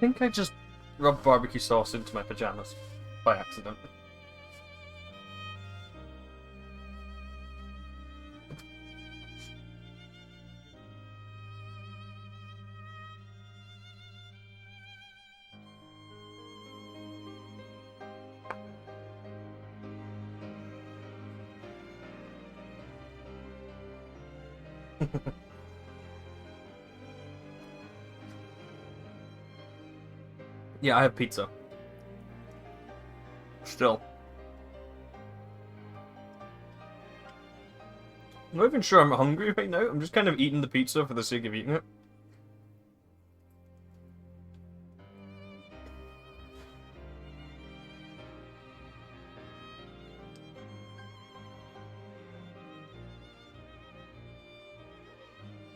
think I just rubbed barbecue sauce into my pajamas by accident. Yeah, I have pizza. Still. I'm not even sure I'm hungry right now. I'm just kind of eating the pizza for the sake of eating it.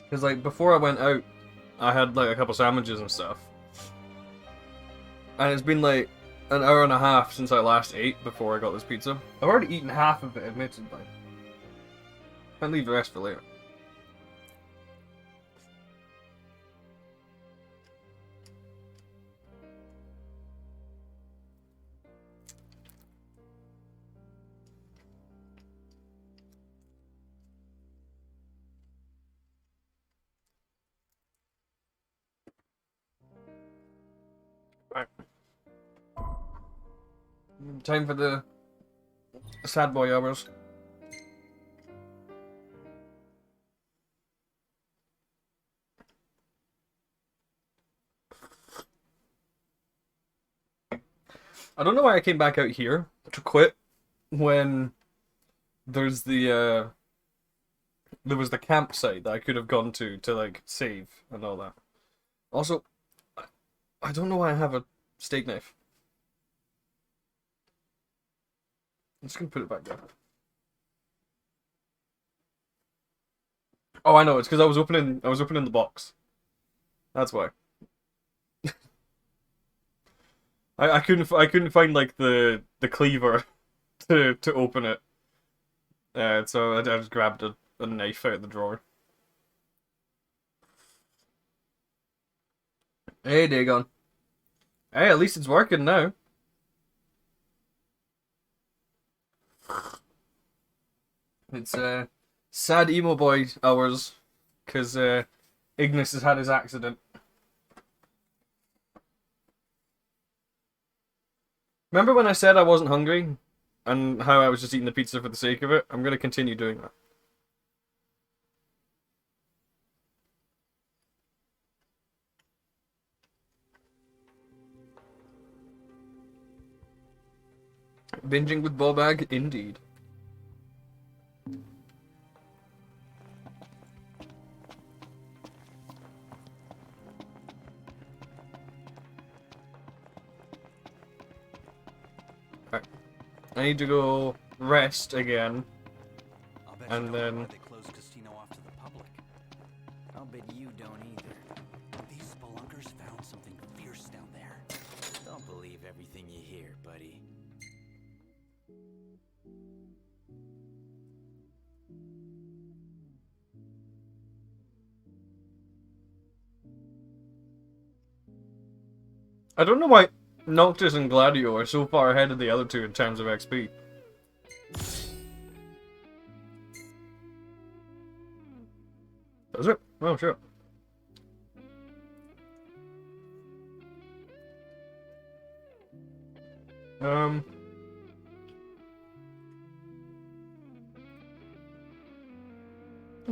Because, like, before I went out, I had, like, a couple sandwiches and stuff. And it's been, like, an hour and a half since I last ate before I got this pizza. I've already eaten half of it, admittedly. Can't leave the rest for later. Right. Time for the sad boy hours. I don't know why I came back out here to quit when there's there was the campsite that I could have gone to like save and all that. Also, I don't know why I have a steak knife. I'm just gonna put it back there. Oh, I know. It's because I was opening the box. That's why. I couldn't find like the cleaver to open it. So I just grabbed a knife out of the drawer. Hey, Dagon. Hey, at least it's working now. It's sad emo-boi hours because Ignis has had his accident. Remember when I said I wasn't hungry and how I was just eating the pizza for the sake of it? I'm gonna continue doing that. Binging with Bobag, indeed. Right. I need to go rest again, and then. They closed casino off to the public. I'll bet you don't either. These spelunkers found something fierce down there. Don't believe everything you hear, buddy. I don't know why Noctis and Gladio are so far ahead of the other two in terms of XP. Does it? Oh, sure. I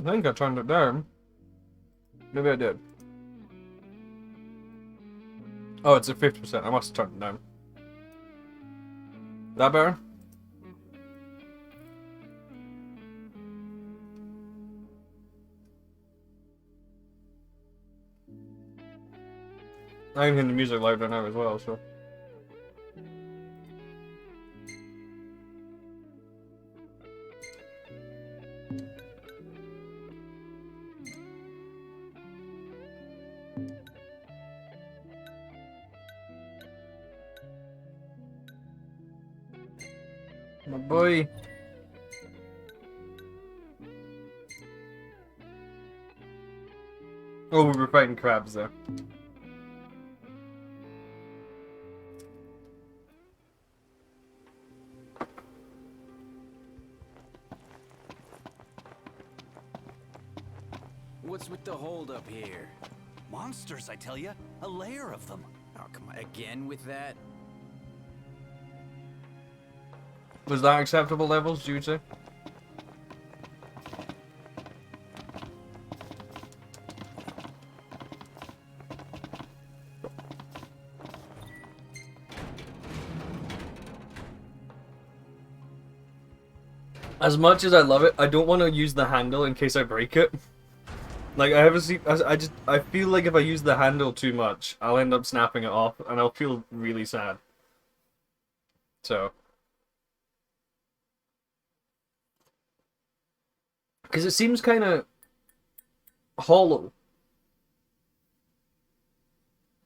think I turned it down. Maybe I did. Oh, it's at 50%. I must have turned it down. That better? I can hear the music louder now as well, so. My boy. Oh, we were fighting crabs there. what's with the holdup here? Monsters, I tell ya. A layer of them. Oh, come on. Again with that? Was that acceptable levels, do you say? As much as I love it, I don't want to use the handle in case I break it. Like, I haven't seen. I feel like if I use the handle too much, I'll end up snapping it off, and I'll feel really sad. So. Because it seems kind of hollow.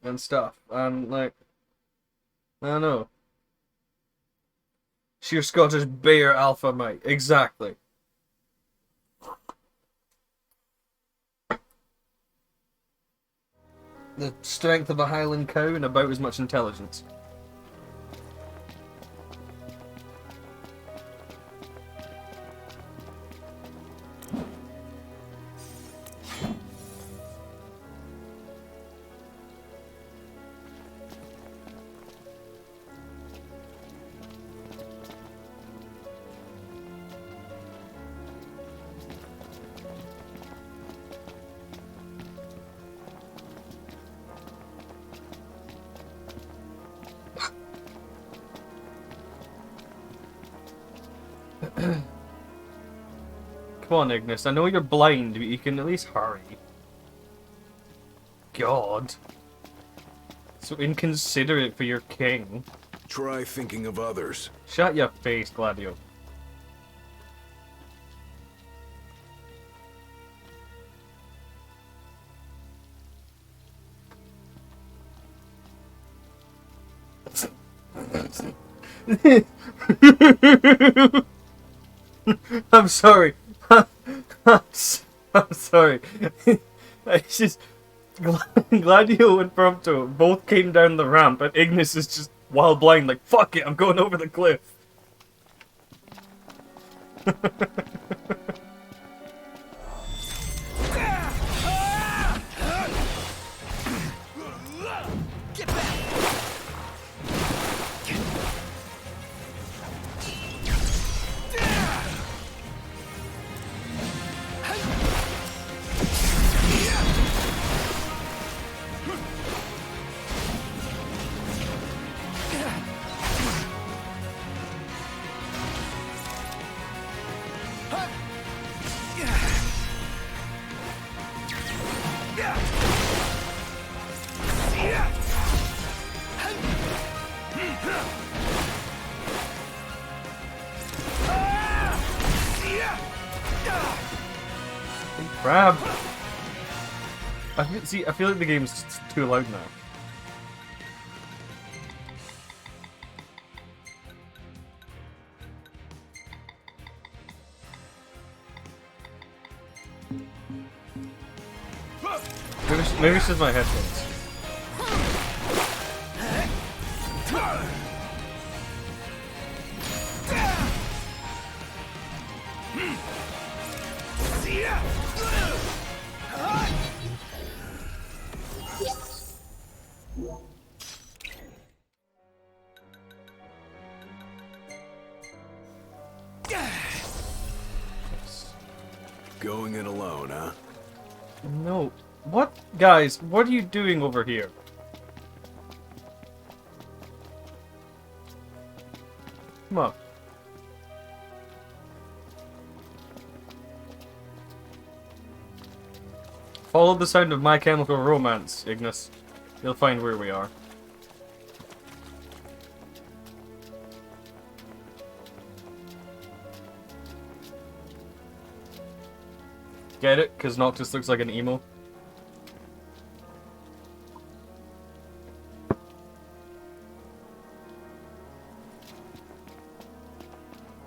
And stuff. And, like. I don't know. Sheer Scottish Bear Alpha Mate. Exactly. The strength of a Highland cow and about as much intelligence. Come on, Ignis. I know you're blind, but you can at least hurry. God. So inconsiderate for your king. Try thinking of others. Shut your face, Gladio. I'm sorry. I'm sorry. It's just Gladio and Prompto both came down the ramp, and Ignis is just wild blind, like fuck it, I'm going over the cliff. Crab. I feel like the game's too loud now. Maybe it's just my headphones. Going it alone, huh? No. What? Guys, what are you doing over here? Come on. Follow the sound of My Chemical Romance, Ignis. You'll find where we are. Get it? Because Noctis looks like an emo.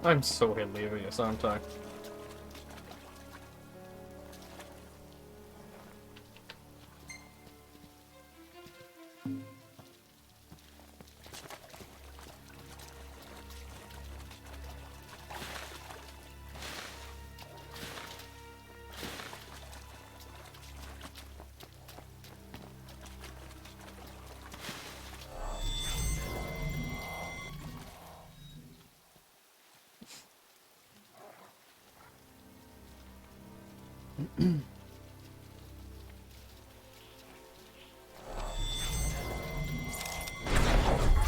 I'm so hilarious, aren't I? Don't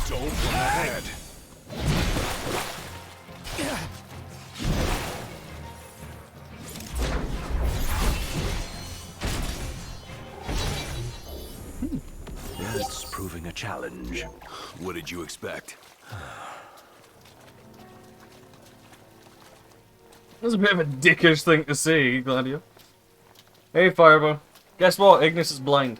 run ahead. It's proving a challenge. What did you expect? That's a bit of a dickish thing to say, Gladio. Hey, Fireball. Guess what? Ignis is blind.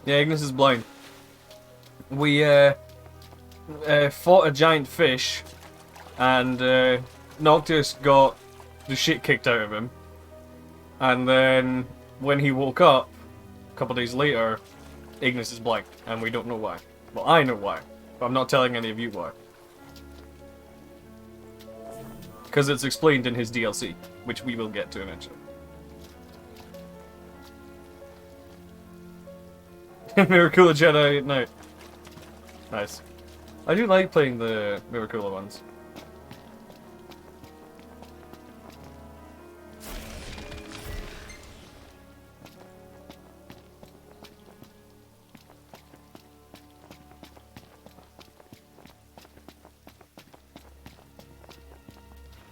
Yeah, Ignis is blind. We fought a giant fish, and Noctis got the shit kicked out of him. And then when he woke up, a couple days later, Ignis is blind, and we don't know why. Well, I know why, but I'm not telling any of you why. Because it's explained in his DLC, which we will get to eventually. Miracula Jedi at night. Nice. I do like playing the Miracula ones.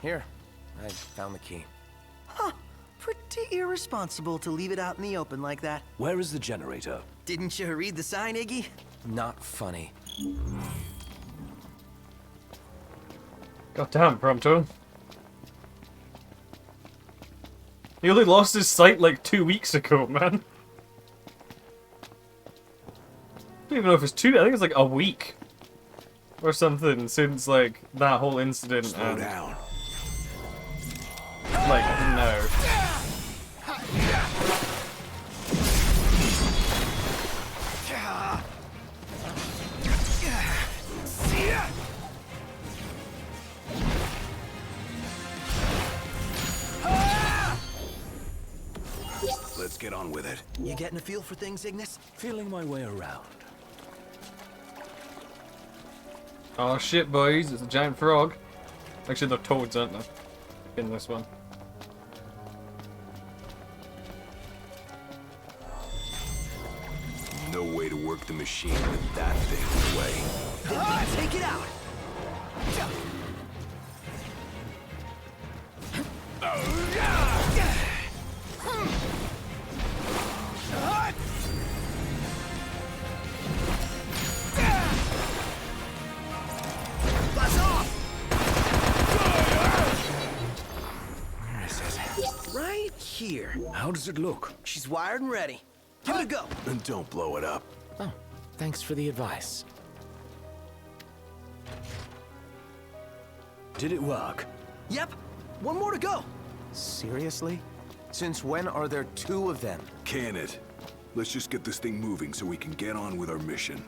Here, I found the key. Huh. Pretty irresponsible to leave it out in the open like that. Where is the generator? Didn't you read the sign, Iggy? Not funny. Goddamn, Prompto. He only lost his sight like 2 weeks ago, man. I don't even know if it's 2, I think it's like a week. Or something since like that whole incident. Slow and, down. like, no. Let's get on with it. You getting a feel for things, Ignis? Feeling my way around. Oh shit, boys, it's a giant frog. Actually, they're toads, aren't they? In this one. No way to work the machine with that thing away. Take it out! Buzz off! Where is it? Right here. How does it look? She's wired and ready. Give it a go. And don't blow it up. Oh, thanks for the advice. Did it work? Yep. One more to go. Seriously? Since when are there 2 of them? Can it? Let's just get this thing moving so we can get on with our mission.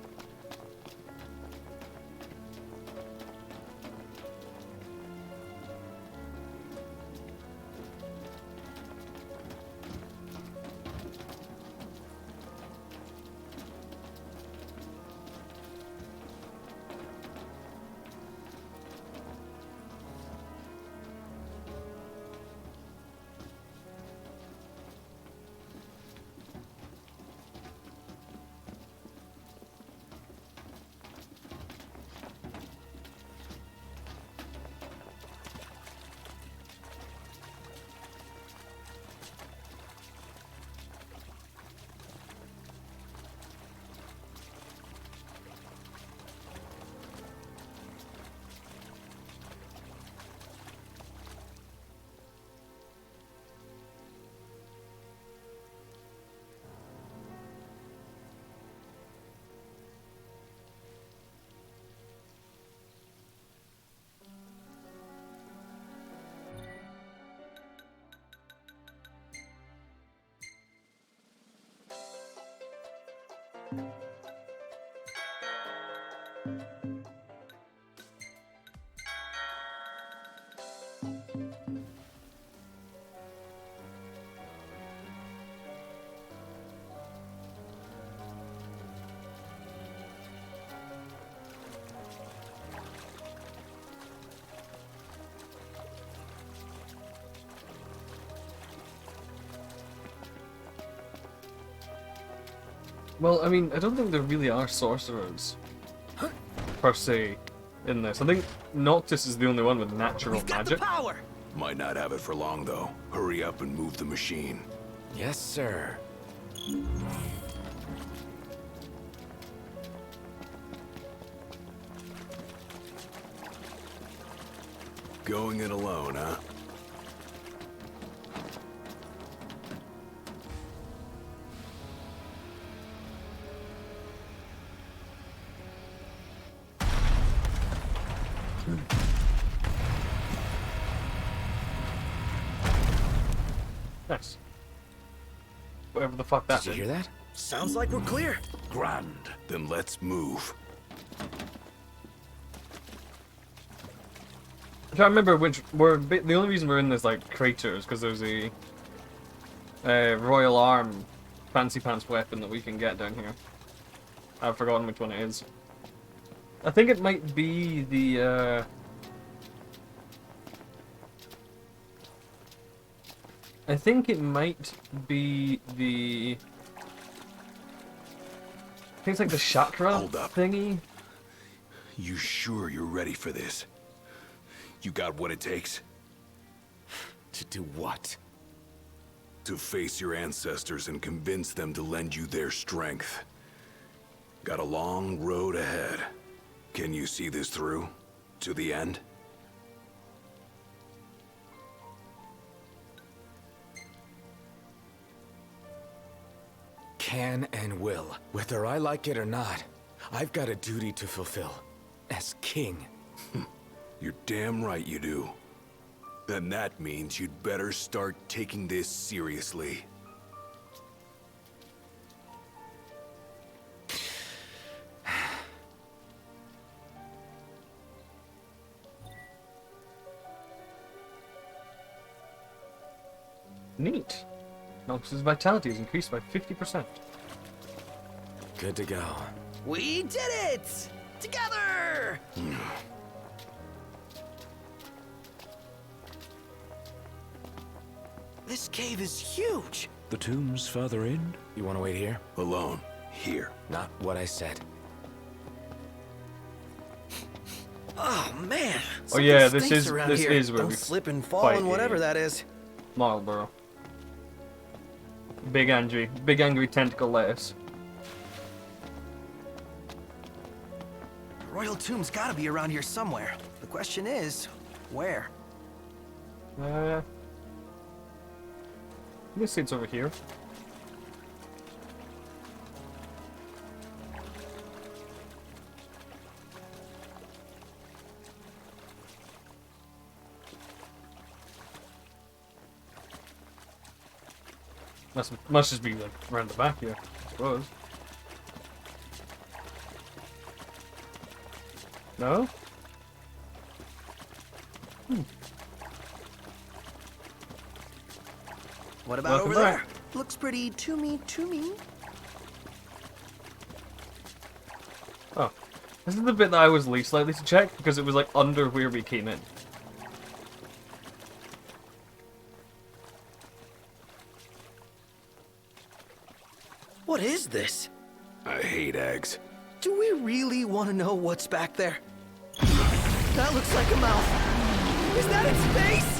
Well, I mean, I don't think there really are sorcerers per se in this. I think Noctis is the only one with natural We've got magic. the power. Might not have it for long, though. Hurry up and move the machine. Yes, sir. Going it alone, huh? Nice. Whatever the fuck that Did you is. hear that? Sounds like we're clear. Grand. Then let's move. I can't remember which. The only reason we're in this like crater is because there's a royal arm, fancy pants weapon that we can get down here. I've forgotten which one it is. I think it might be the. I think it might be the. I think it's like the chakra Hold up. thingy. You sure you're ready for this? You got what it takes? To do what? To face your ancestors and convince them to lend you their strength. Got a long road ahead. Can you see this through? To the end? Can and will. Whether I like it or not, I've got a duty to fulfill. As king. You're damn right you do. Then that means you'd better start taking this seriously. Neat. Noctis' vitality is increased by 50%. Good to go. We did it! Together! This cave is huge. The tomb's further in? You want to wait here? Alone. Here. Not what I said. Oh man. Oh yeah, Something this stinks is around this here. is where Don't we slip and fall fight in whatever a that is. Marlborough. Big angry tentacle lettuce. The royal tomb's gotta be around here somewhere. The question is, where? Let me see, it's over here. Must just be like around the back here, I suppose. No? What about Welcome over back. there? Looks pretty to me. Oh. This is the bit that I was least likely to check because it was like under where we came in. What is this? I hate eggs. Do we really want to know what's back there? That looks like a mouth. Is that its face?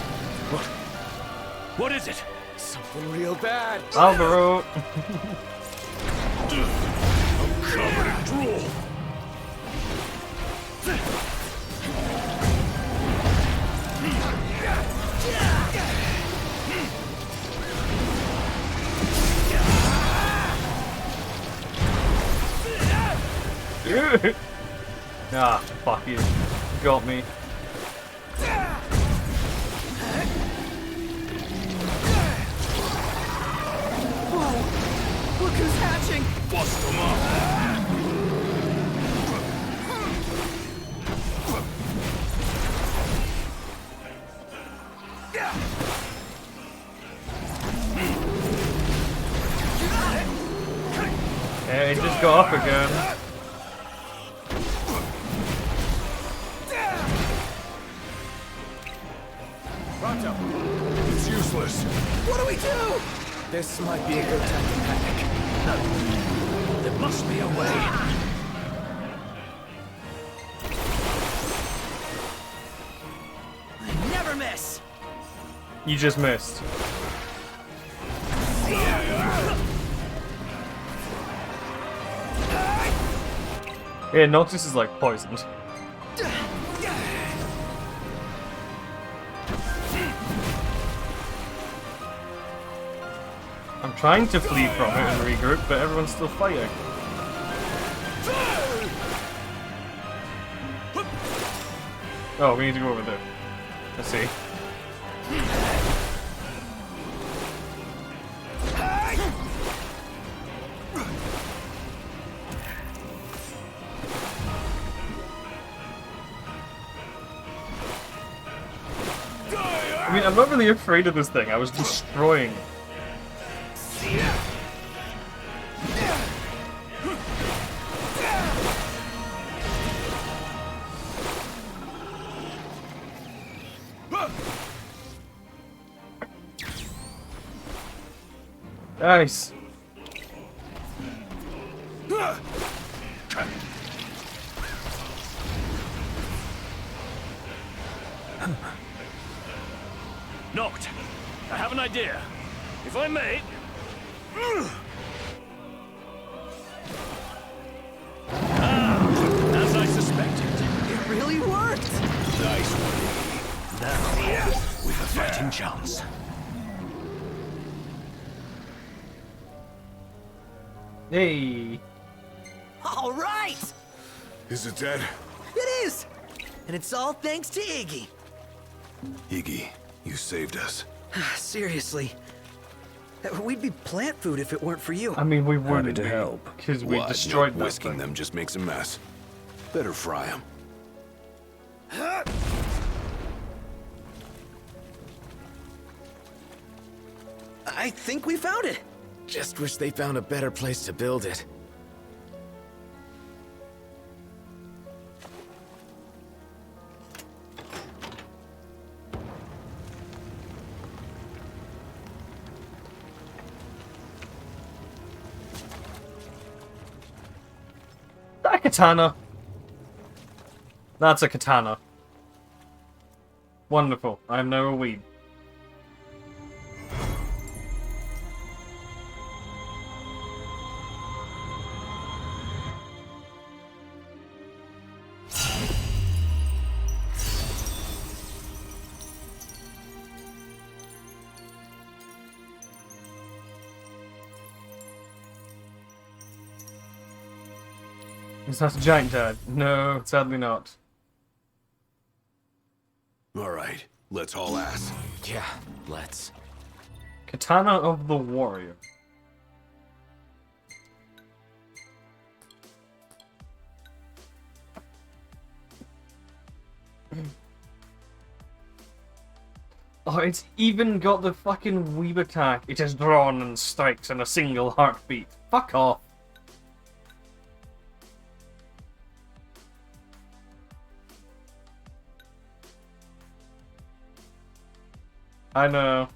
What is it? Something real bad. Alvaro! Covered in drool. Ah, fuck you. Got me. Whoa! Look who's hatching! Bust them up. Yeah, it just got up again. Pronto. It's useless. What do we do? This might be a good time to panic. Then must be a way. I never miss. You just missed. Yeah, Noctis is like poisoned. I'm trying to flee from it and regroup, but everyone's still fighting. Oh, we need to go over there. Let's see. I mean, I'm not really afraid of this thing. I was destroying it. Nice. Noct, I have an idea. If I may... As I suspected. It really worked. Nice one. Now, with a fighting chance. Hey. All right. Is it dead? It is. And it's all thanks to Iggy. Iggy, you saved us. Seriously. We'd be plant food if it weren't for you. I mean, we wouldn't to be, help. because we What? destroyed No, that whisking thing. them just makes a mess. Better fry them. I think we found it. Just wish they found a better place to build it. That katana. That's a katana. Wonderful. I am now a weeb. Is that a giant dad? No, sadly not. All right, let's haul ass. Yeah, let's. Katana of the Warrior. Oh, it's even got the fucking weeb attack. It is drawn and strikes in a single heartbeat. Fuck off. I know.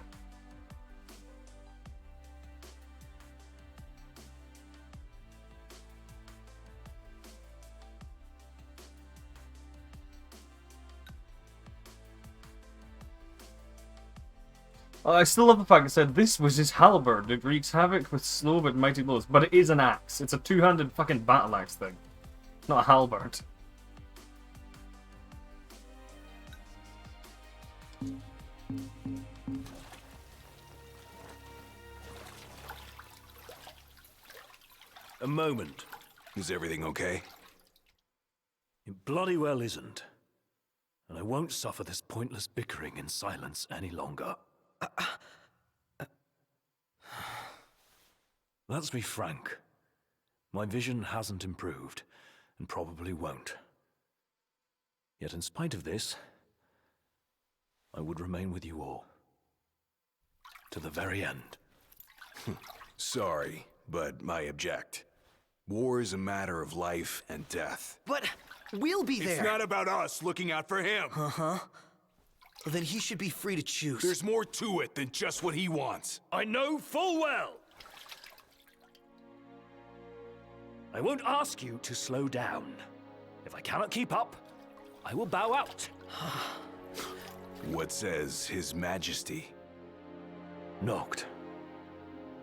I still love the fact it said this was his halberd. It wreaks havoc with slow but mighty blows. But it is an axe. It's a two-handed fucking battle axe thing. Not a halberd. A moment. Is everything okay? It bloody well isn't. And I won't suffer this pointless bickering in silence any longer. Let's be frank. My vision hasn't improved, and probably won't. Yet in spite of this, I would remain with you all. To the very end. Sorry, but I object. War is a matter of life and death. But we'll be there. It's not about us looking out for him. Uh-huh. Well, then he should be free to choose. There's more to it than just what he wants. I know full well I won't ask you to slow down. If I cannot keep up, I will bow out. What says His Majesty? Noct,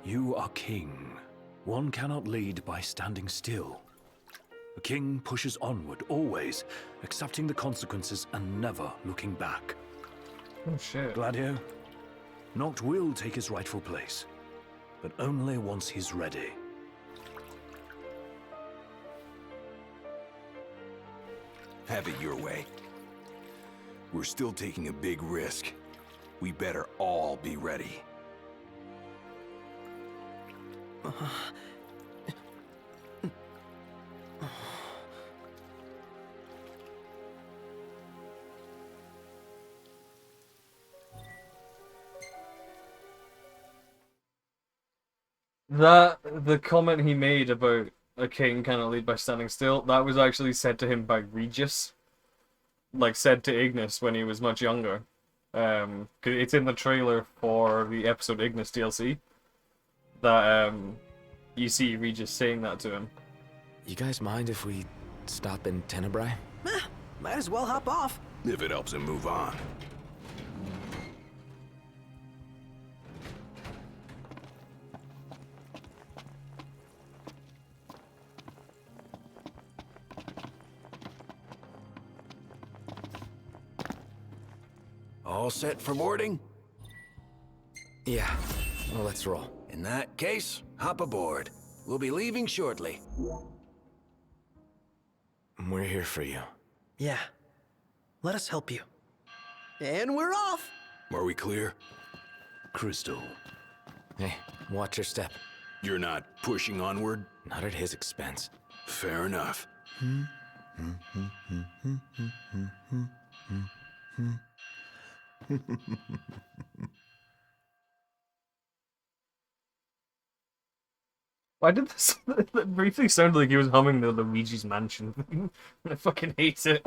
you are king. One cannot lead by standing still. A king pushes onward, always, accepting the consequences and never looking back. Oh shit. Gladio, Noct will take his rightful place, but only once he's ready. Have it your way. We're still taking a big risk. We better all be ready. The comment he made about a king cannot lead by standing still, that was actually said to him by Regis. Like, said to Ignis when he was much younger. 'Cause it's in the trailer for the episode Ignis DLC. That, you see Regis saying that to him. You guys mind if we stop in Tenebrae? Might as well hop off. If it helps him move on. All set for boarding? Yeah. Well, let's roll. In that case, hop aboard. We'll be leaving shortly. We're here for you. Yeah. Let us help you. And we're off! Are we clear? Crystal. Hey, watch your step. You're not pushing onward? Not at his expense. Fair enough. Why did this that briefly sound like he was humming the Luigi's Mansion thing? I fucking hate it.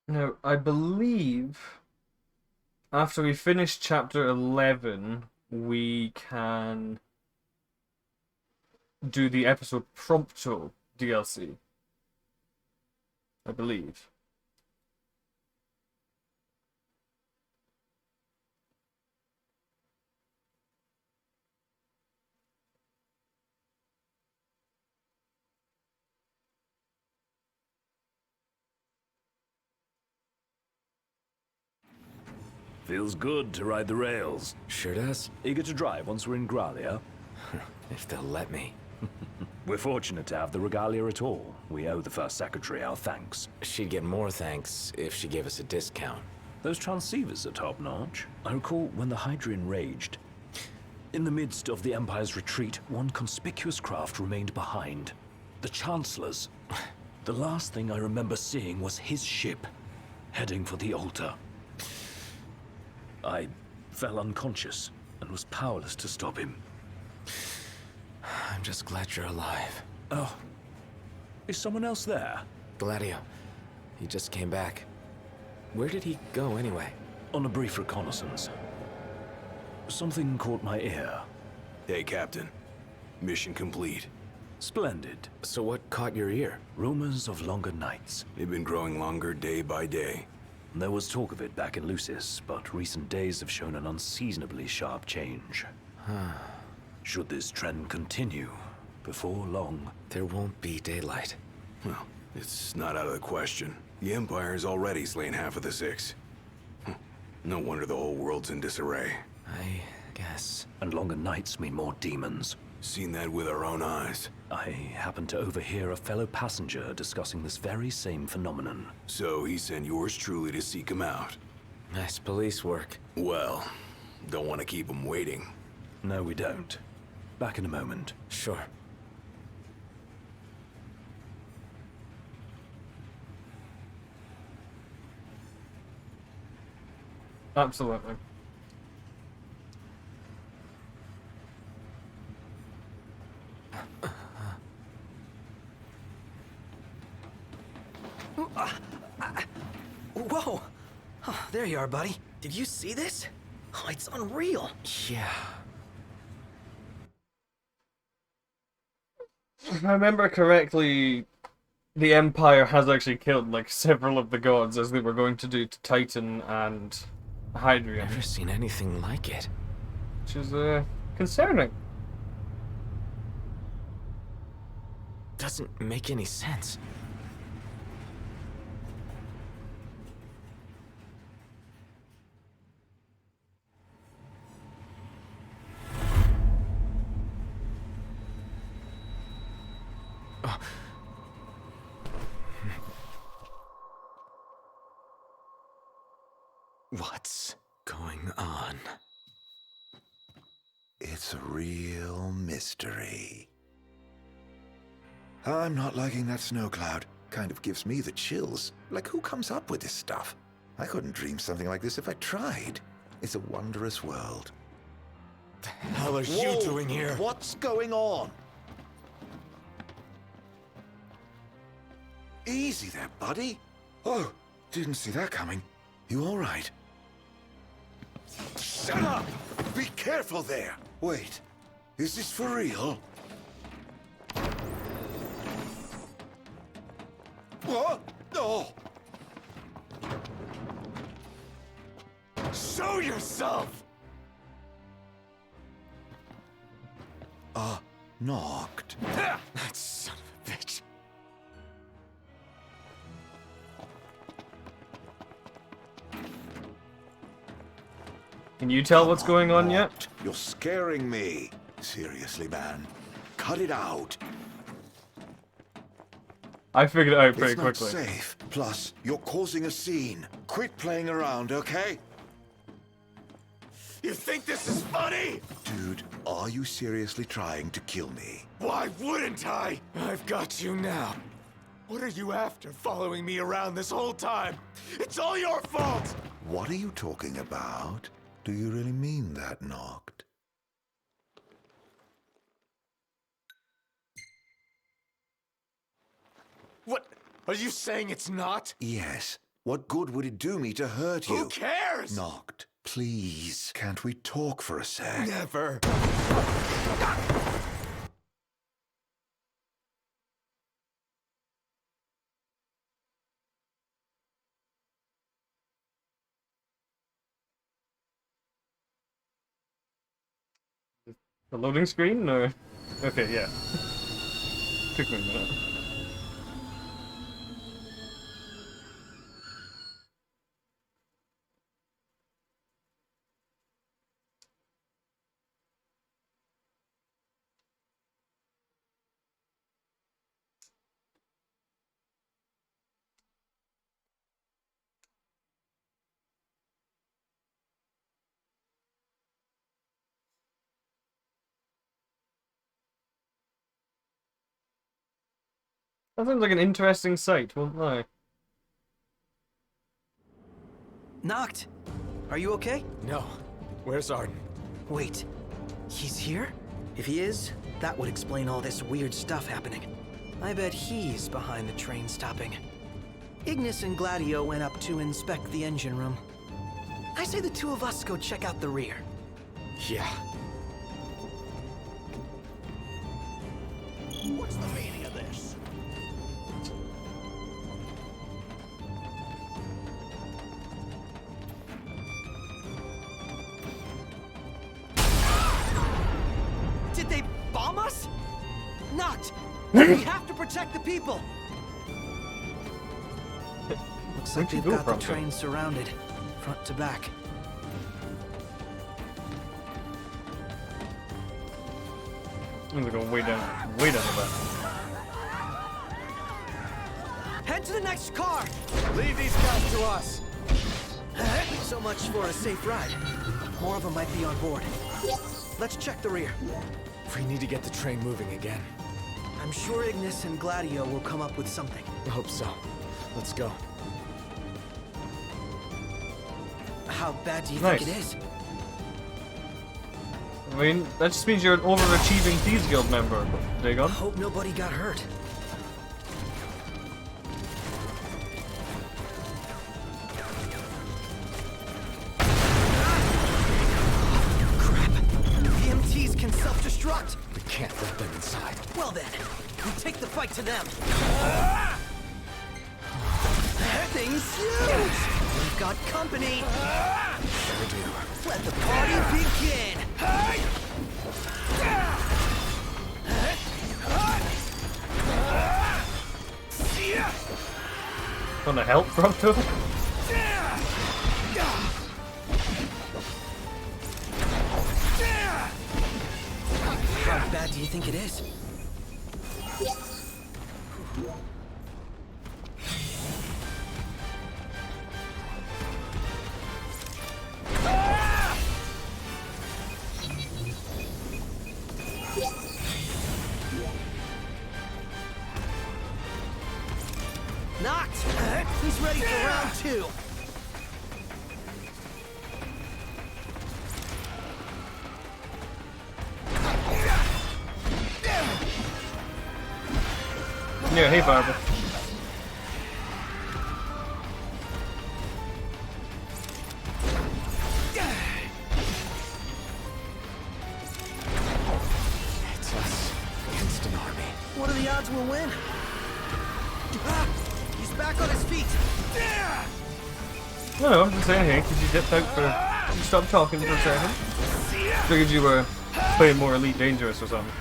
Now, I believe after we finish chapter 11, we can do the episode Prompto DLC. I believe. Feels good to ride the rails. Sure does. Eager to drive once we're in Gralia? If they'll let me. We're fortunate to have the regalia at all. We owe the First Secretary our thanks. She'd get more thanks if she gave us a discount. Those transceivers are top-notch. I recall when the Hydrian raged. In the midst of the Empire's retreat, one conspicuous craft remained behind. The Chancellor's. The last thing I remember seeing was his ship, heading for the altar. I fell unconscious and was powerless to stop him. I'm just glad you're alive. Oh, is someone else there? Gladio. He just came back. Where did he go anyway? On a brief reconnaissance. Something caught my ear. Hey, Captain. Mission complete. Splendid. So what caught your ear? Rumors of longer nights. They've been growing longer day by day. There was talk of it back in Lucis, but recent days have shown an unseasonably sharp change. Should this trend continue, before long... There won't be daylight. Well, it's not out of the question. The Empire's already slain half of the Six. No wonder the whole world's in disarray. I guess. And longer nights mean more demons. Seen that with our own eyes. I happened to overhear a fellow passenger discussing this very same phenomenon. So he sent yours truly to seek him out. Nice police work. Well, don't want to keep him waiting. No, we don't. Back in a moment. Sure. Absolutely. Whoa! Oh, there you are, buddy. Did you see this? Oh, it's unreal. Yeah. If I remember correctly, the Empire has actually killed like several of the gods, as they were going to do to Titan and Hadrian, Never seen anything like it. which is concerning. Doesn't make any sense. What's going on? It's a real mystery. I'm not liking that snow cloud. Kind of gives me the chills. Like, who comes up with this stuff? I couldn't dream something like this if I tried. It's a wondrous world. The hell are you doing here? What's going on? Easy there, buddy. Oh, didn't see that coming. You all right? Shut up! Be careful there! Wait, is this for real? What? No! Show yourself! Knocked. That son of a bitch. Can you tell what's going on yet? Knocked. You're scaring me. Seriously, man. Cut it out. I figured it out pretty It's not quickly. safe. Plus, you're causing a scene. Quit playing around, okay? You think this is funny? Dude, are you seriously trying to kill me? Why wouldn't I? I've got you now. What are you after, following me around this whole time? It's all your fault! What are you talking about? Do you really mean that, Knocked? What? Are you saying it's not? Yes. What good would it do me to hurt you? Who cares? Knocked. Please, can't we talk for a sec? Never. The loading screen? Or... Okay, yeah. Took me a minute. That sounds like an interesting sight, won't lie. Knocked. Are you okay? No. Where's Arden? Wait. He's here? If he is, that would explain all this weird stuff happening. I bet he's behind the train stopping. Ignis and Gladio went up to inspect the engine room. I say the two of us go check out the rear. Yeah. What's the meaning of this? Did they bomb us? Knocked! We have to protect the people! Looks like Where'd you they've go got the from? train surrounded, front to back. I'm gonna go way down the back. Head to the next car! Leave these guys to us. So much for a safe ride. More of them might be on board. Let's check the rear. We need to get the train moving again. I'm sure Ignis and Gladio will come up with something. I hope so. Let's go. How bad do you Nice. think it is? I mean, that just means you're an overachieving Thieves Guild member, Dagon. Hope nobody got hurt. Crap. EMTs can self-destruct. We can't let them inside. Well then, we take the fight to them. Thing's huge! We've got company. Sure do. Let the party begin. Wanna help, Prompto? How bad do you think it is? Knocked! He's ready for round 2. Yeah, hey, Barbara. It's us against an army. What are the odds we'll win? Ah, he's back on his feet. No, I'm just saying, hey, because you dipped out for... You stopped talking for a second. Figured you were playing more Elite Dangerous or something.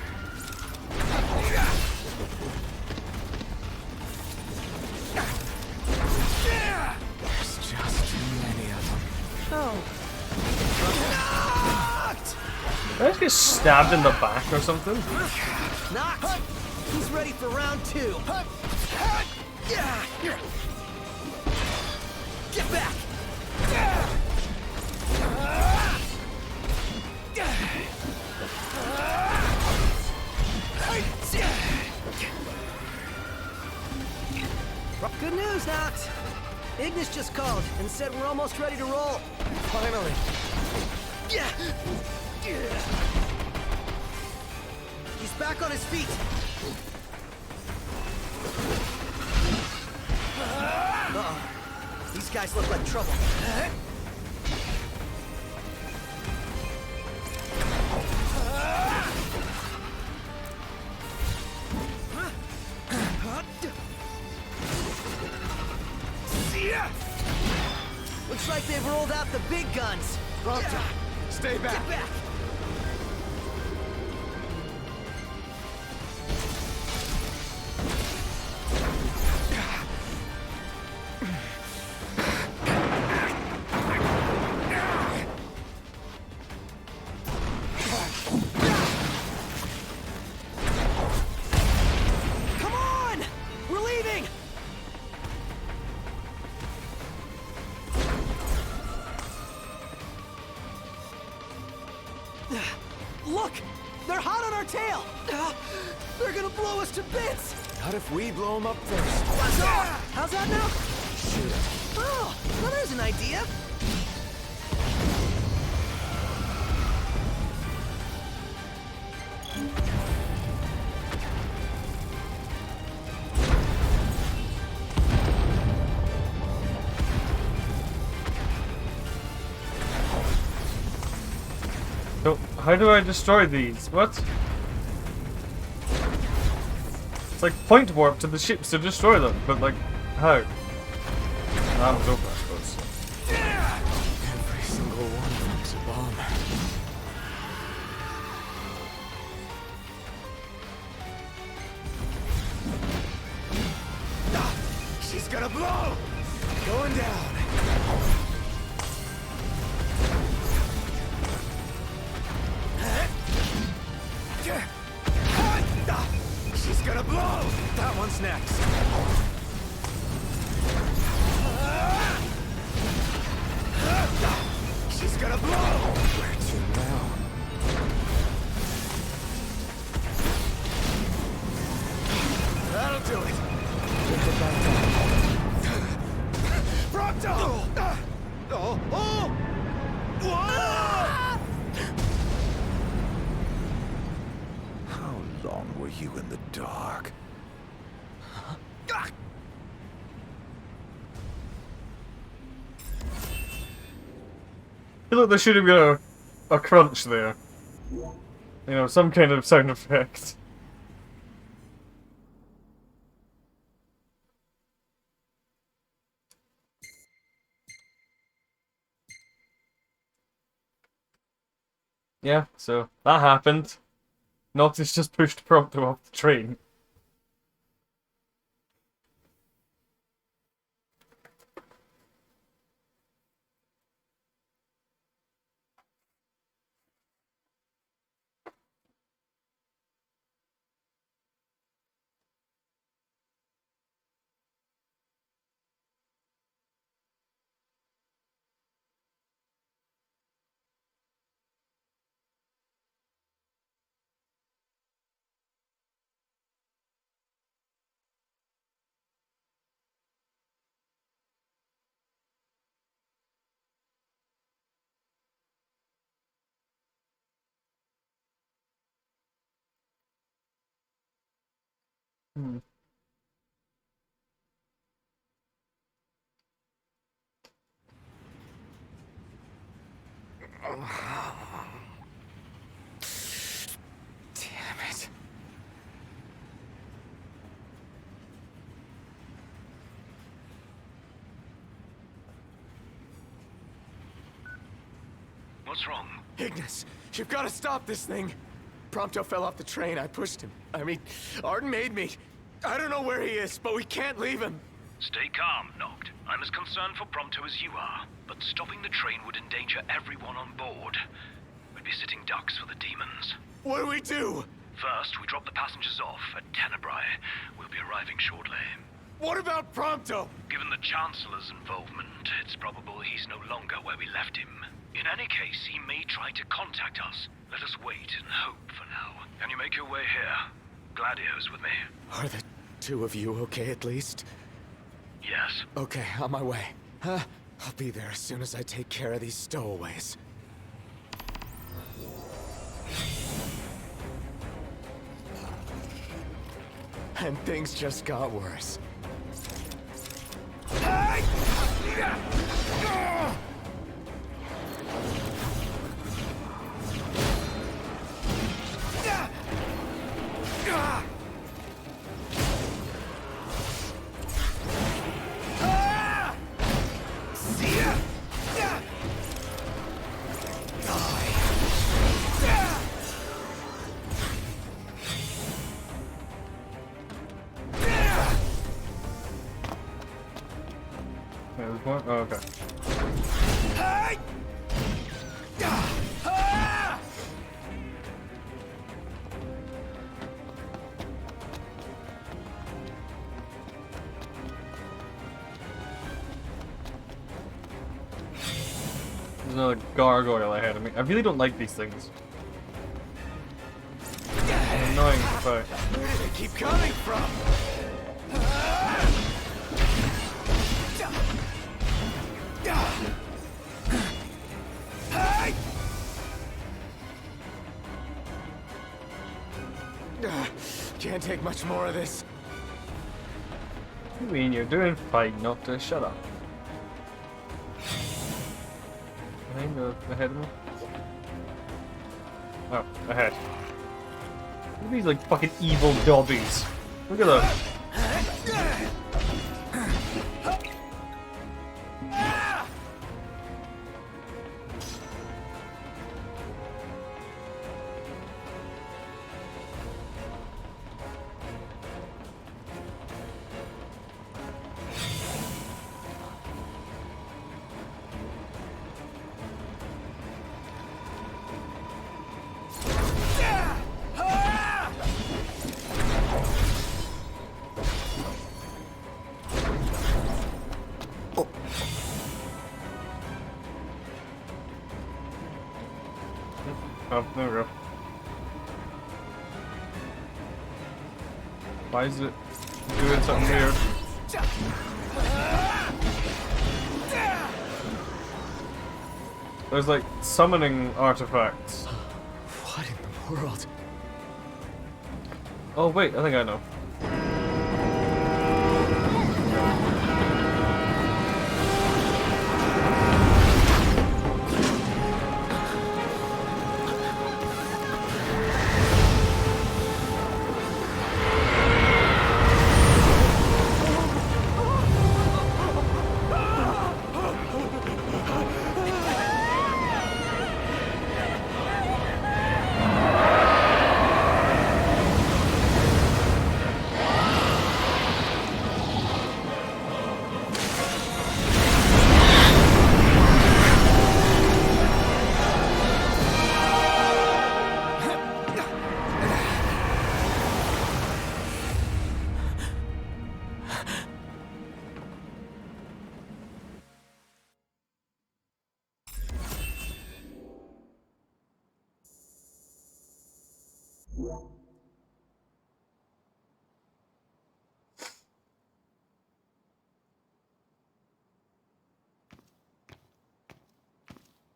There's just too many of them. Oh. Did I just get stabbed in the back or something? Knocked! He's ready for round 2. Get back! Good news, Knox. Ignis just called and said we're almost ready to roll. Finally. He's back on his feet. Uh-oh. These guys look like trouble. Looks like they've rolled out the big guns. Prompto, stay back. Get back! Come on! We're leaving! Look! They're hot on our tail! They're gonna blow us to bits! Not if we blow them up first. How's that now? Shoot it. Oh, well, there's an idea. So, how do I destroy these? What? It's like point warp to the ships to destroy them, but like, how? Arms open, I suppose. Every single one of them's a bomb. She's gonna blow! Going down. gonna blow! That one's next. She's gonna blow! Where to now? That'll do it. Get it back down. Pronto! Oh! Oh! Whoa! How long were you in the dark? I feel like there should have been a crunch there. You know, some kind of sound effect. Yeah, so that happened. Noctis just pushed Prompto off the train. Hmm. Damn it. What's wrong? Ignis, you've got to stop this thing. Prompto fell off the train. I pushed him. I mean, Arden made me. I don't know where he is, but we can't leave him. Stay calm, Noct. I'm as concerned for Prompto as you are, but stopping the train would endanger everyone on board. We'd be sitting ducks for the demons. What do we do? First, we drop the passengers off at Tenebrae. We'll be arriving shortly. What about Prompto? Given the Chancellor's involvement, it's probable he's no longer where we left him. In any case, he may try to contact us. Let us wait and hope for now. Can you make your way here? Gladio's with me. Are the two of you okay at least? Yes. Okay, on my way. I'll be there as soon as I take care of these stowaways. And things just got worse. Yeah, there's one? Oh, okay. There's another gargoyle ahead of me. I really don't like these things. They're annoying to fight. Where do they keep coming from? Can't take much more of this. What do you mean? You're doing fine, Noctis. Shut up. Behind or ahead of me? Oh, ahead. Look at these like fucking evil dobbies. Look at them. Oh, there we go. Why is it doing something weird? There's like summoning artifacts. What in the world? Oh wait, I think I know.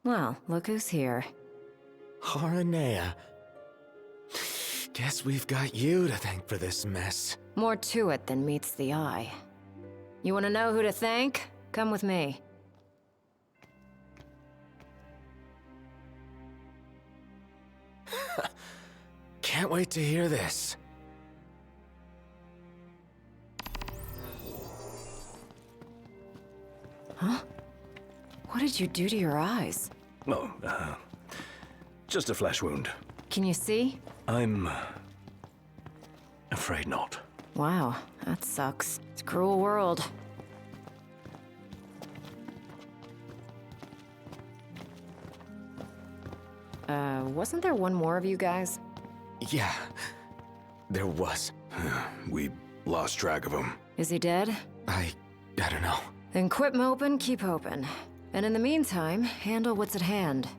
Well, look who's here. Haranea. Guess we've got you to thank for this mess. More to it than meets the eye. You want to know who to thank? Come with me. Can't wait to hear this. Huh? What did you do to your eyes? Oh, just a flesh wound. Can you see? I'm afraid not. Wow, that sucks. It's a cruel world. Wasn't there one more of you guys? Yeah, there was. We lost track of him. Is he dead? I don't know. Then quit moping, keep hoping. And in the meantime, handle what's at hand.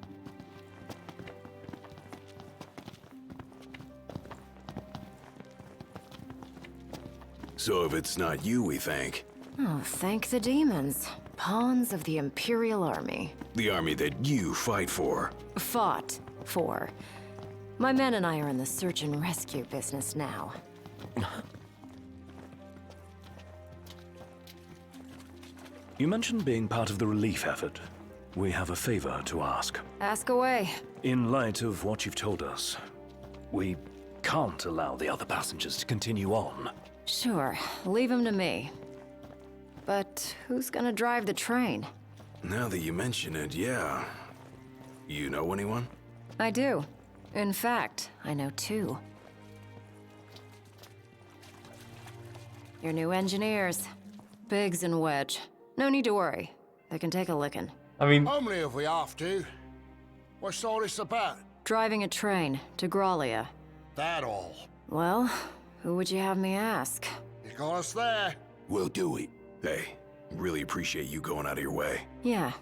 So if it's not you we thank, Oh, thank the demons. Pawns of the Imperial Army. the army that you fight for. Fought for. My men and I are in the search and rescue business now. You mentioned being part of the relief effort. We have a favor to ask. Ask away. In light of what you've told us, we can't allow the other passengers to continue on. Sure, leave him to me. But who's gonna drive the train? Now that you mention it, yeah. You know anyone? I do. In fact, I know two. Your new engineers. Biggs and Wedge. No need to worry. They can take a licking. I mean, Only if we have to. What's all this about? Driving a train to Graulia. That all. Well, who would you have me ask? You got us there. We'll do it. Hey, really appreciate you going out of your way. Yeah.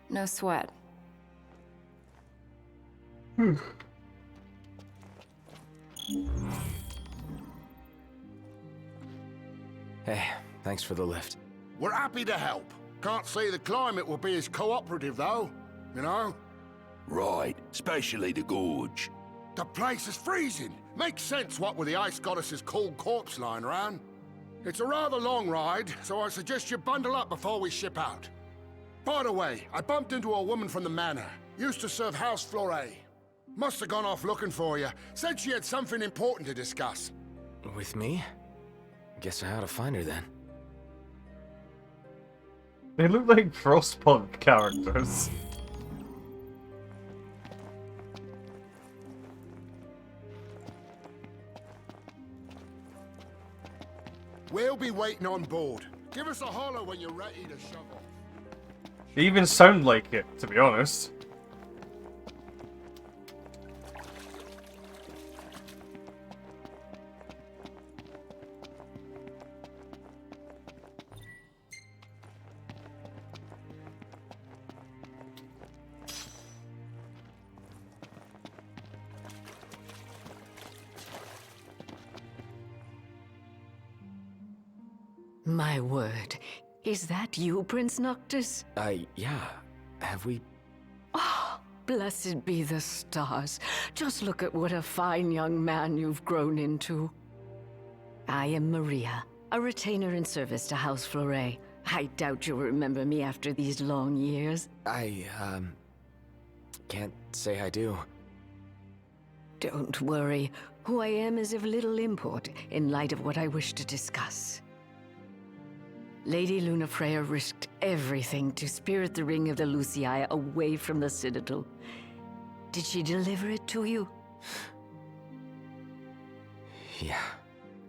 No sweat. Hey, thanks for the lift. We're happy to help. Can't say the climate will be as cooperative, though. You know? Right, especially the gorge. The place is freezing. Makes sense what with the ice goddess's cold corpse lying around. It's a rather long ride, so I suggest you bundle up before we ship out. By the way, I bumped into a woman from the manor. Used to serve House Flore. Must have gone off looking for you. Said she had something important to discuss. With me? Guess I ought to find her then. they look like Frostpunk characters. We'll be waiting on board. Give us a holler when you're ready to shovel. They even sound like it, to be honest. My word. Is that you, Prince Noctis? Yeah. Have we... Oh, blessed be the stars. Just look at what a fine young man you've grown into. I am Maria, a retainer in service to House Fleuret. I doubt you'll remember me after these long years. I, can't say I do. Don't worry. Who I am is of little import in light of what I wish to discuss. Lady Lunafreya risked everything to spirit the ring of the Lucii away from the Citadel. Did she deliver it to you? Yeah.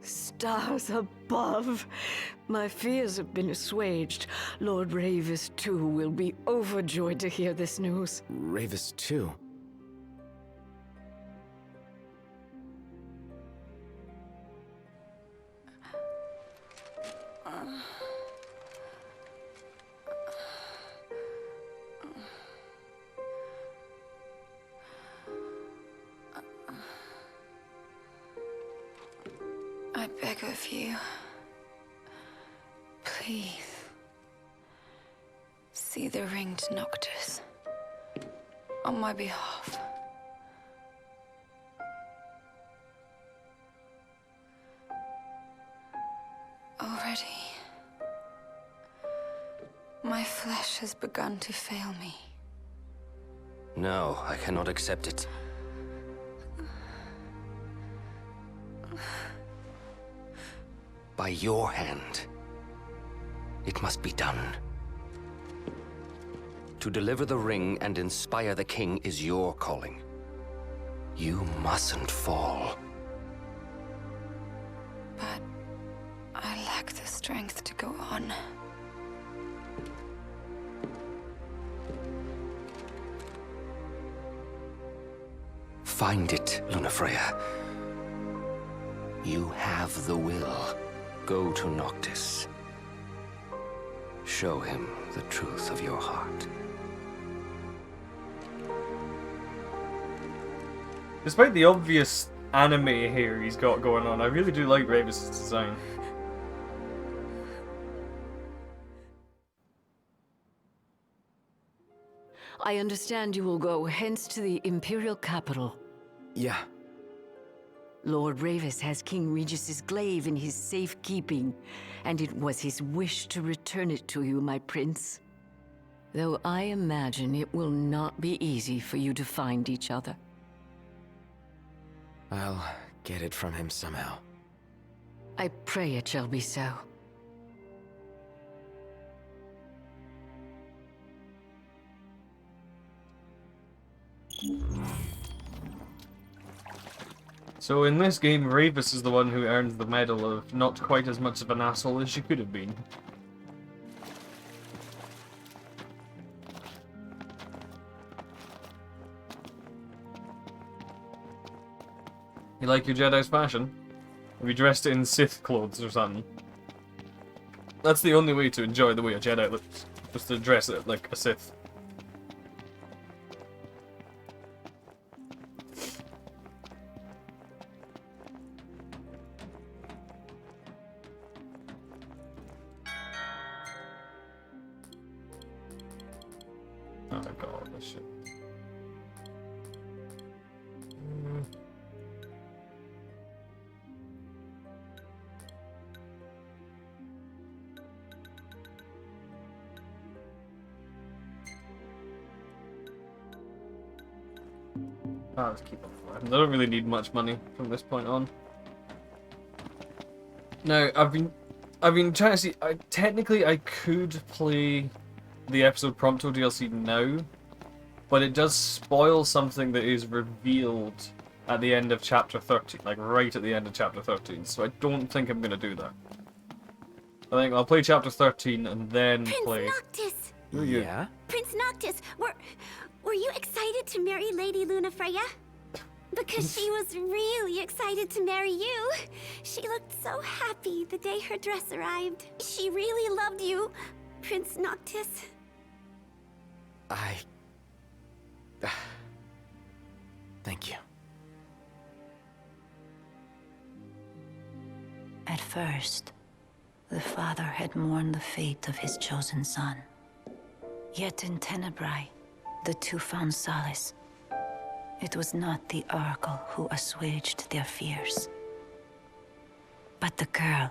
Stars above! My fears have been assuaged. Lord Ravis, too, will be overjoyed to hear this news. Ravis, too. I beg of you, please, see the ring to Noctis, on my behalf. Already, my flesh has begun to fail me. No, I cannot accept it. By your hand. It must be done. To deliver the ring and inspire the king is your calling. You mustn't fall. But I lack the strength to go on. Find it, Lunafreya. You have the will. Go to Noctis. Show him the truth of your heart. Despite the obvious anime hair he's got going on, I really do like Ravis' design. I understand you will go hence to the Imperial capital. Yeah. Lord Ravis has King Regis's glaive in his safekeeping, and it was his wish to return it to you, my prince. Though I imagine it will not be easy for you to find each other. I'll get it from him somehow. I pray it shall be so. So in this game, Ravis is the one who earns the medal of not quite as much of an asshole as she could have been. You like your Jedi's fashion? Have you dressed it in Sith clothes or something? That's the only way to enjoy the way a Jedi looks, just to dress it like a Sith. Oh my god, this shit. Oh, let's keep on flying. I don't really need much money from this point on. Now, I've been trying to see. Technically, I could play the episode Prompto DLC now, but it does spoil something that is revealed at the end of chapter 13, like right at the end of chapter 13. So I don't think I'm gonna do that. I think I'll play chapter 13 and then play. Noctis! Yeah? Prince Noctis, were you excited to marry Lady Lunafreya? Because she was really excited to marry you. She looked so happy the day her dress arrived. She really loved you, Prince Noctis. Thank you. At first, The father had mourned the fate of his chosen son. Yet in Tenebrae, the two found solace. It was not the Oracle who assuaged their fears, but the girl.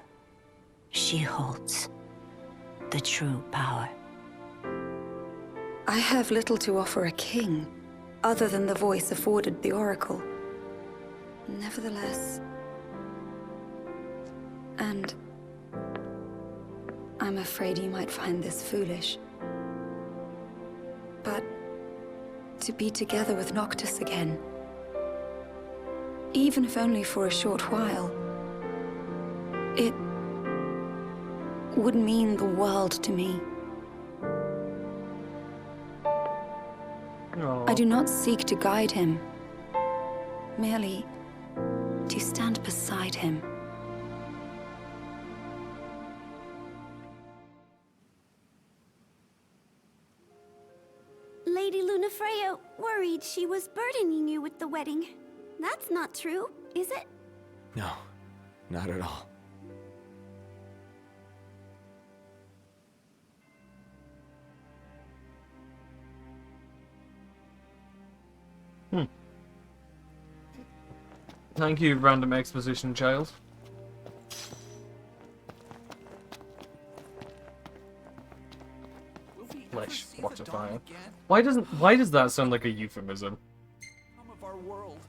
She holds the true power. I have little to offer a king, other than the voice afforded the Oracle. Nevertheless... And... I'm afraid you might find this foolish. But... to be together with Noctis again... even if only for a short while... it... would mean the world to me. Aww. I do not seek to guide him, merely to stand beside him. Lady Lunafreya worried she was burdening you with the wedding. That's not true, is it? No, not at all. Thank you, random exposition child. Flesh, water, fire. Why does that sound like a euphemism? Of our world.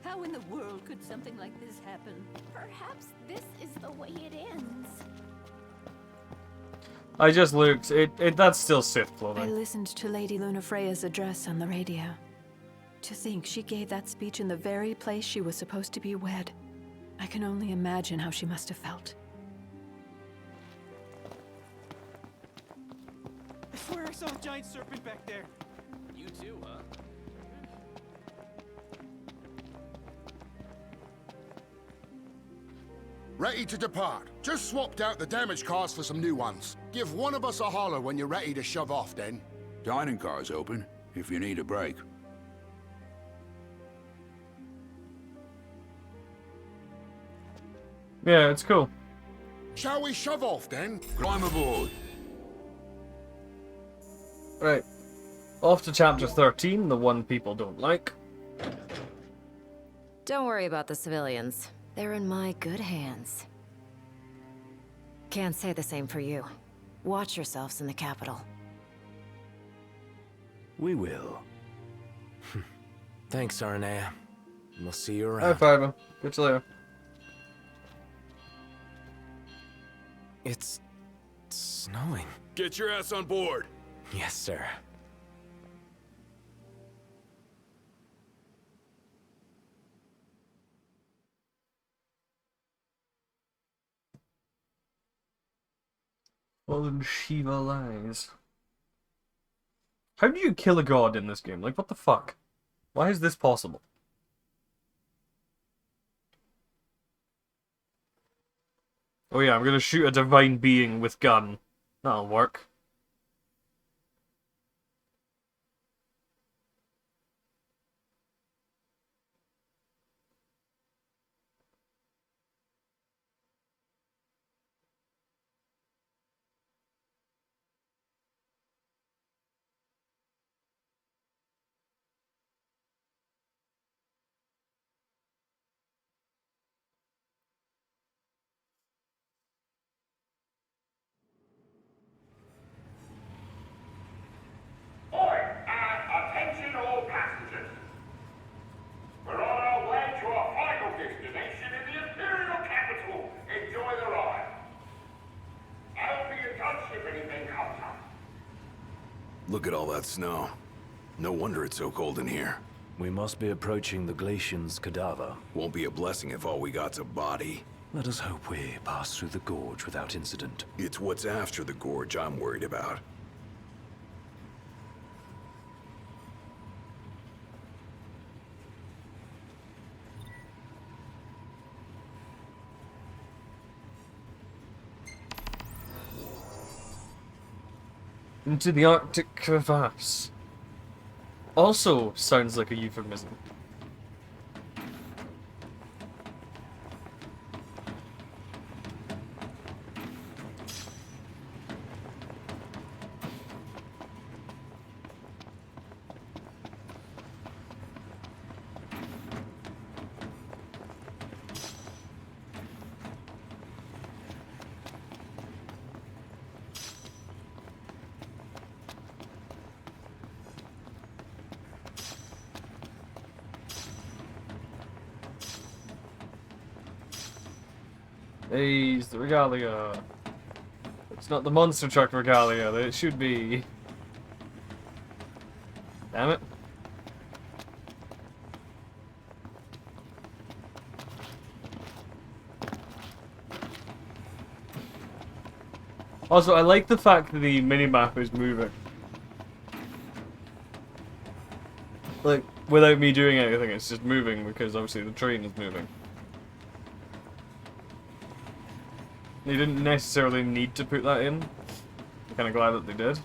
How in the world could something like this happen? Perhaps this is the way it ends. I just looked. That's still Sith I clothing. listened to Lady Lunafreya's address on the radio. To think she gave that speech in the very place she was supposed to be wed. I can only imagine how she must have felt. I swear I saw a giant serpent back there. You too, huh? Ready to depart. Just swapped out the damage cars for some new ones. Give one of us a holler when you're ready to shove off, then. Dining car's open, if you need a break. Yeah, it's cool. Shall we shove off, then? Climb aboard. Right. Off to chapter 13, the one people don't like. Don't worry about the civilians. They're in my good hands. Can't say the same for you. Watch yourselves in the capital. We will. Thanks, Arnea. We'll see you High around. five him. Catch you later. It's snowing. Get your ass on board. Yes, sir. Fallen Shiva lies. How do you kill a god in this game? Like, what the fuck? Why is this possible? Oh yeah, I'm gonna shoot a divine being with gun. That'll work. Attention all passengers. We're on our way to our final destination in the Imperial capital. Enjoy the ride. I'll be in touch if anything comes up. Look at all that snow. No wonder it's so cold in here. We must be approaching the Glacian's cadaver. Won't be a blessing if all we got's a body. Let us hope we pass through the gorge without incident. It's what's after the gorge I'm worried about. Into the Arctic crevasse. Also sounds like a euphemism. Hey, it's the Regalia. It's not the monster truck Regalia that it should be. Damn it. Also, I like the fact that the minimap is moving. Like, without me doing anything, it's just moving because obviously the train is moving. They didn't necessarily need to put that in. I'm kind of glad that they did.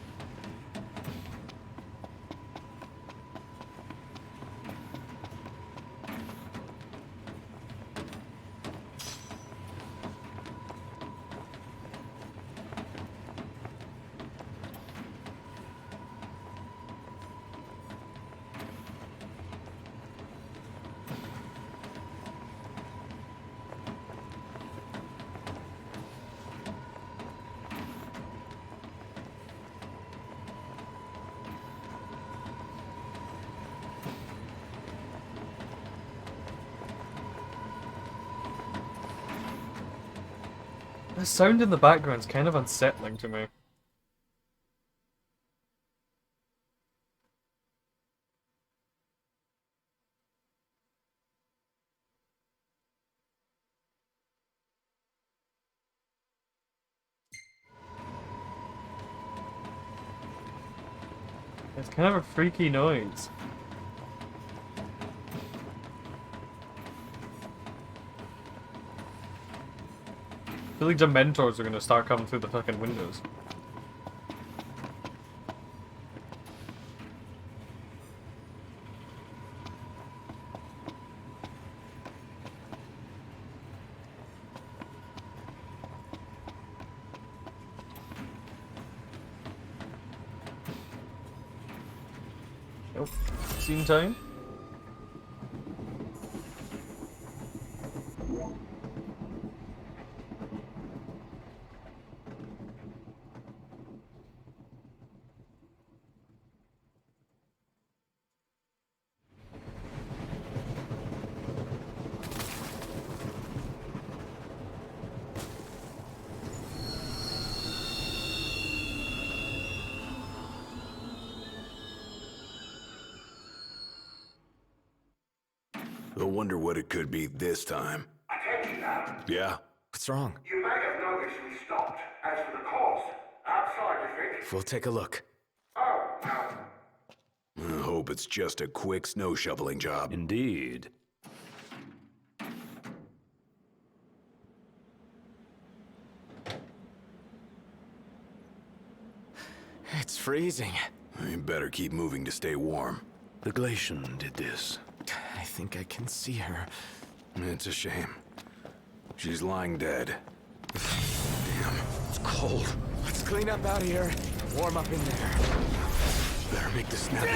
The sound in the background is kind of unsettling to me. It's kind of a freaky noise. I feel like Dementors are gonna start coming through the fucking windows. Nope. Scene time. I wonder what it could be this time. Attention now. Yeah? What's wrong? You may have noticed we stopped. As for the cause, outside, you think? We'll take a look. Oh, now. I hope it's just a quick snow shoveling job. Indeed. It's freezing. You better keep moving to stay warm. The Glacian did this. I think I can see her. It's a shame. She's lying dead. Damn, it's cold. Let's clean up out of here. Warm up in there. Better make the snap.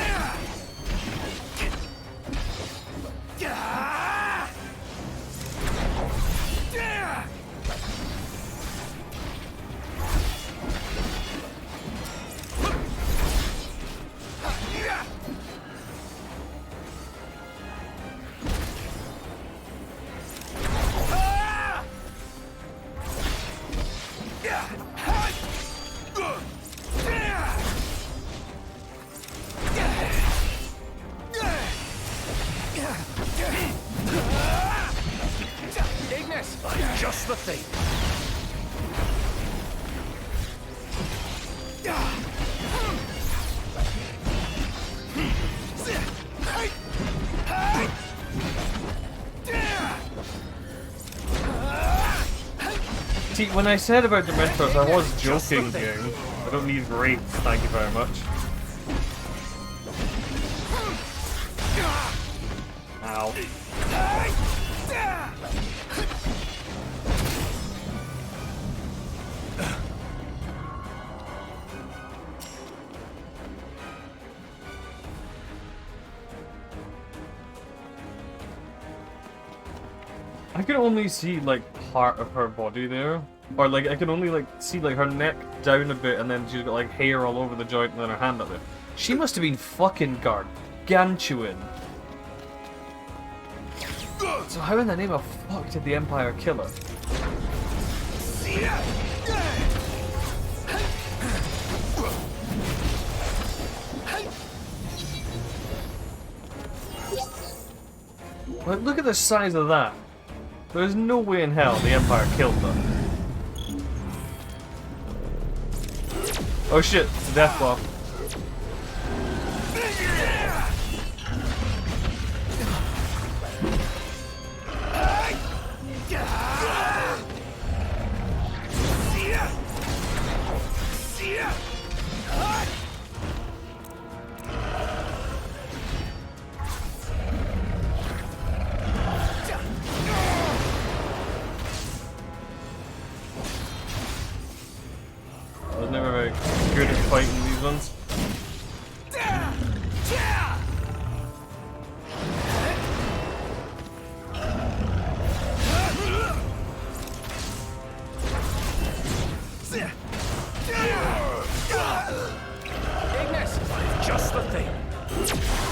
Ignis! Just the thing. See, when I said about Dementors, I was joking here. I don't need wraiths, thank you very much. Ow. I can only see like part of her body there, or like I can only like see like her neck down a bit, and then she's got like hair all over the joint, and then her hand up there. She must have been fucking gargantuan. So how in the name of fuck did the Empire kill her? Like, look at the size of that. There's no way in hell the Empire killed them. Oh shit, it's a death blow. I was never very good at fighting these ones. Ignis! Just the thing.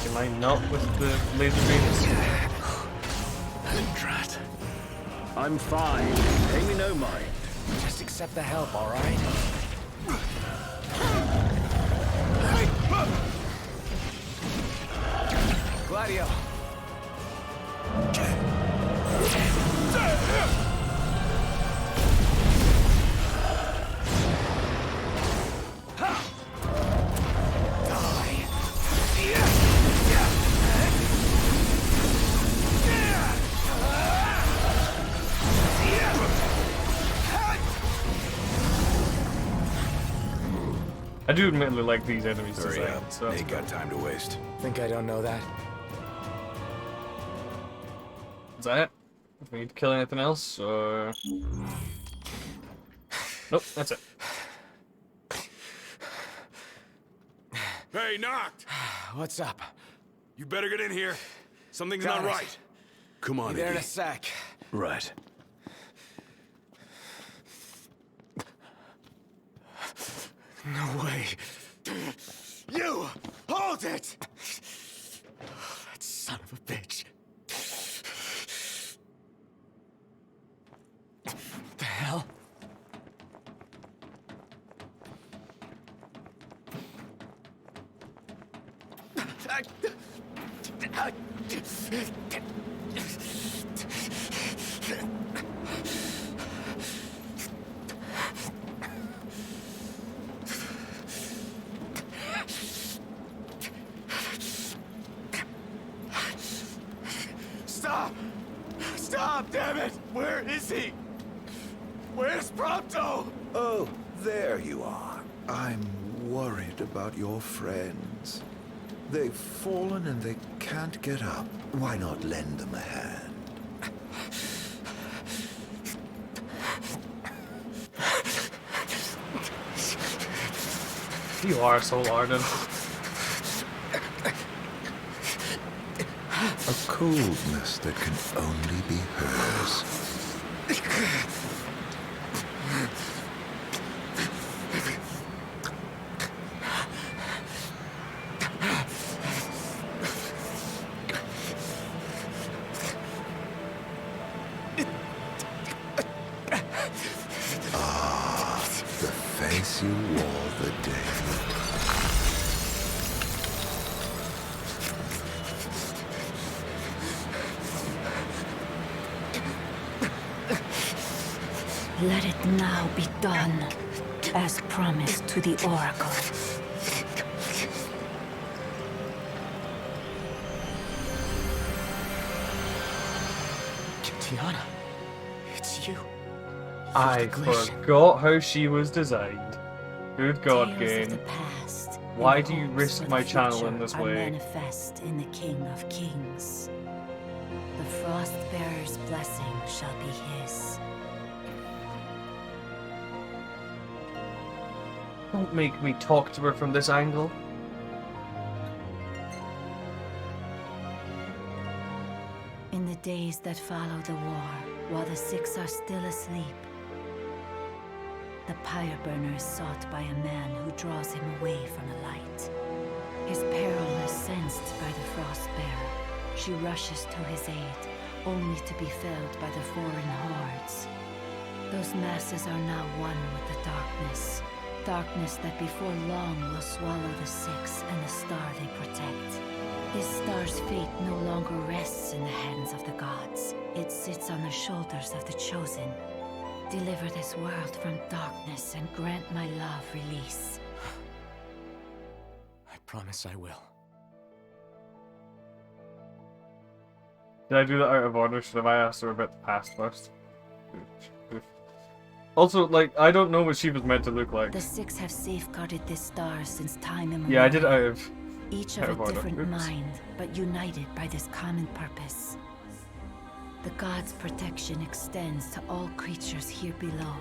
Am I not with the laser beams? Drat. I'm fine. Pay me no mind. Just accept the help, all right? Gladio. I do admittedly like these enemies Hurry design, up. so that's Ain't got time to waste. Think I don't know that? Is that it? Do we need to kill anything else, or... Nope, that's it. Hey, Knocked! What's up? You better get in here. Something's Got not it. right. Come on, Be there in a Iggy. sec. Right. No way. You! Hold it! That son of a bitch. What the hell? Stop! Stop, damn it! Where is he? Where's Prompto? Oh, there you are. I'm worried about your friends. They've fallen and they can't get up. Why not lend them a hand? You are so ardent. A coldness that can only be hers. Ah, the face you wore the day. Let it now be done, as promised to the Oracle. Tiana, it's you. I forgot how she was designed. Good God, Tales of game. the past, Why and do you hopes risk for my the channel in future this are way? manifest in the King of Kings. The Frostbearer's blessing shall be his. Don't make me talk to her from this angle. In the days that follow the war, while the Six are still asleep, the pyre burner is sought by a man who draws him away from the light. His peril is sensed by the Frostbearer. She rushes to his aid, only to be felled by the foreign hordes. Those masses are now one with the darkness. Darkness that before long will swallow the Six and the star they protect. This star's fate no longer rests in the hands of the gods. It sits on the shoulders of the Chosen. Deliver this world from darkness and grant my love release. I promise I will. Did I do that out of order? Should have I asked her about the past first? Also, like, I don't know what she was meant to look like. The Six have safeguarded this star since time immemorial. Yeah, I did it out of... Each of a different mind, but united by this common purpose. The gods' protection extends to all creatures here below,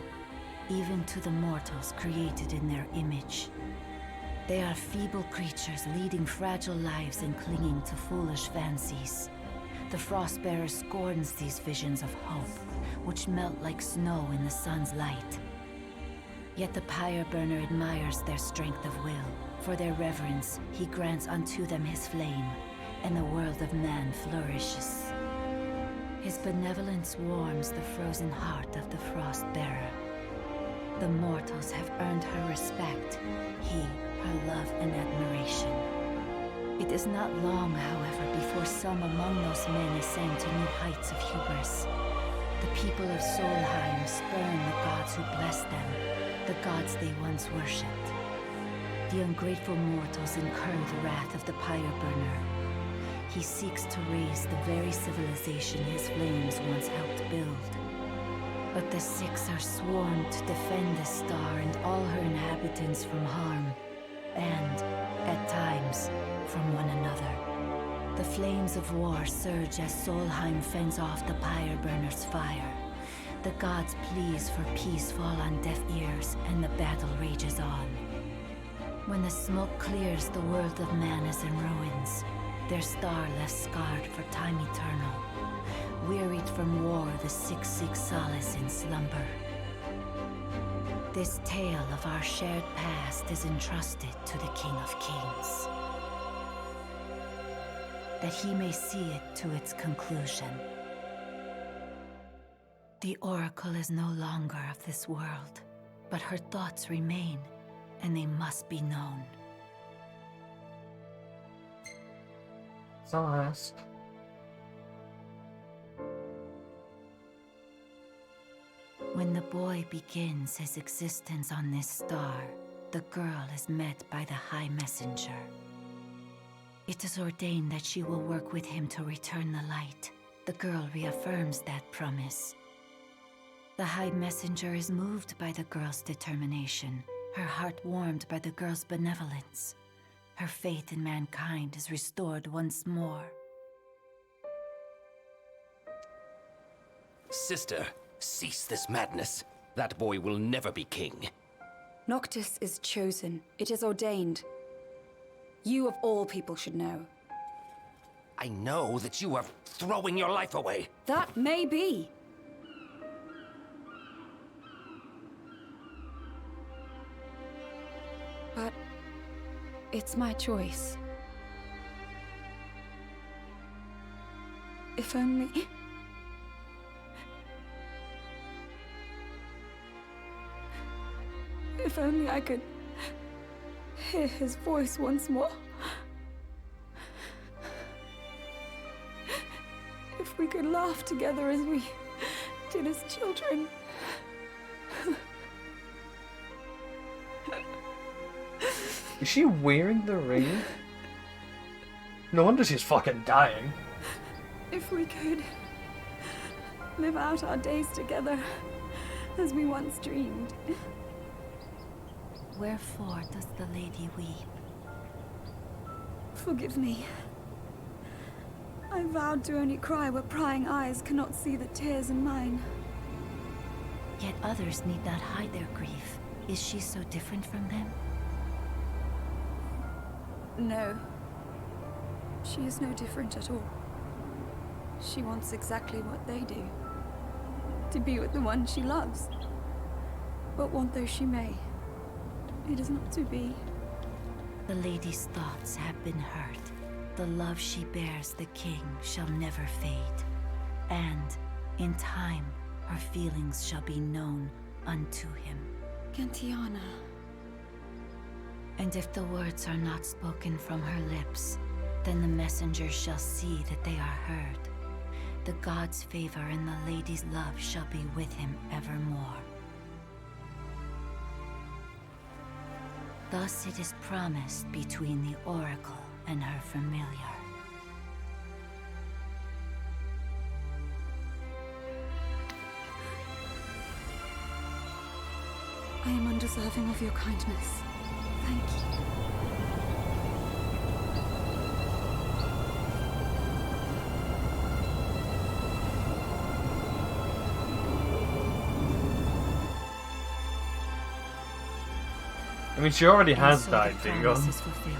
even to the mortals created in their image. They are feeble creatures leading fragile lives and clinging to foolish fancies. The Frostbearer scorns these visions of hope, which melt like snow in the sun's light. Yet the Pyre Burner admires their strength of will. For their reverence, he grants unto them his flame, and the world of man flourishes. His benevolence warms the frozen heart of the Frostbearer. The mortals have earned her respect, he her love and admiration. It is not long, however, before some among those men ascend to new heights of hubris. The people of Solheim spurn the gods who bless them, the gods they once worshipped. The ungrateful mortals incur the wrath of the Pyre Burner. He seeks to raise the very civilization his flames once helped build. But the Six are sworn to defend the star and all her inhabitants from harm, and, at times, from one another. The flames of war surge as Solheim fends off the Pyre Burner's fire. The gods' pleas for peace fall on deaf ears, and the battle rages on. When the smoke clears, the world of man is in ruins, their star left scarred for time eternal. Wearied from war, the Six seek solace in slumber. This tale of our shared past is entrusted to the King of Kings, that he may see it to its conclusion. The Oracle is no longer of this world, but her thoughts remain, and they must be known. So I'll ask. When the boy begins his existence on this star, the girl is met by the High Messenger. It is ordained that she will work with him to return the light. The girl reaffirms that promise. The High Messenger is moved by the girl's determination, her heart warmed by the girl's benevolence. Her faith in mankind is restored once more. Sister, cease this madness. That boy will never be king. Noctis is chosen. It is ordained. You of all people should know. I know that you are throwing your life away. That may be. But it's my choice. If only... If only I could hear his voice once more. If we could laugh together as we did as children. Is she wearing the ring? No wonder she's fucking dying. If we could live out our days together as we once dreamed. Wherefore does the lady weep? Forgive me. I vowed to only cry where prying eyes cannot see the tears in mine. Yet others need not hide their grief. Is she so different from them? No. She is no different at all. She wants exactly what they do. To be with the one she loves. But want though she may, it is not to be. The lady's thoughts have been heard. The love she bears the king shall never fade. And, in time, her feelings shall be known unto him. Gentiana. And if the words are not spoken from her lips, then the messengers shall see that they are heard. The god's favor and the lady's love shall be with him evermore. Thus it is promised between the oracle and her familiar. I am undeserving of your kindness. Thank you. I mean, she already has So died, the Dingo. promise is fulfilled.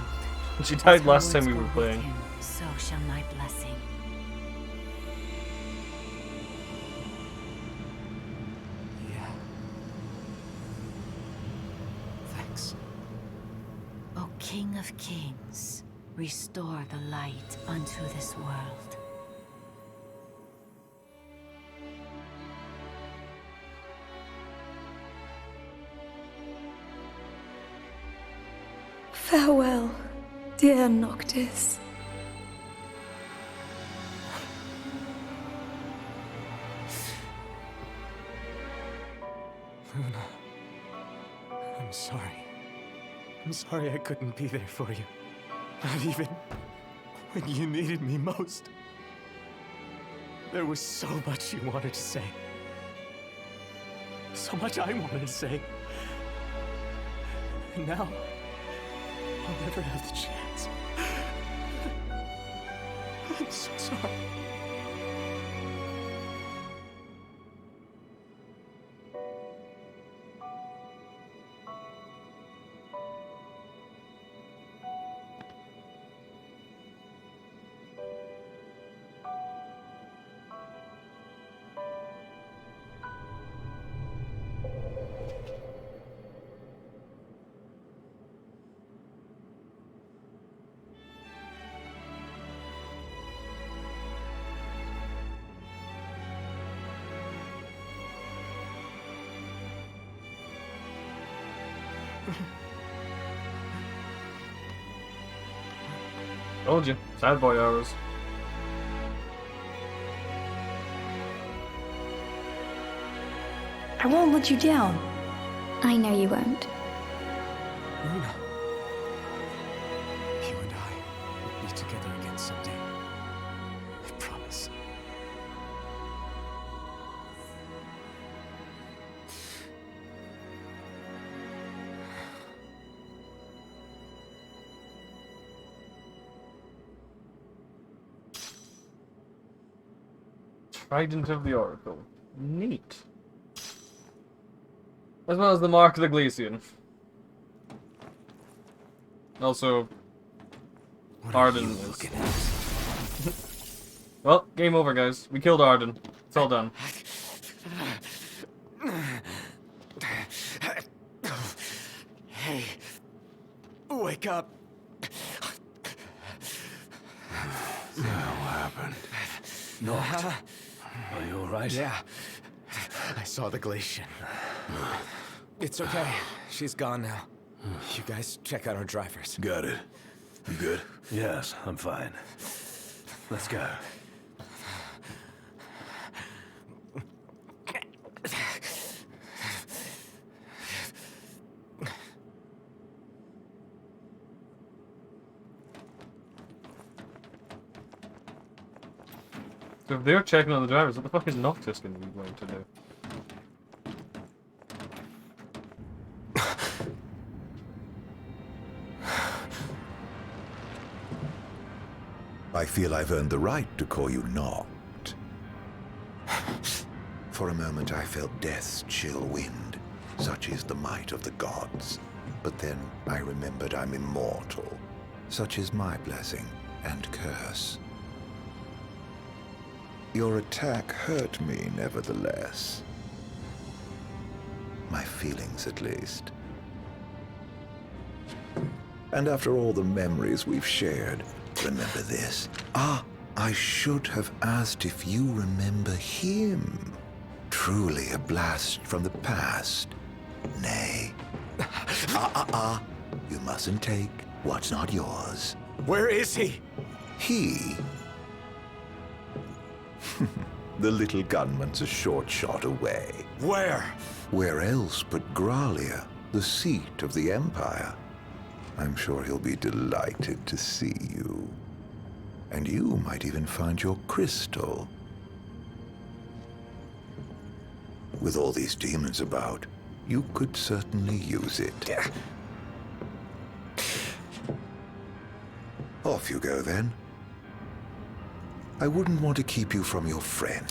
She As died her last time words we were with playing. him, so shall my blessing. Yeah. Thanks. O King of Kings, restore the light unto this world. Farewell, dear Noctis. Luna. I'm sorry. I'm sorry I couldn't be there for you. Not even when you needed me most. There was so much you wanted to say. So much I wanted to say. And now, I'll never have the chance. I'm so sorry. Told you. Sad boy hours. I won't let you down. I know you won't. Luna. You and I will be together again someday. I promise. Trident of the Oracle. Neat. As well as the Mark of the Glacian. Also, Arden is... Well, game over, guys. We killed Arden. It's all done. Hey, wake up. What the hell happened? Knocked. Are you alright? Yeah. I saw the glacian. It's okay. She's gone now. You guys check out our drivers. Got it. You good? Yes, I'm fine. Let's go. So if they're checking on the drivers, what the fuck is Noctis going to be going to do? I feel I've earned the right to call you Noct. For a moment I felt death's chill wind. Such is the might of the gods. But then I remembered I'm immortal. Such is my blessing and curse. Your attack hurt me, nevertheless. My feelings, at least. And after all the memories we've shared, remember this. I should have asked if you remember him. Truly a blast from the past. Nay. You mustn't take what's not yours. Where is he? He? The little gunman's a short shot away. Where? Where else but Gralia, the seat of the Empire? I'm sure he'll be delighted to see you. And you might even find your crystal. With all these demons about, you could certainly use it. Off you go, then. I wouldn't want to keep you from your friend.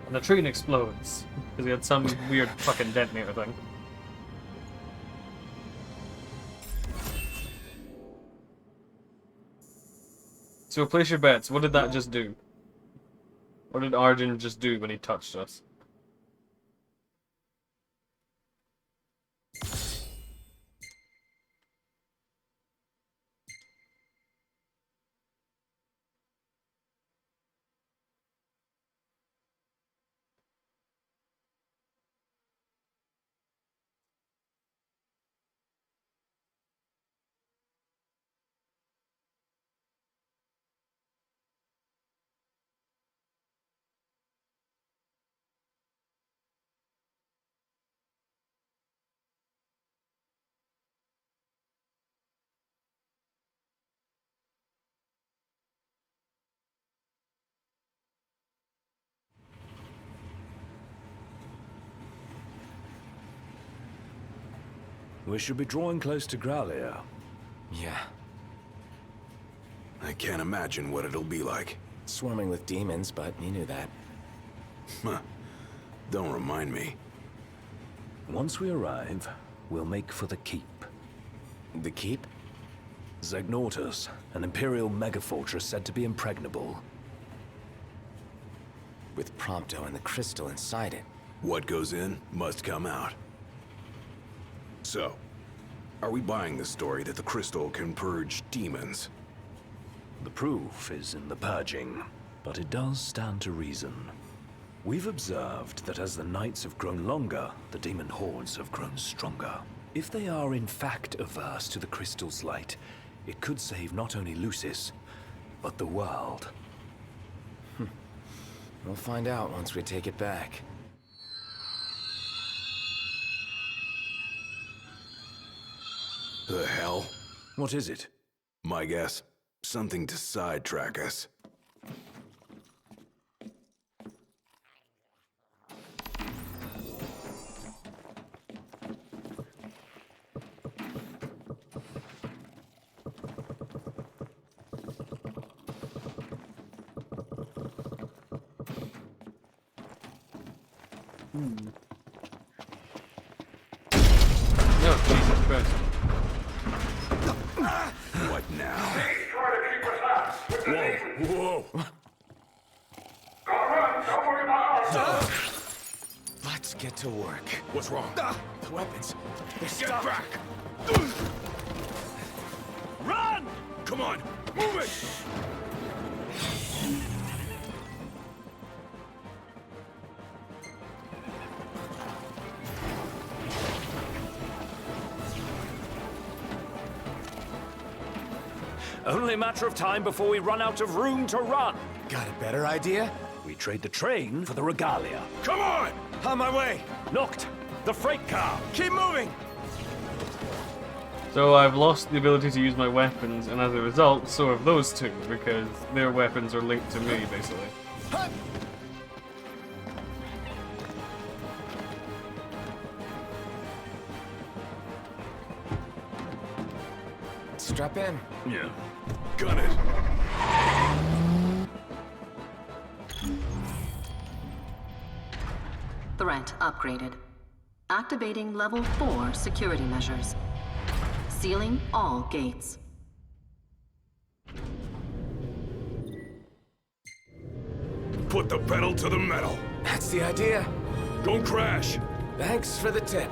And the train explodes, because he had some weird fucking detonator thing. So place your bets. What did that just do? What did Arjun just do when he touched us? We should be drawing close to Gralia. Yeah. I can't imagine what it'll be like. Swarming with demons, but you knew that. Huh. Don't remind me. Once we arrive, we'll make for the keep. The keep? Zegnortus, an Imperial megafortress said to be impregnable. With Prompto and the crystal inside it. What goes in must come out. So, are we buying the story that the crystal can purge demons? The proof is in the purging, but it does stand to reason. We've observed that as the nights have grown longer, the demon hordes have grown stronger. If they are in fact averse to the crystal's light, it could save not only Lucis, but the world. We'll find out once we take it back. The hell? What is it? My guess, something to sidetrack us. No, Jesus Christ. What now? He's trying to keep us out with the demons. Whoa! Go run, don't worry about us. Let's get to work. What's wrong? The weapons. They're Get stuck. back! Run! Come on, move it! Only a matter of time before we run out of room to run. Got a better idea? We trade the train for the regalia. Come on! On my way! Noct, the freight car. Keep moving! So I've lost the ability to use my weapons, and as a result, so have those two, because their weapons are linked to me, basically. Strap in. Yeah. Gun it! Threat upgraded. Activating level 4 security measures. Sealing all gates. Put the pedal to the metal. That's the idea. Don't crash. Thanks for the tip.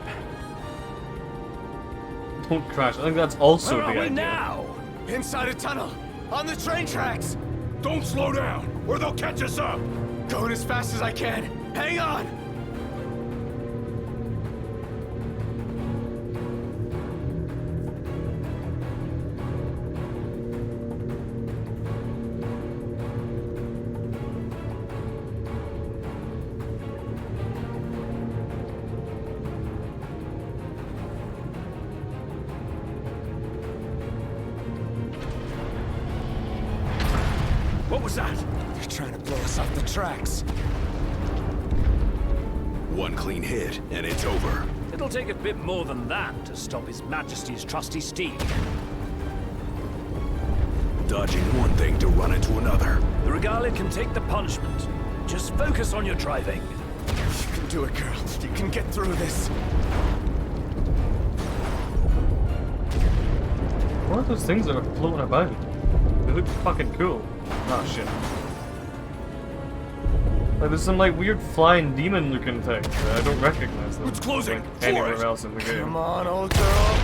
Don't crash. I think that's also Where the are we idea. now? Inside a tunnel. On the train tracks. Don't slow down, or they'll catch us up. Going as fast as I can. Hang on. What was that? They're trying to blow us off the tracks. One clean hit, and it's over. It'll take a bit more than that to stop His Majesty's trusty steed. Dodging one thing to run into another. The Regalia can take the punishment. Just focus on your driving. You can do it, girl. You can get through this. What are those things that are floating about? They look fucking cool. Oh shit. Like, there's some like weird flying demon looking things that I don't recognize them. It's closing. Like, anywhere else in the game. Come on, old girl.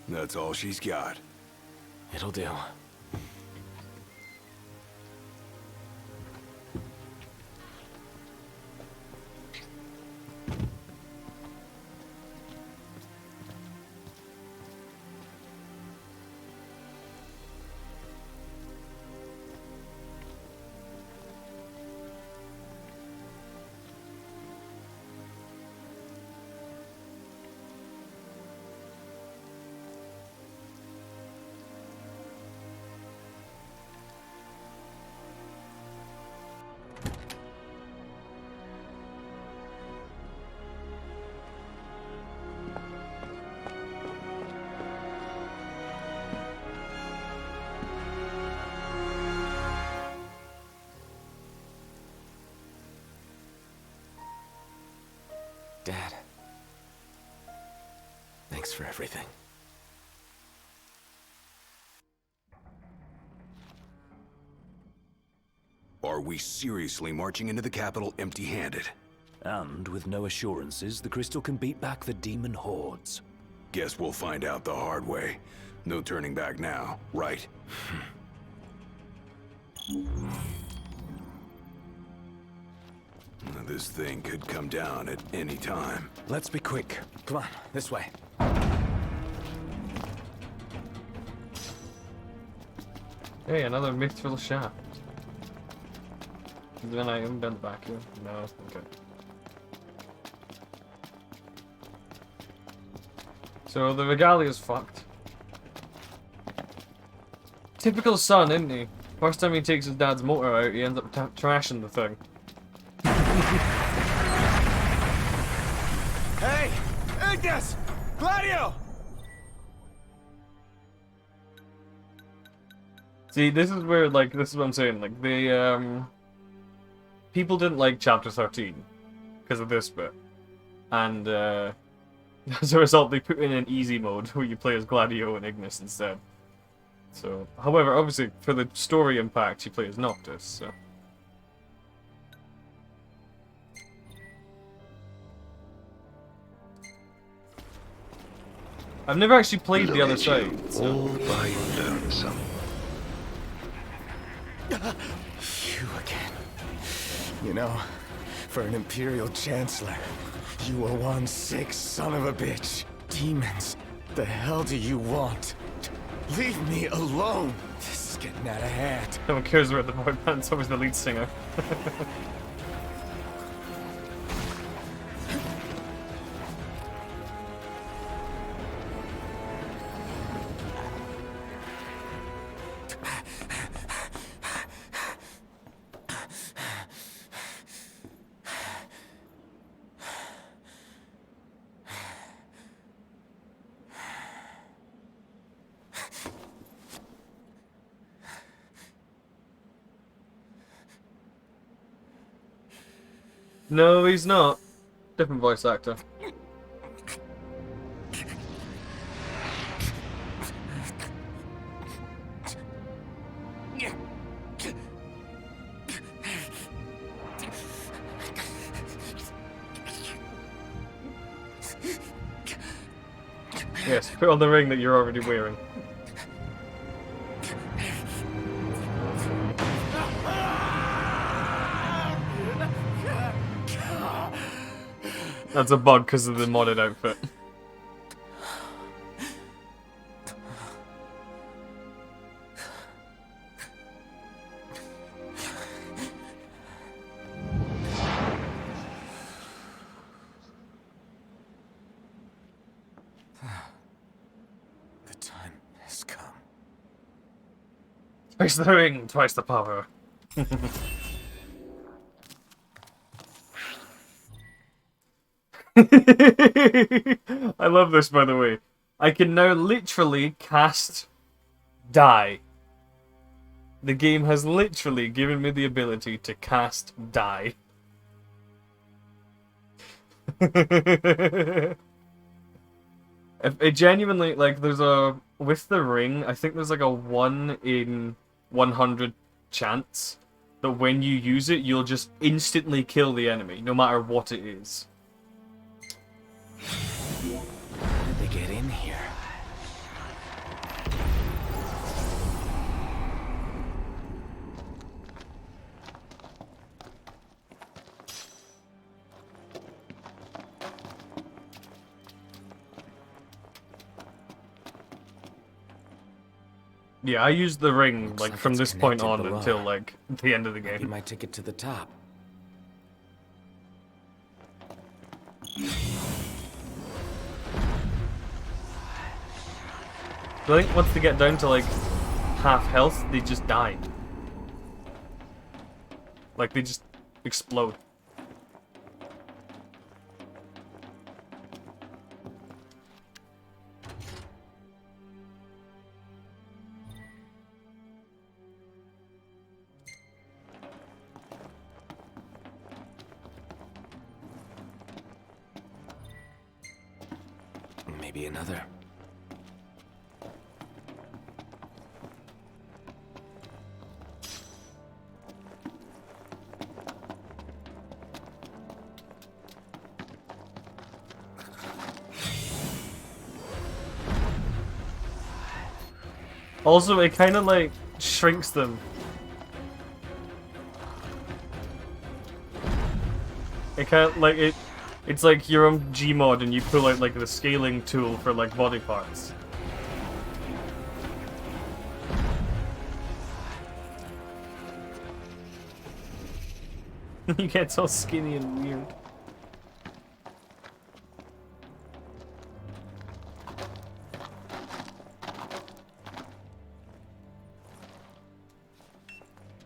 That's all she's got. It'll do. Dad. Thanks for everything. Are we seriously marching into the capital empty-handed? And with no assurances, the crystal can beat back the demon hordes. Guess we'll find out the hard way. No turning back now, right? This thing could come down at any time. Let's be quick. Come on, this way. Hey, another mithril shaft. Is there an item down the back here? No, okay. So the Regalia's fucked. Typical son, isn't he? First time he takes his dad's motor out, he ends up trashing the thing. Hey! Ignis! Gladio! See, this is where, like, this is what I'm saying, like, they, people didn't like Chapter 13 because of this bit. And, as a result, they put in an easy mode where you play as Gladio and Ignis instead. So, however, obviously, for the story impact, you play as Noctis, so. I've never actually played the other side, so. All by lonesome. You again. You know, for an Imperial Chancellor, you are one sick son of a bitch. Demons, the hell do you want? Leave me alone. This is getting out of hand. No one cares about the boy band, so is the lead singer. No, he's not. Different voice actor. Yes, put on the ring that you're already wearing. That's a bug because of the modded outfit. The time has come. Twice the ring, twice the power. I love this, by the way. I can now literally cast die. The game has literally given me the ability to cast die. It genuinely, like, there's a... With the ring, I think there's like a 1 in 100 chance that when you use it, you'll just instantly kill the enemy, no matter what it is. How did they get in here? Yeah, I used the ring, Looks like, like from it's this point connected on below. until, like, the end of the Maybe game. my ticket to the top. So I think once they get down to, like, half health, they just die. Like, they just explode. Maybe another. Also, it kind of, like, shrinks them. It kind of, like, it's like you're on Gmod and you pull out, like, the scaling tool for, like, body parts. He gets all skinny and weird.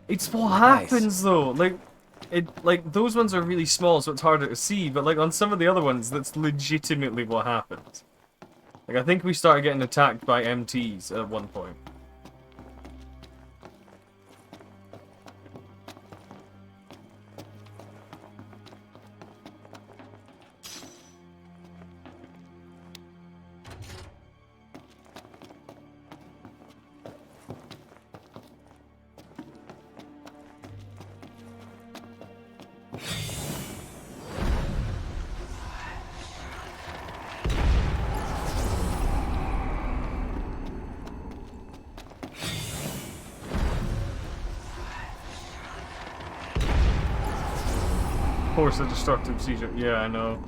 It's what happens though. Like those ones are really small, so it's harder to see. But like on some of the other ones, that's legitimately what happens. Like I think we started getting attacked by MTs at one point. Force a destructive seizure. Yeah, I know.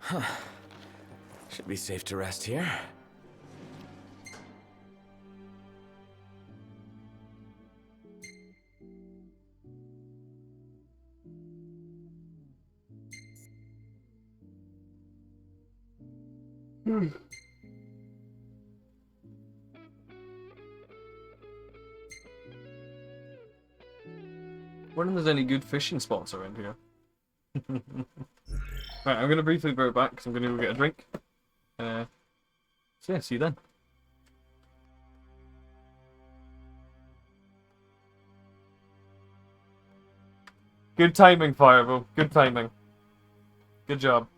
Huh. Should be safe to rest here. Wonder if there's any good fishing spots around here. Right, I'm gonna briefly be right back because I'm gonna go get a drink. So yeah, see you then. Good timing, Fireball. Good timing. Good job.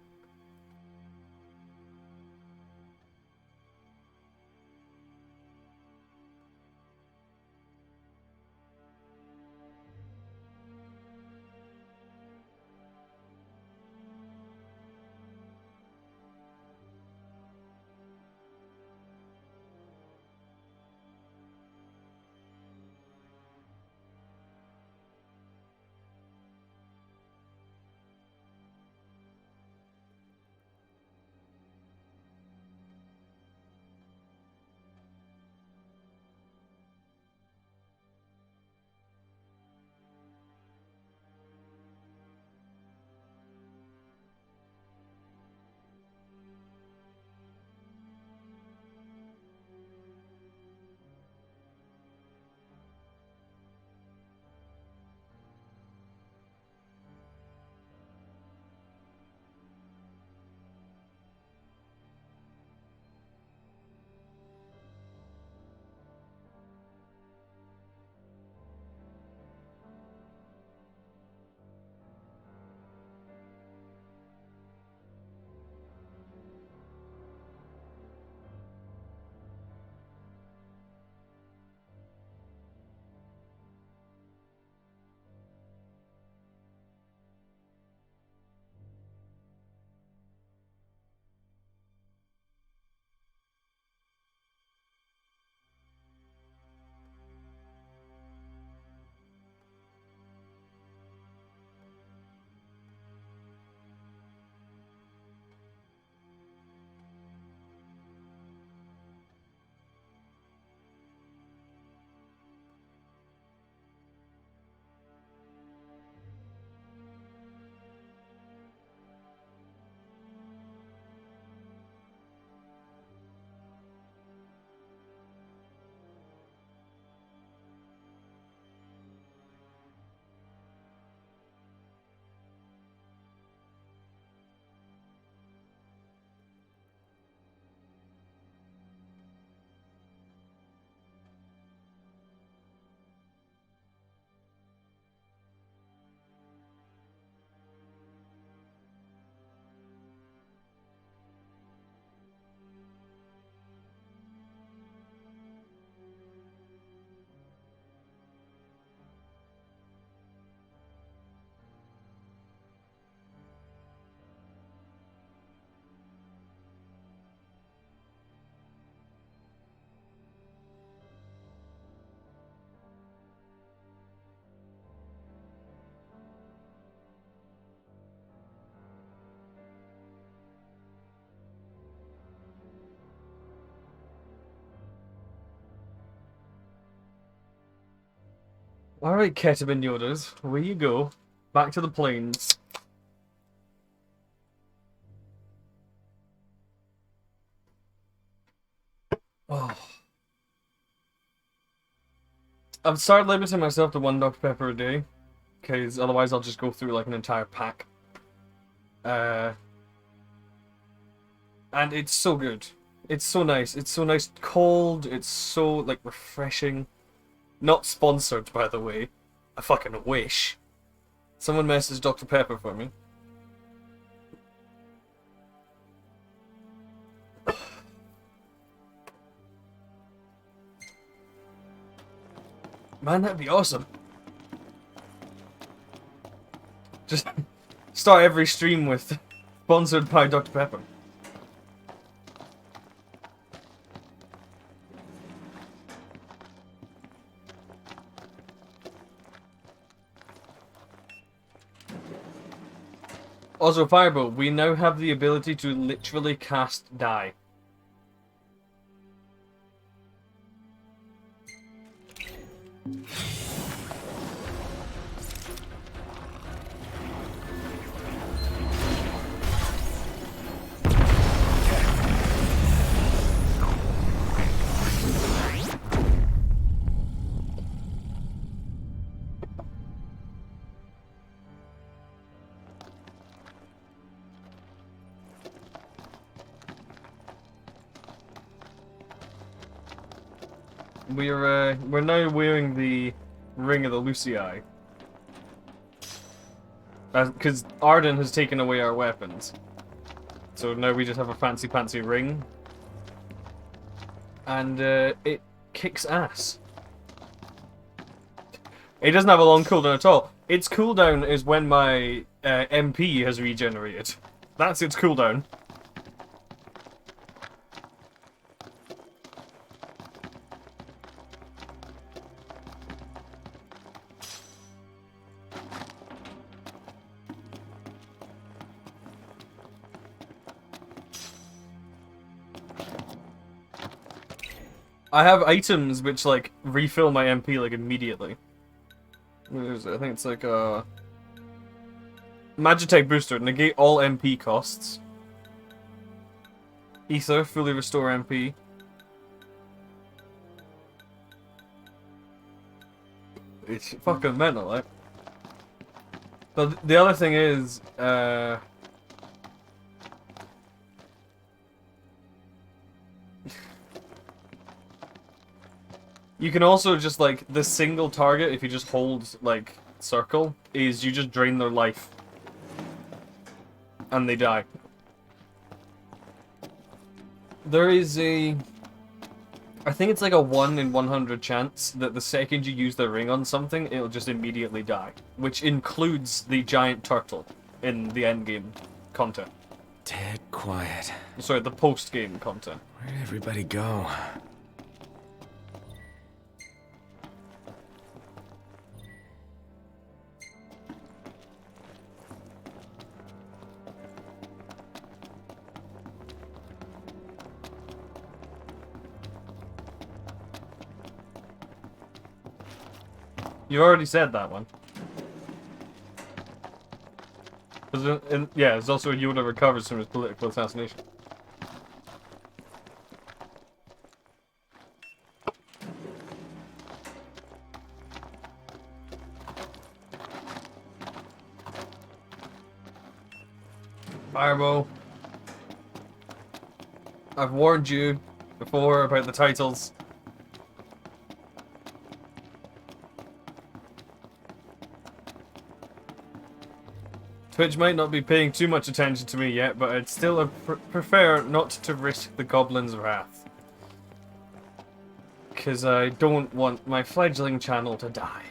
Alright, Ketamine Yodas, where you go? Back to the plains. Oh. I've started limiting myself to 1 Dr. Pepper a day, because otherwise I'll just go through like an entire pack. And it's so good. It's so nice. It's so nice cold. It's so like refreshing. Not sponsored, by the way. I fucking wish. Someone message Dr. Pepper for me. Man, that'd be awesome. Just start every stream with sponsored by Dr. Pepper. Also, Fireball, we now have the ability to literally cast die. we're now wearing the Ring of the Lucii. Because Arden has taken away our weapons. So now we just have a fancy ring. And it kicks ass. It doesn't have a long cooldown at all. Its cooldown is when my MP has regenerated. That's its cooldown. I have items which, like, refill my MP, like, immediately. What is it? I think it's like a... Magitech Booster. Negate all MP costs. Ether. Fully restore MP. It's fucking mental, like. But the other thing is, you can also just, like, the single target, if you just hold, like, circle, is you just drain their life. And they die. There is a... I think it's like a 1 in 100 chance that the second you use the ring on something, it'll just immediately die. Which includes the giant turtle in the endgame content. Dead quiet. Sorry, the post-game content. Where'd everybody go? You already said that one. Yeah, there's also a Yoda recovers from his political assassination. Fireball. I've warned you before about the titles. Twitch might not be paying too much attention to me yet, but I'd still prefer not to risk the Goblin's wrath. Because I don't want my fledgling channel to die.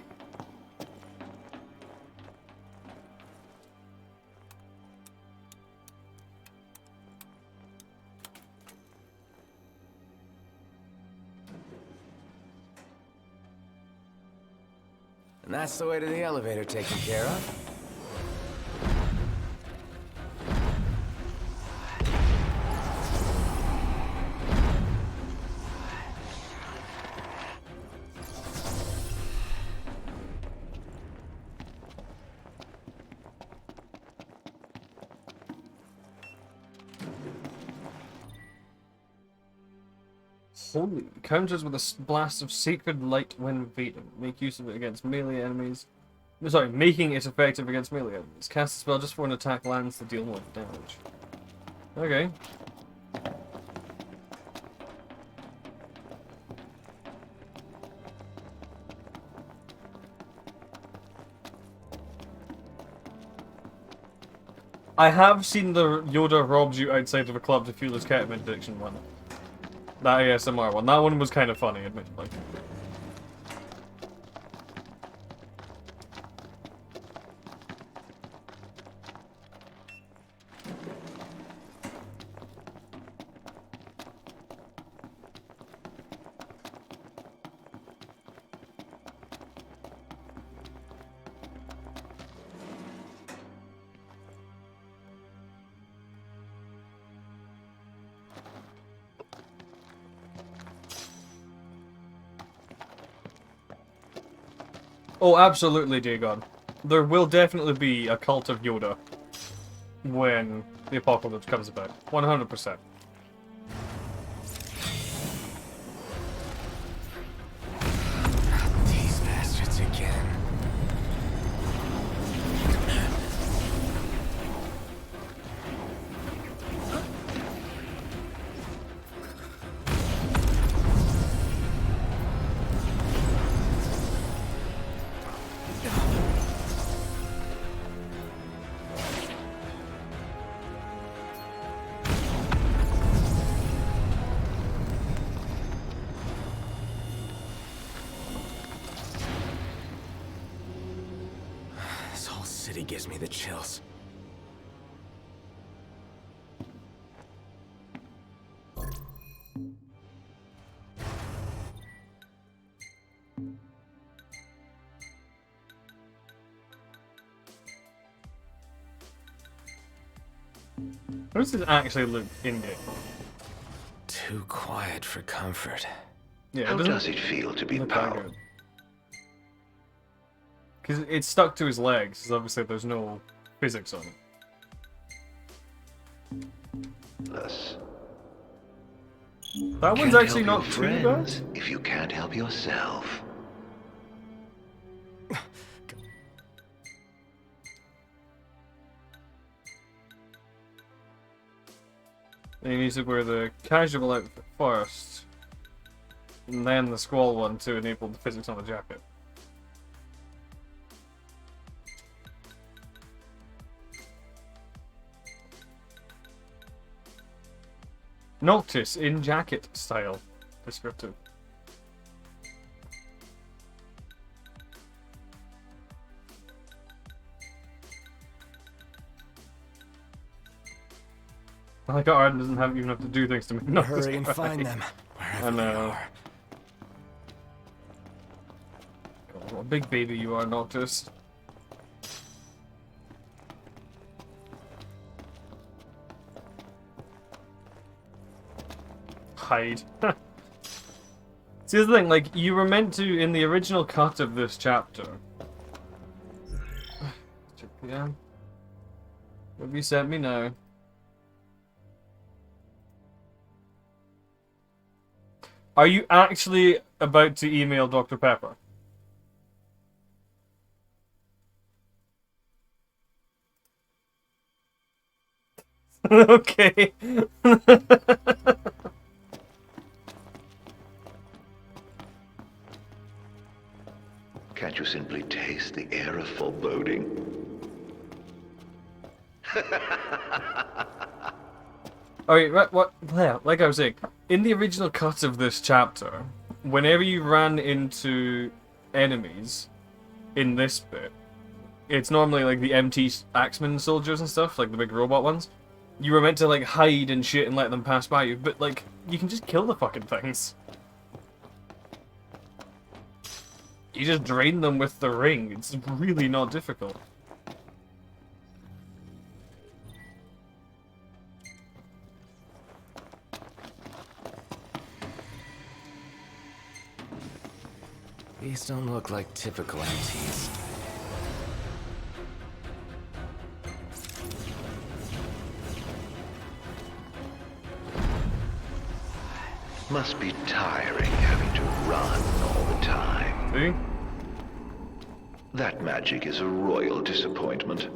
And that's the way to the elevator taken care of. Holy. Counters with a blast of sacred light when evading. Make use of it against melee enemies. Sorry, making it effective against melee enemies. Cast a spell just for an attack lands to deal more damage. Okay. I have seen the Yoda robs you outside of a club to fuel his ketamine addiction one. That ASMR one. That one was kind of funny, admittedly. Oh, absolutely, Dagon. There will definitely be a cult of Yoda when the apocalypse comes about. 100%. These bastards again. city gives me the chills. How does this actually look in-game? Too quiet for comfort. Yeah, How does it feel to be powered? Because it's stuck to his legs, so obviously there's no physics on it. Thus, That one's can't actually help not your too bad. friends if you can't help yourself. And you need to wear the casual outfit first, and then the squall one to enable the physics on the jacket. Noctis in jacket style. Descriptive. I like how Arden doesn't even have to do things to make Noctis Hurry and cry. find them, wherever they are. God, what a big baby you are, Noctis. Hide. See, the thing, like, you were meant to, in the original cut of this chapter... Yeah. What have you sent me now? Are you actually about to email Dr. Pepper? Okay. Can't you simply taste the air of foreboding? Alright, what? Yeah, like I was saying, in the original cut of this chapter, whenever you ran into enemies in this bit, it's normally like the MT Axeman soldiers and stuff, like the big robot ones. You were meant to like hide and shit and let them pass by you, but like, you can just kill the fucking things. You just drain them with the ring, it's really not difficult. These don't look like typical MTs. Must be tiring having to run all the time. See? That magic is a royal disappointment.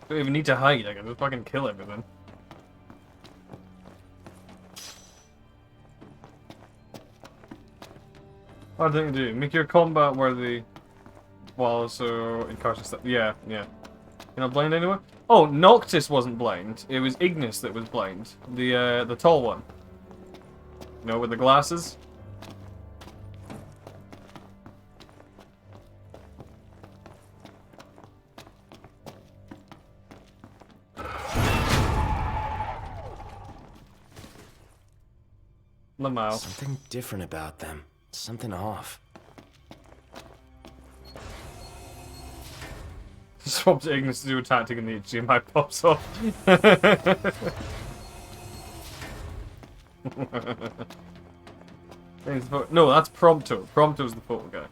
Don't even need to hide, I can just fucking kill everything. What do you do? Make your combat worthy while also encouraging stuff. Yeah. You're not blind anywhere? Oh, Noctis wasn't blind. It was Ignis that was blind. The tall one. You know, with the glasses? Lamau. Something different about them. Something off. Swap to Ignis to do a tactic and the HDMI pops off. No, that's Prompto. Prompto's the photo guy.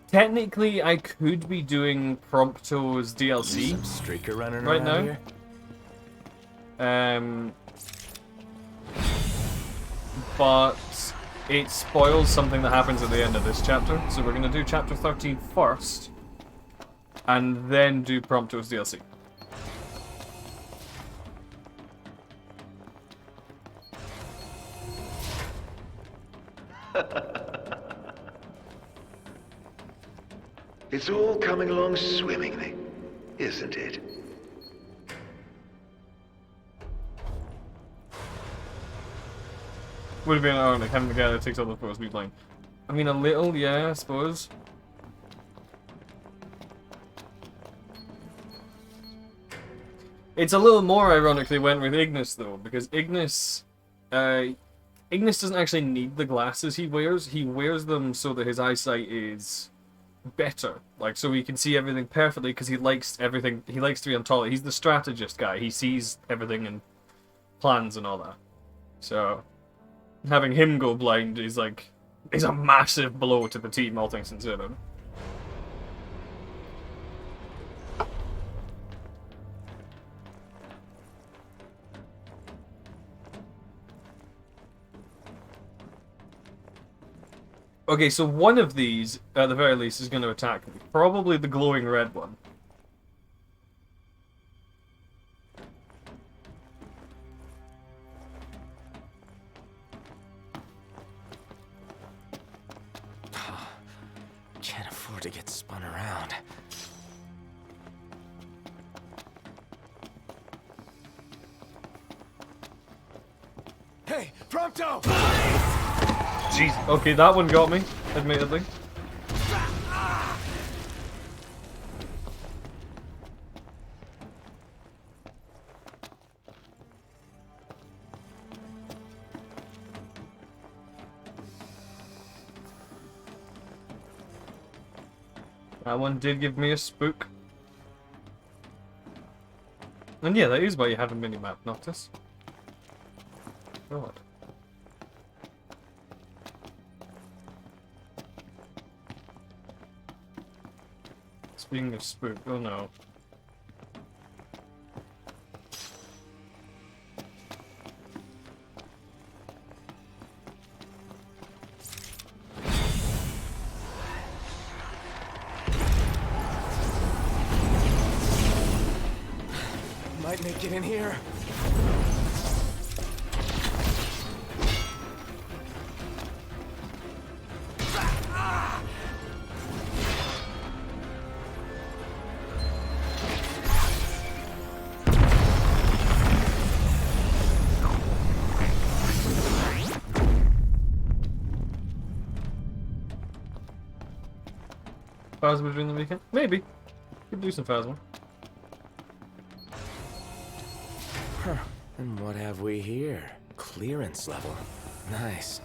Technically, I could be doing Prompto's DLC Some streaker running right around now. Here. But it spoils something that happens at the end of this chapter, so we're going to do chapter 13 first, and then do Prompto's DLC. It's all coming along swimmingly, isn't it? Would have been ironic having the guy that takes all the photos be blind. I mean, a little, yeah, I suppose. It's a little more ironic they went with Ignis, though, because Ignis doesn't actually need the glasses he wears. He wears them so that his eyesight is better, like, so he can see everything perfectly, because he likes everything. He likes to be on top. He's the strategist guy. He sees everything and plans and all that. So having him go blind is a massive blow to the team, all things considered. Okay, so one of these, at the very least, is going to attack me. Probably the glowing red one. Can't afford to get spun around. Hey, Prompto! Jeez, okay, that one got me, admittedly. That one did give me a spook. And yeah, that is why you have a mini-map, Noctis. God. Speaking of spook, oh no. Might make it in here. Phasma during the weekend? Maybe. Could do some Phasma. Huh. And what have we here? Clearance level. Nice.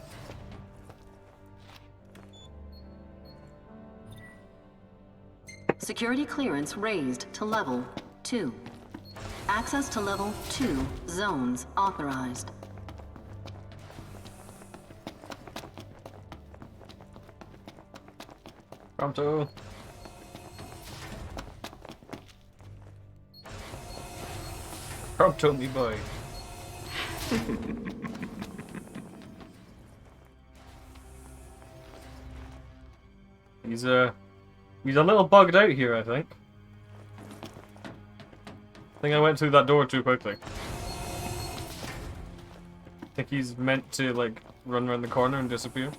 Security clearance raised to level 2. Access to level 2 zones authorized. Prompto. Prompto me boy. He's a little bugged out here, I think. I think I went through that door too quickly. I think he's meant to, like, run around the corner and disappear.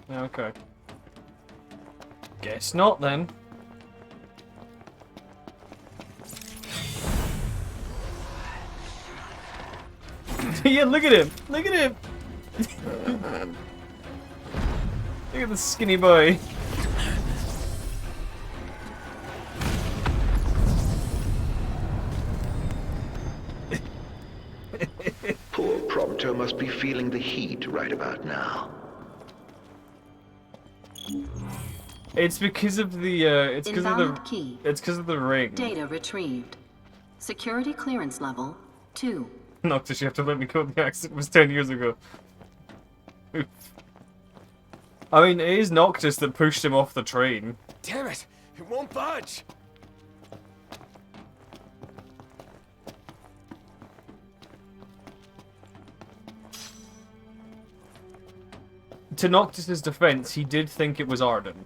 Okay. Guess not, then. Yeah, look at him! Look at him! Look at the skinny boy. Poor Prompto must be feeling the heat right about now. It's because of the it's because of the key. It's because of the ring. Data retrieved. Security clearance level 2. Noctis, you have to let me go. The accident was 10 years ago. Oof. I mean, it is Noctis that pushed him off the train. Damn it! It won't budge! To Noctis' defense, he did think it was Arden.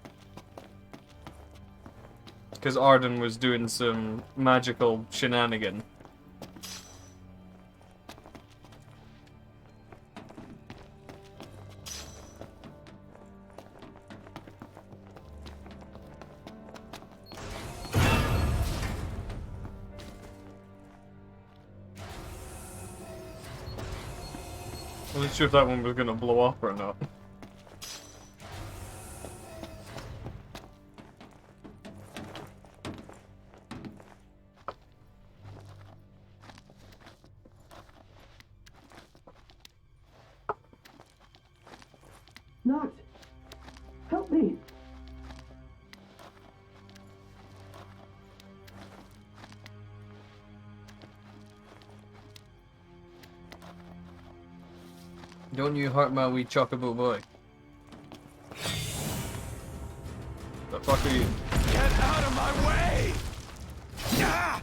Because Arden was doing some magical shenanigan. I wasn't sure if that one was gonna blow up or not. Noct! Help me! Don't you hurt my wee chocobo boy. The fuck are you? Get out of my way! Ah!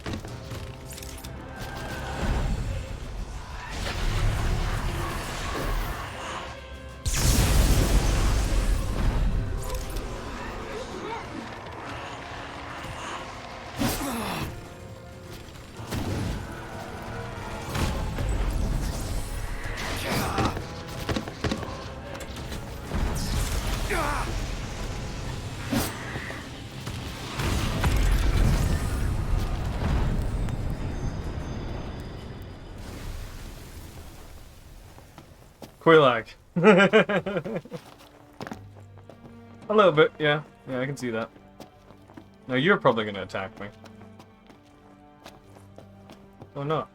Quilag. A little bit, yeah. Yeah, I can see that. Now you're probably gonna attack me. Oh no.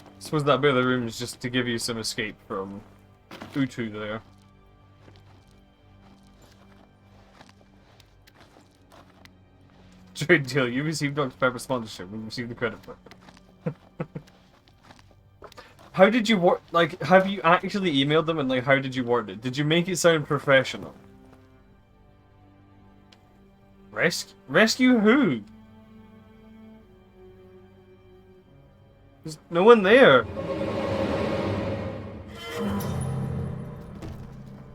I suppose that bit of the room is just to give you some escape from Utu there. Trade deal. You received Dr. Pepper sponsorship. We received the credit for it. How did you work? Like, have you actually emailed them and like, how did you word it? Did you make it sound professional? Rescue who? There's no one there.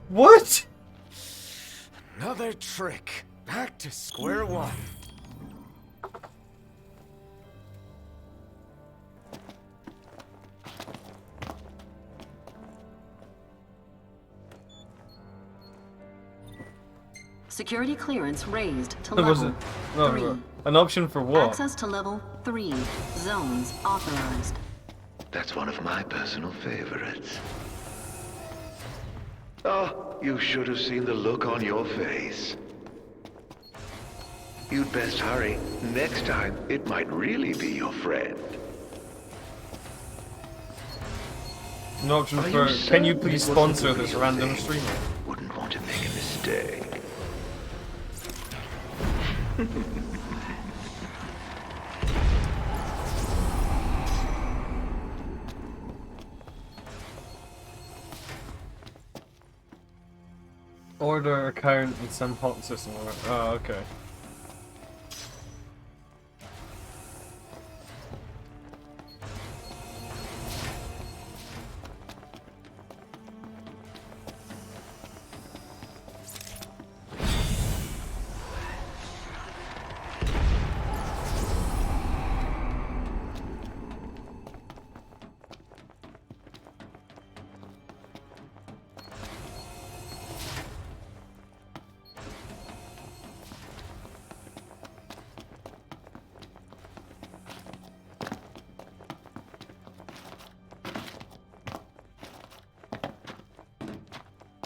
What? Another trick. Back to square one. Security clearance raised to There level wasn't 3. an option for what? Access to level 3. Zones authorized. That's one of my personal favorites. Oh, you should have seen the look on your face. You'd best hurry. Next time, it might really be your friend. An option Are for. you Can you certain please it wasn't sponsor the this real random thing? streamer? Wouldn't want to make a mistake. Order account in some hot system. Oh, okay.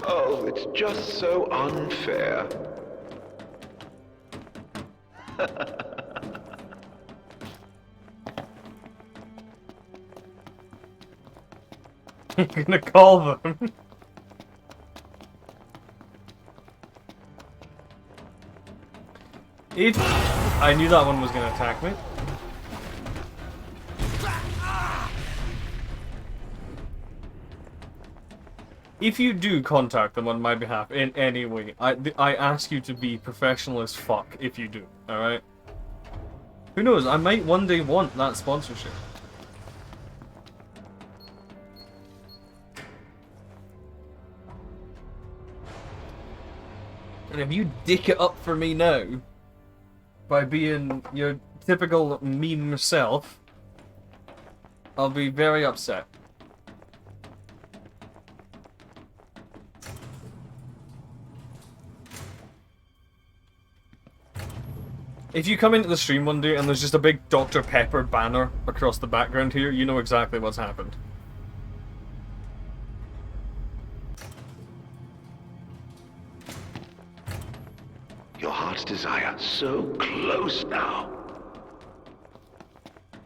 Oh, it's just so unfair. You're gonna call them. If I knew that one was gonna attack me. If you do contact them on my behalf in any way, I ask you to be professional as fuck if you do, alright? Who knows, I might one day want that sponsorship. And if you dick it up for me now, by being your typical meme self, I'll be very upset. If you come into the stream one day and there's just a big Dr. Pepper banner across the background here, you know exactly what's happened. Your heart's desire, so close now.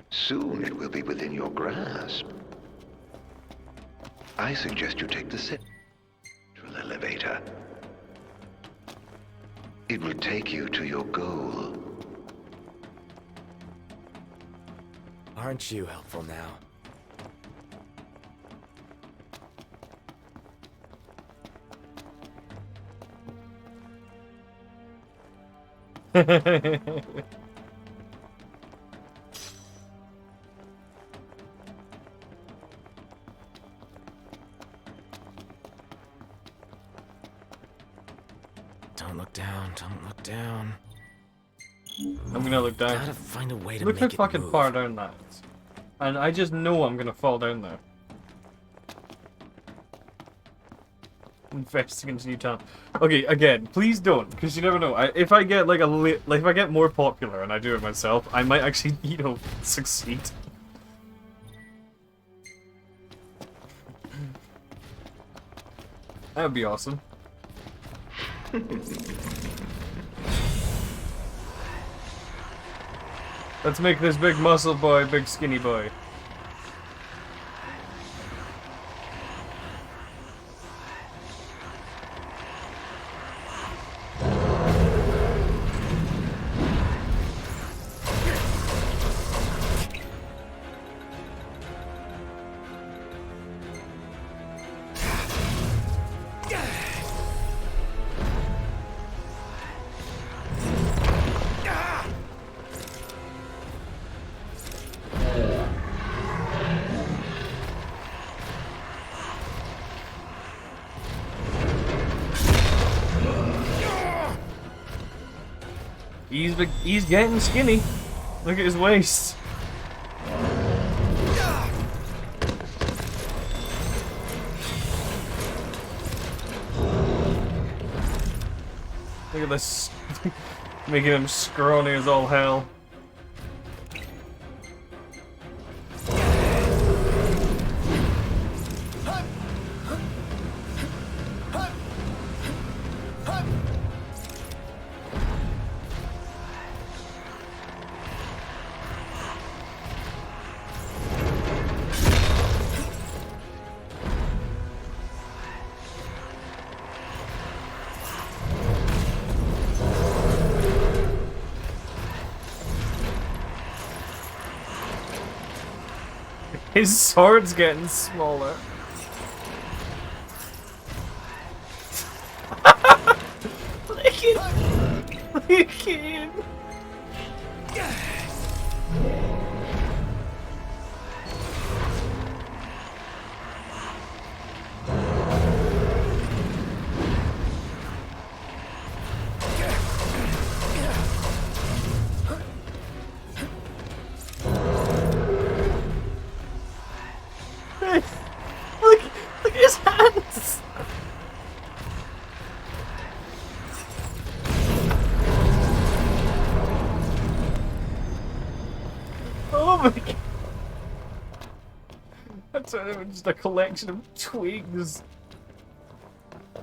Soon it will be within your grasp. I suggest you take the central elevator. It will take you to your goal. Aren't you helpful now? Don't look down, don't look down. I'm gonna look down. Gotta find a way to Look how make it fucking move. far down that is. And I just know I'm gonna fall down there. Invest against new talent. Okay, again, please don't, because you never know. If I get like if I get more popular and I do it myself, I might actually, you know, succeed. That would be awesome. Let's make this big muscle boy, big skinny boy. He's getting skinny. Look at his waist. Look at this. Making him scrawny as all hell. His sword's getting smaller. Look at him! Look at him! Look at his hands! Oh my god! That's just a collection of twigs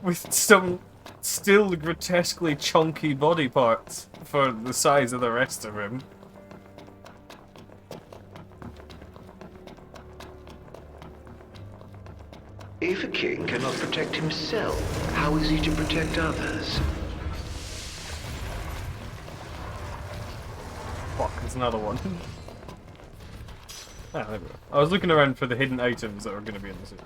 with some still grotesquely chunky body parts for the size of the rest of him. If a king cannot protect himself, how is he to protect others? Fuck, there's another one. Ah, there we go. I was looking around for the hidden items that are going to be in the suit.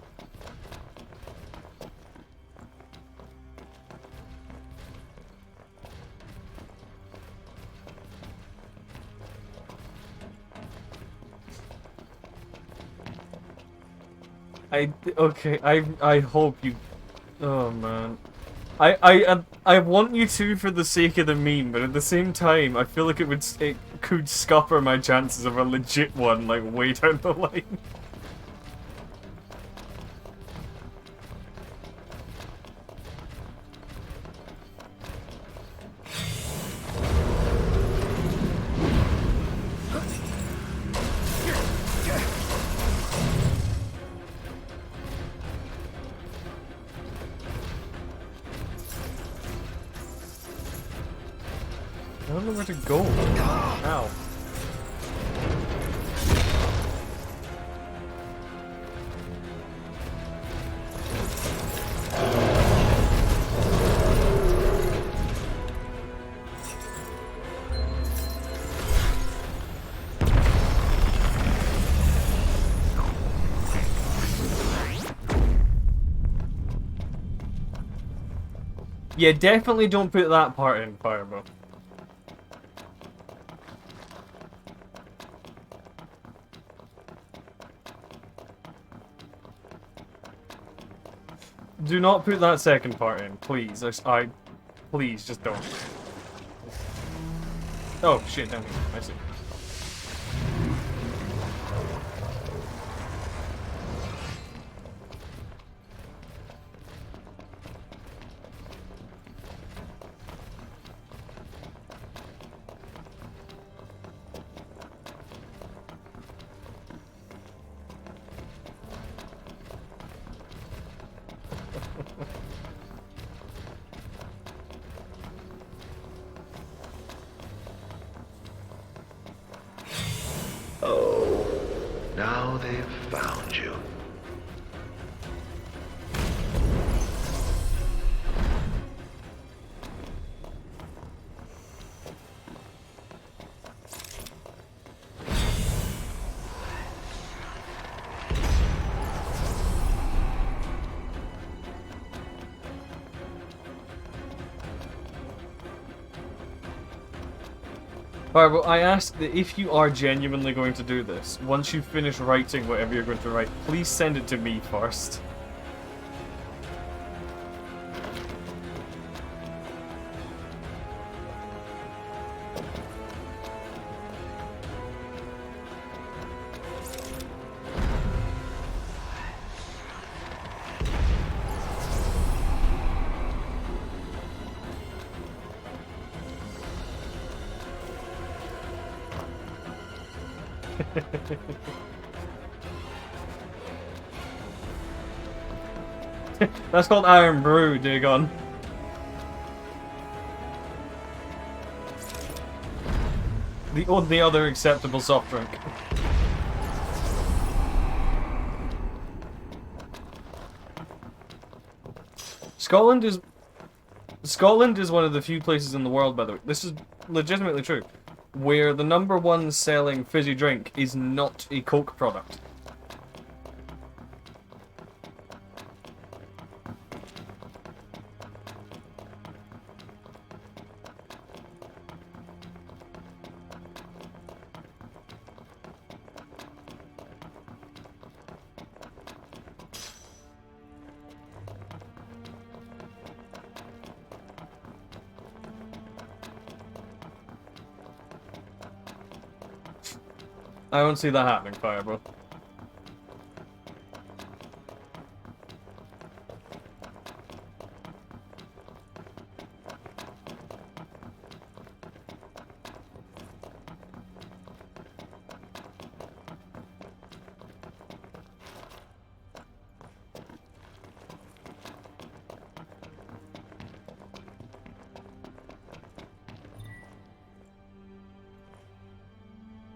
I hope you. Oh man, I want you to for the sake of the meme, but at the same time, I feel like it could scupper my chances of a legit one, like way down the line. don't know where to go. Ow. Yeah, definitely don't put that part in, Fireball. Do not put that second part in, please. Please, just don't. Oh, shit, down here. I see. Oh, now they've found you. Alright, well, I ask that if you are genuinely going to do this, once you finish writing whatever you're going to write, please send it to me first. That's called Iron Brew, Dagon. The only other acceptable soft drink. Scotland is one of the few places in the world, by the way, this is legitimately true, where the #1 selling fizzy drink is not a Coke product. I don't see that happening, Fireball.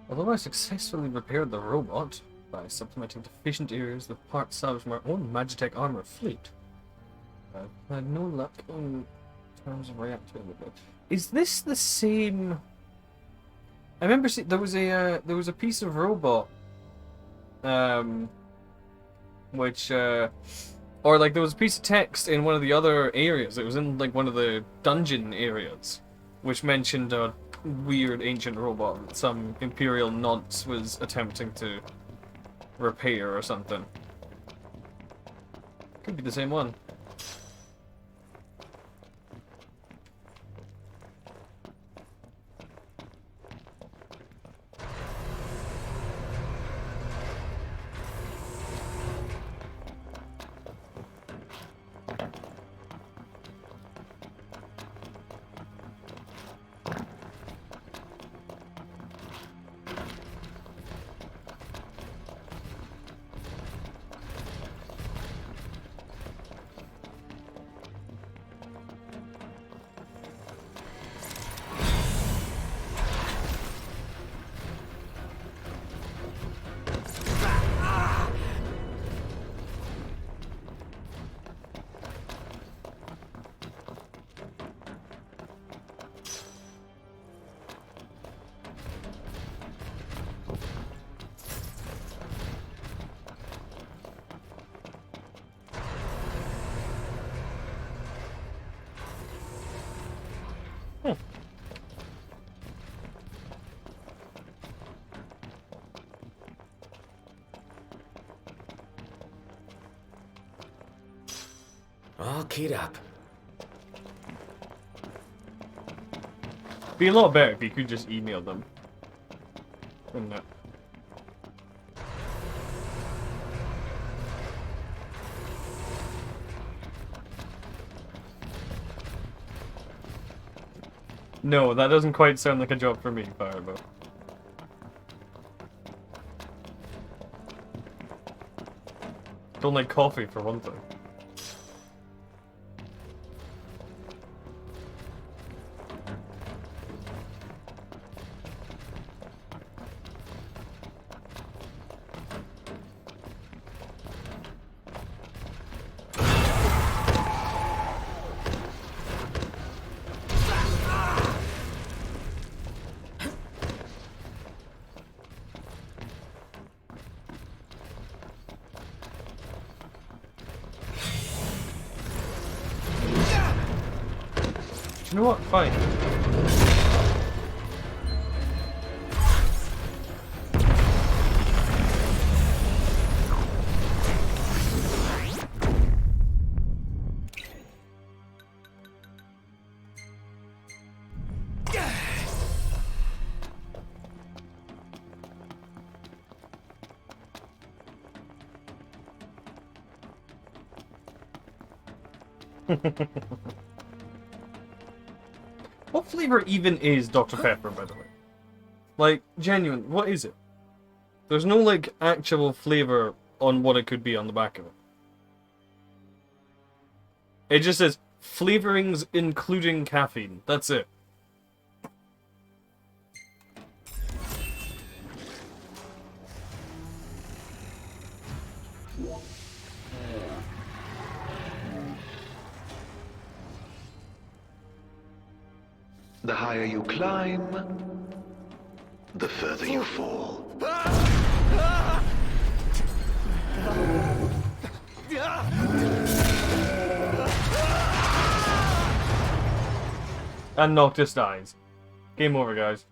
Although I successfully repaired the robot by supplementing deficient areas with parts salvaged from our own Magitech armor fleet, I had no luck in terms of reactivating it. Is this the same? I remember there was a piece of robot, which or like there was a piece of text in one of the other areas. It was in like one of the dungeon areas, which mentioned a weird ancient robot that some Imperial nonce was attempting to repair or something. Could be the same one. All keyed up. Be a lot better if you could just email them. Wouldn't it? No, that doesn't quite sound like a job for me, Fireball. Don't like coffee, for one thing. You know what? Fine. What flavor even is Dr. Pepper, by the way? Like, genuine, what is it? There's no, like, actual flavor on what it could be on the back of it. It just says, flavorings including caffeine. That's it. The higher you climb, the further you fall. And Noctis dies. Game over, guys.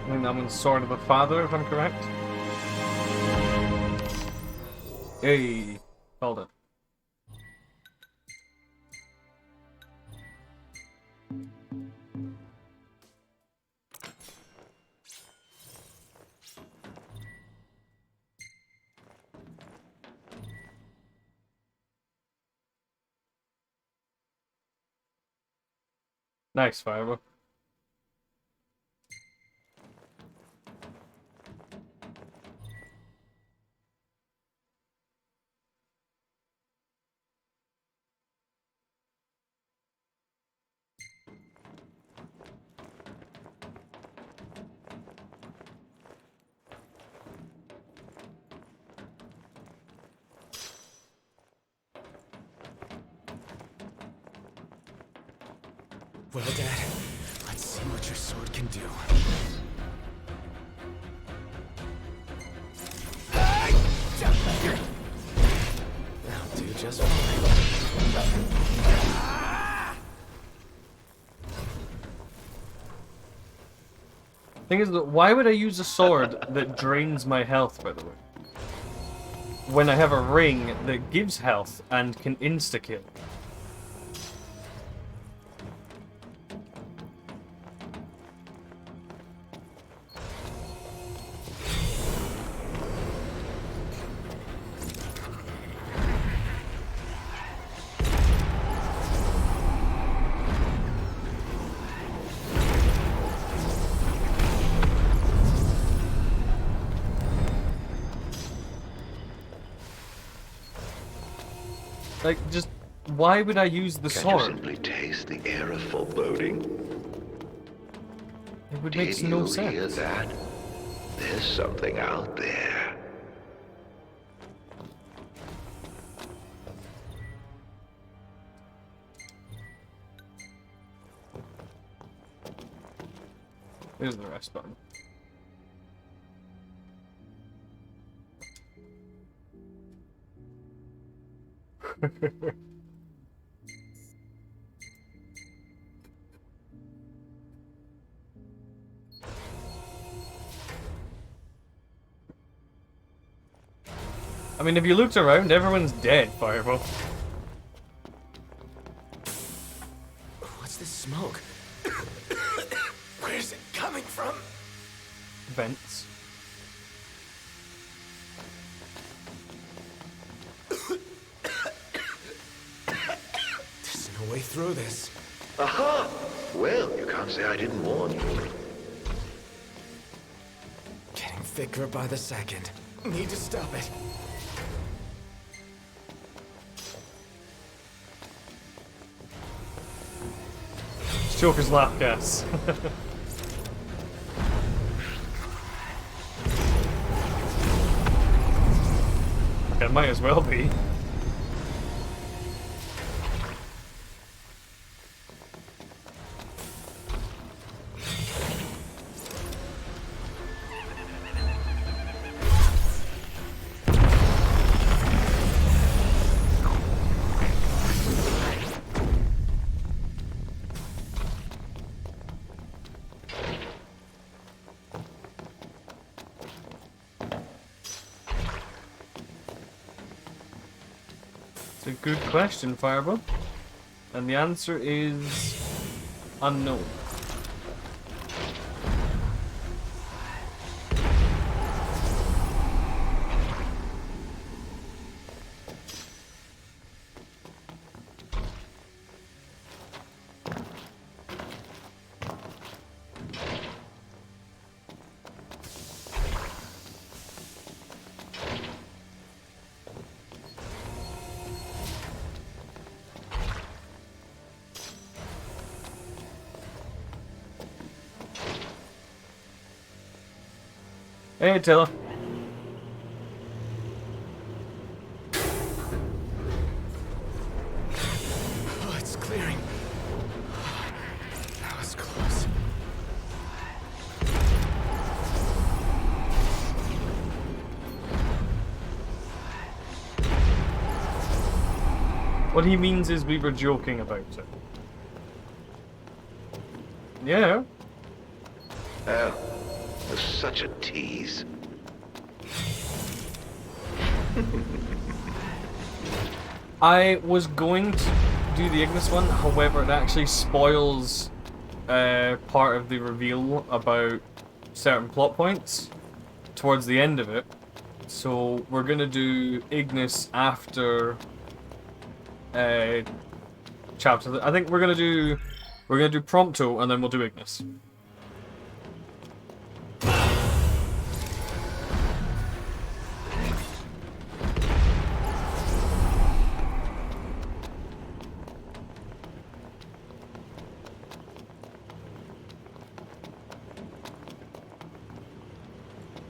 I think that one's Sword of the Father, if I'm correct. Hey, hold it. Nice, Fireball. Well, Dad, let's see what your sword can do. Thing is that why would I use a sword that drains my health, by the way? When I have a ring that gives health and can insta-kill. Like, just why would I use the Can't you sword? simply taste the air of foreboding? It would Did make you no hear sense. that? There's something out there. There's the rest button. I mean, if you looked around, everyone's dead, Fireball. What's this smoke? Where's it coming from? Vents. There's no way through this. Aha! Well, you can't say I didn't warn you. Getting thicker by the second. Need to stop it. Joker's laugh gas. It might as well be. It's a good question, Fireball. And the answer is unknown. Hey, Taylor. Oh, it's clearing. That was close. What he means is we were joking about it. Yeah. Oh, was such a tease. I was going to do the Ignis one, however, it actually spoils part of the reveal about certain plot points towards the end of it. So we're gonna do Ignis after chapter. I think we're gonna do Prompto and then we'll do Ignis.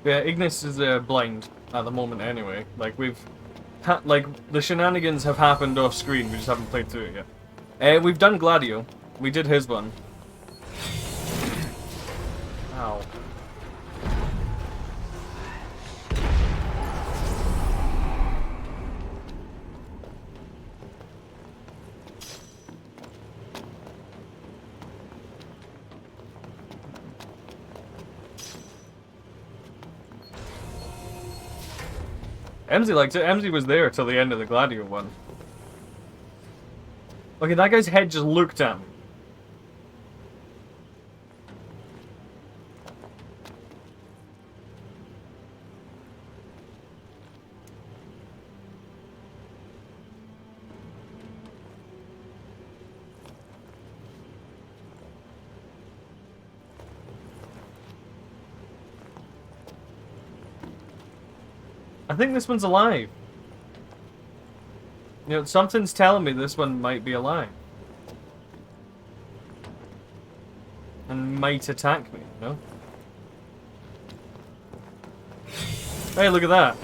Yeah, Ignis is blind at the moment anyway. Like like the shenanigans have happened off screen. We just haven't played through it yet. We've done Gladio. We did his one. Ow. Emsy liked it. Emsy was there till the end of the Gladio one. Okay, that guy's head just looked at me. I think this one's alive. You know, something's telling me this one might be alive. And might attack me, you know? Hey, look at that.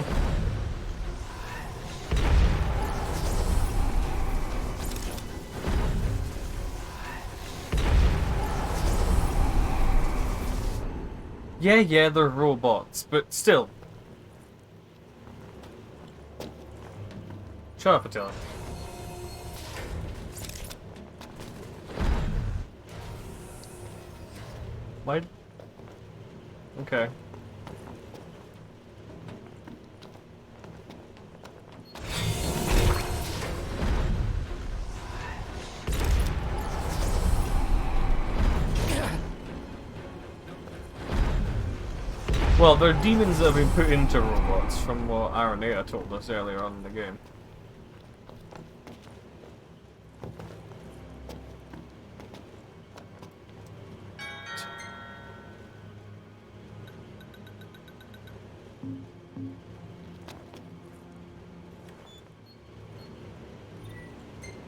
Yeah, they're robots, but still. Shut up, Attila. Why? Okay. Well, they're demons that have been put into robots, from what Aranea told us earlier on in the game.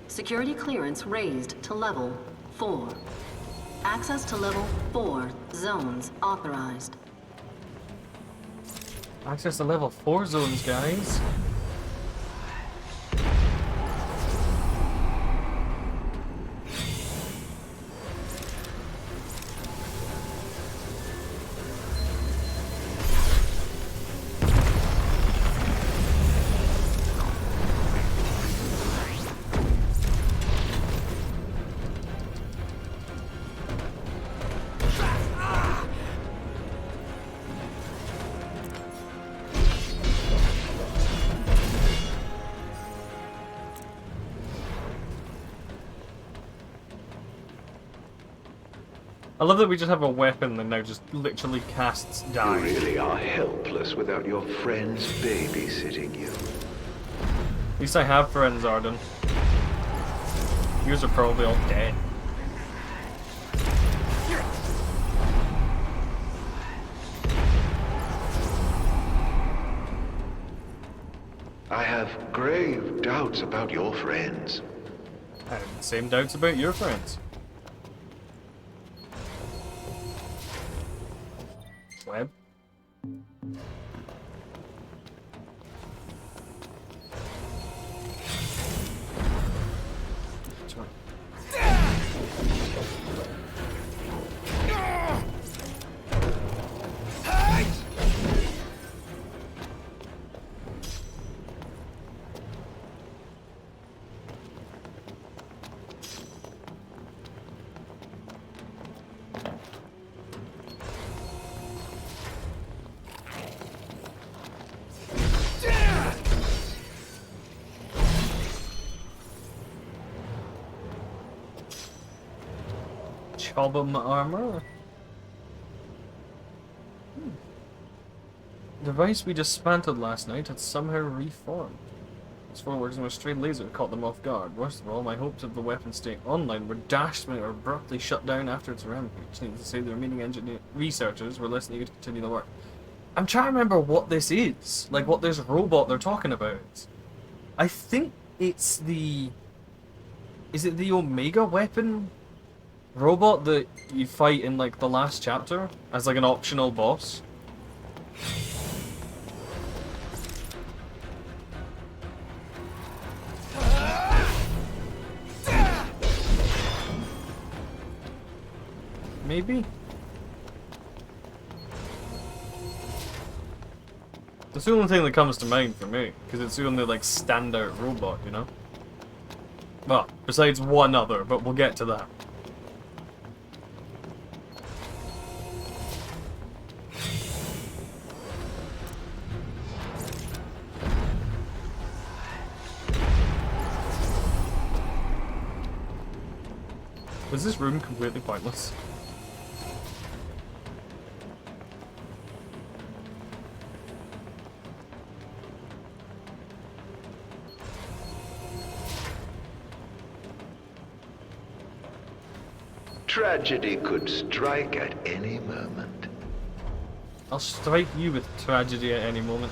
Security clearance raised to level 4. Access to level 4 zones authorized. Access to level 4 zones, guys. I love that we just have a weapon that now just literally casts die. You really are helpless without your friends babysitting you. At least I have friends, Arden. Yours are probably all dead. I have grave doubts about your friends. I have the same doubts about your friends. Web. Chobham armor. Device we dismantled last night had somehow reformed. This phone works with a straight laser caught them off guard. Worst of all, my hopes of the weapon staying online were dashed when it were abruptly shut down after its rampage. Needless to say, the remaining researchers were less eager to continue the work. I'm trying to remember what this is. Like, what this robot they're talking about. I think it's the... Is it the Omega weapon robot that you fight in, like, the last chapter? As, like, an optional boss? Maybe? That's the only thing that comes to mind for me, because it's the only, like, standout robot, you know? Well, besides one other, but we'll get to that. Was this room completely pointless? Tragedy could strike at any moment. I'll strike you with tragedy at any moment.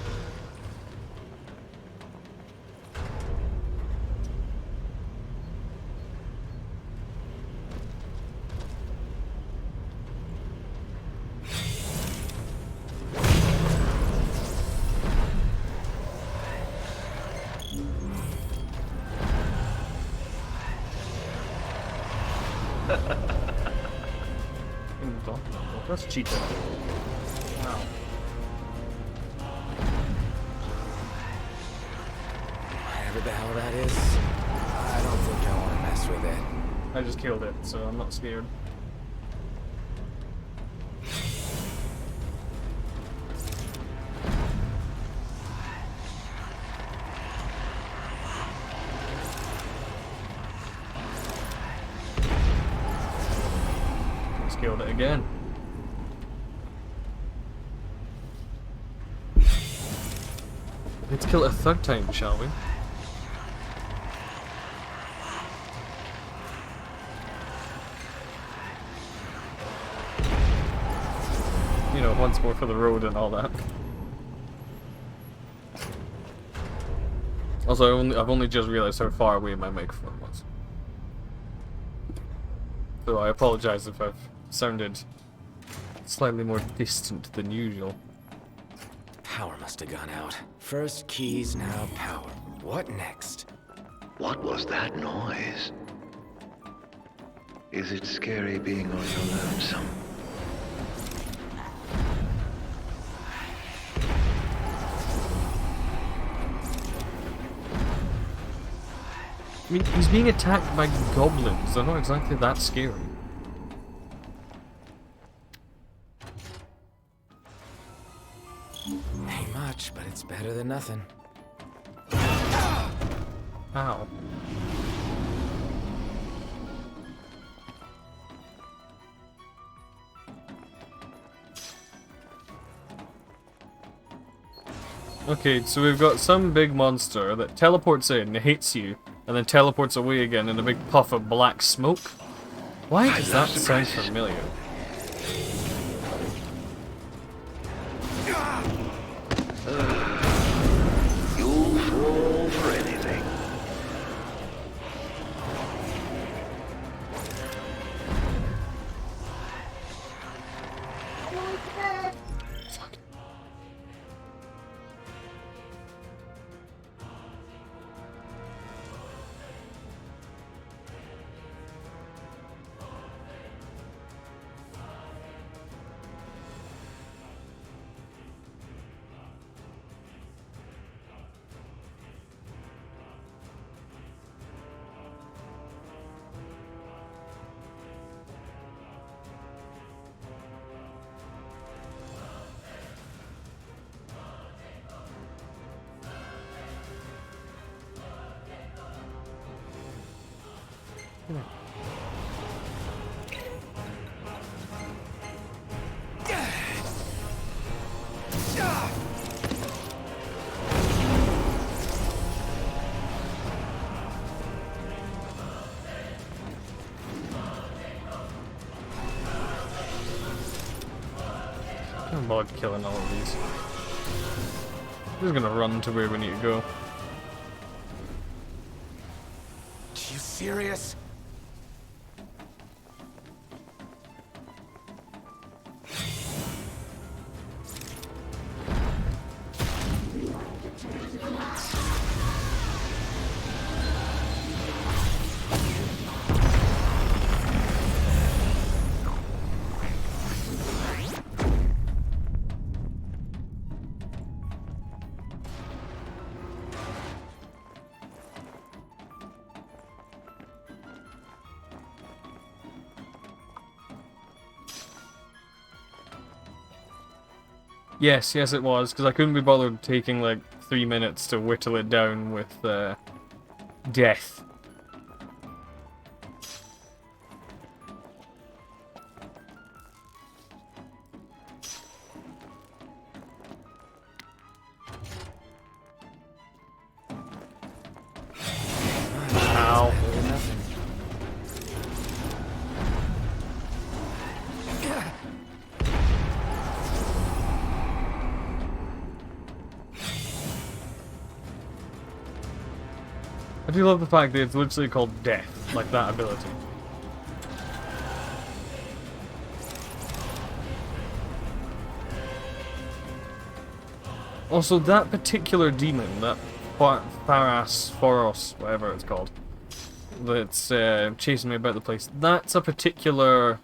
That's cheating. Wow. Whatever the hell that is, I don't think I want to mess with it. I just killed it, so I'm not scared. Just killed it again. Let's kill it a third time, shall we? You know, once more for the road and all that. Also, I've only just realized how far away my microphone was. So I apologize if I've sounded slightly more distant than usual. Power must have gone out. First keys, now power. What next? What was that noise? Is it scary being on your lonesome? I mean, he's being attacked by goblins. They're not exactly that scary. Ain't much, but it's better than nothing. Ow. Okay, so we've got some big monster that teleports in, hits you, and then teleports away again in a big puff of black smoke. Why does that sound familiar? You'll fall for anything. I'm about killing all of these. I'm just gonna run to where we need to go. You serious? Yes, yes it was, because I couldn't be bothered taking like 3 minutes to whittle it down with death. I do love the fact that it's literally called Death, like that ability. Also, that particular demon, that Phoros, whatever it's called, that's chasing me about the place, that's a particular,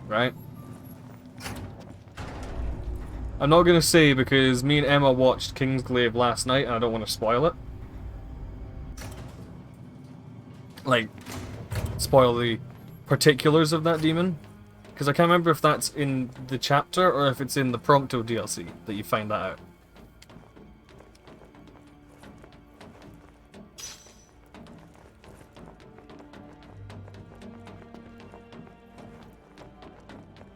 right? I'm not gonna say because me and Emma watched Kingsglaive last night and I don't want to spoil it. Like, spoil the particulars of that demon. Because I can't remember if that's in the chapter or if it's in the Prompto DLC that you find that out.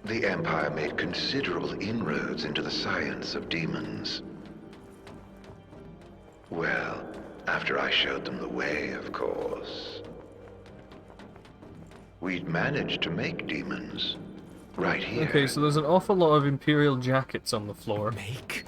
The Empire made considerable inroads into the science of demons. Well, after I showed them the way, of course. We'd managed to make demons. Right here. Okay, so there's an awful lot of Imperial jackets on the floor. Make?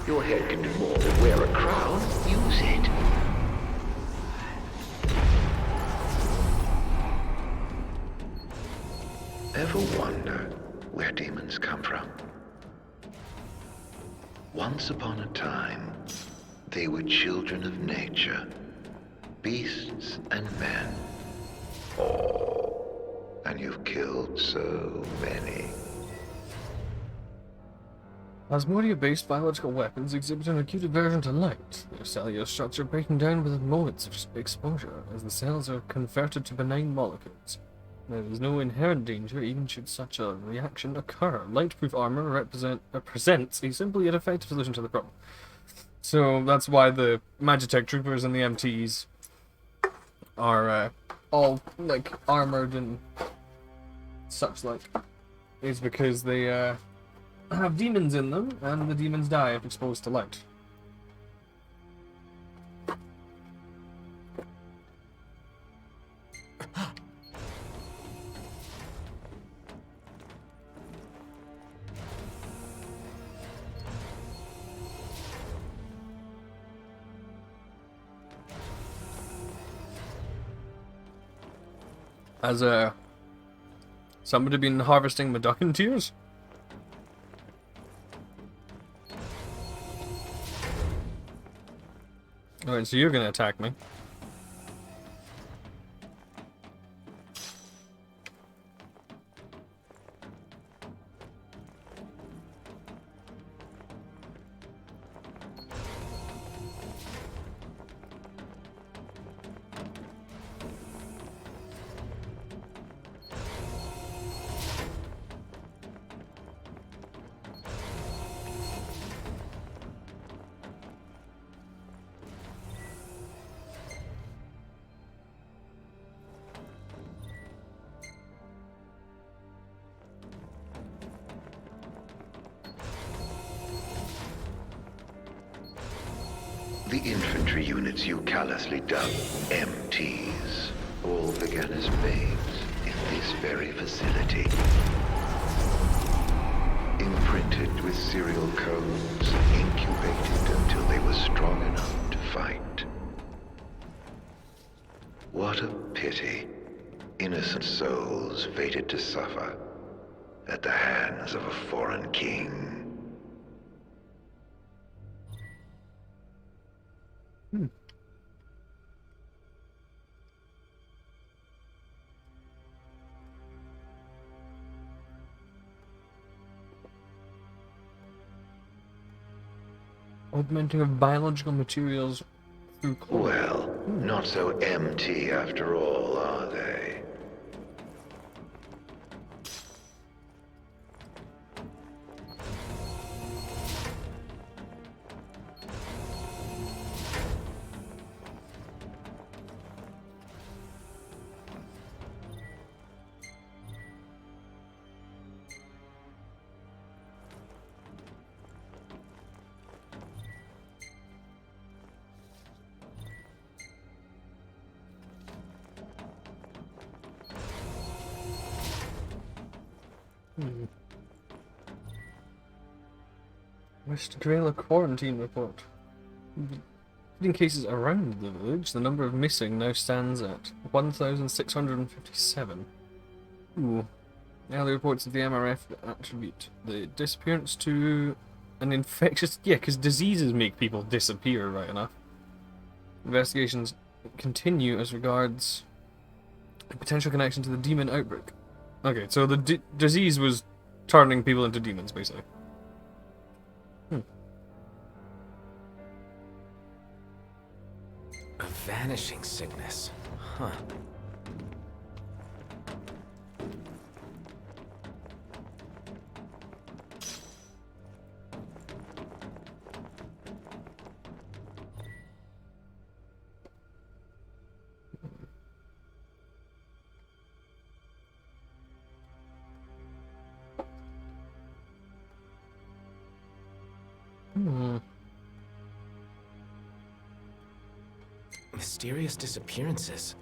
Your head can do more than wear a crown. Use it. Ever wonder where demons come from? Once upon a time, they were children of nature, beasts and men. Oh, and you've killed so many. Asmodia-based biological weapons exhibit an acute aversion to light, their cellular structure breaking down within moments of exposure as the cells are converted to benign molecules. There is no inherent danger even should such a reaction occur. Lightproof armor presents a simple yet effective solution to the problem. So that's why the Magitech troopers and the MTs are all like armored and such like. Is because they have demons in them, and the demons die if exposed to light. Has somebody been harvesting Meducan tears? Alright, so you're gonna attack me. The infantry units you callously dub MTs all began as babes in this very facility. Imprinted with serial codes, incubated until they were strong enough to fight. What a pity. Innocent souls fated to suffer at the hands of a foreign king. Augmenting of biological materials through cloning. Well, not so MT after all, are they? Wish to trail a quarantine report. In cases around the village, the number of missing now stands at 1,657. Ooh. Early reports of the MRF attribute the disappearance to an infectious... Yeah, because diseases make people disappear, right enough. Investigations continue as regards a potential connection to the demon outbreak. Okay, so the disease was turning people into demons, basically. A vanishing sickness. Huh. Mysterious disappearances.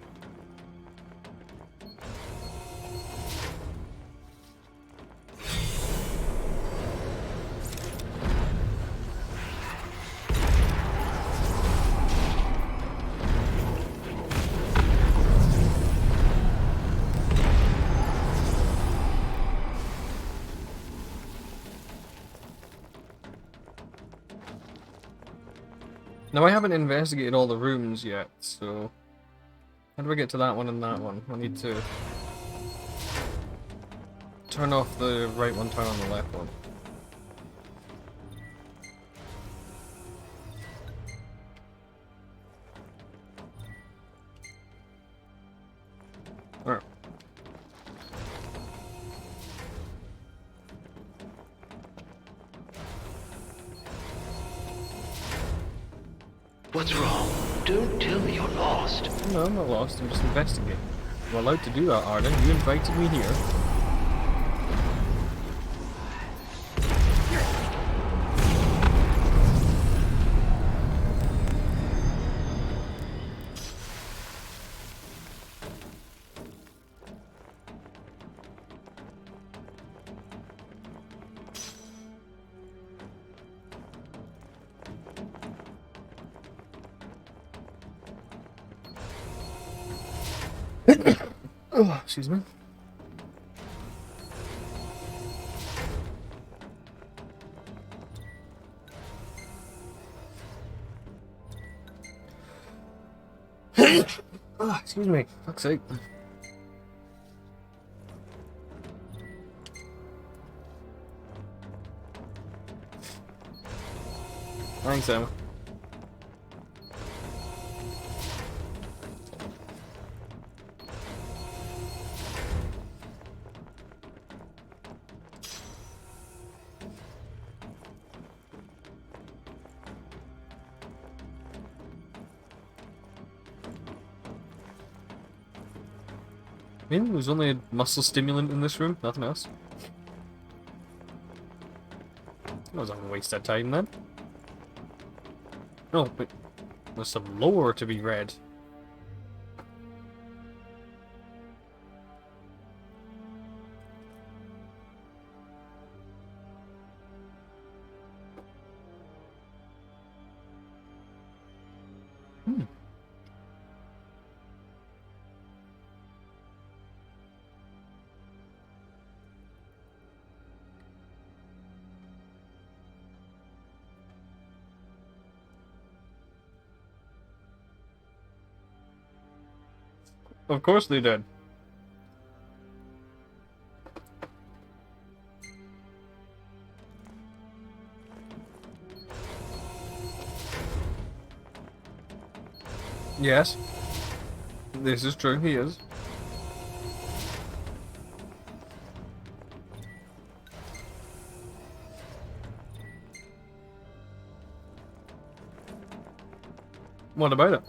Now I haven't investigated all the rooms yet, so... How do I get to that one and that one? I need to... turn off the right one, turn on the left one. Alright. What's wrong? Don't tell me you're lost. No, I'm not lost. I'm just investigating. I'm allowed to do that, Arden. You invited me here. Oh, excuse me. Oh, excuse me. Fuck's sake. Thanks, Emma. Maybe there was only a muscle stimulant in this room, nothing else. That was a waste of time then. Oh, but there's some lore to be read. Of course they did. Yes. This is true, he is. What about it?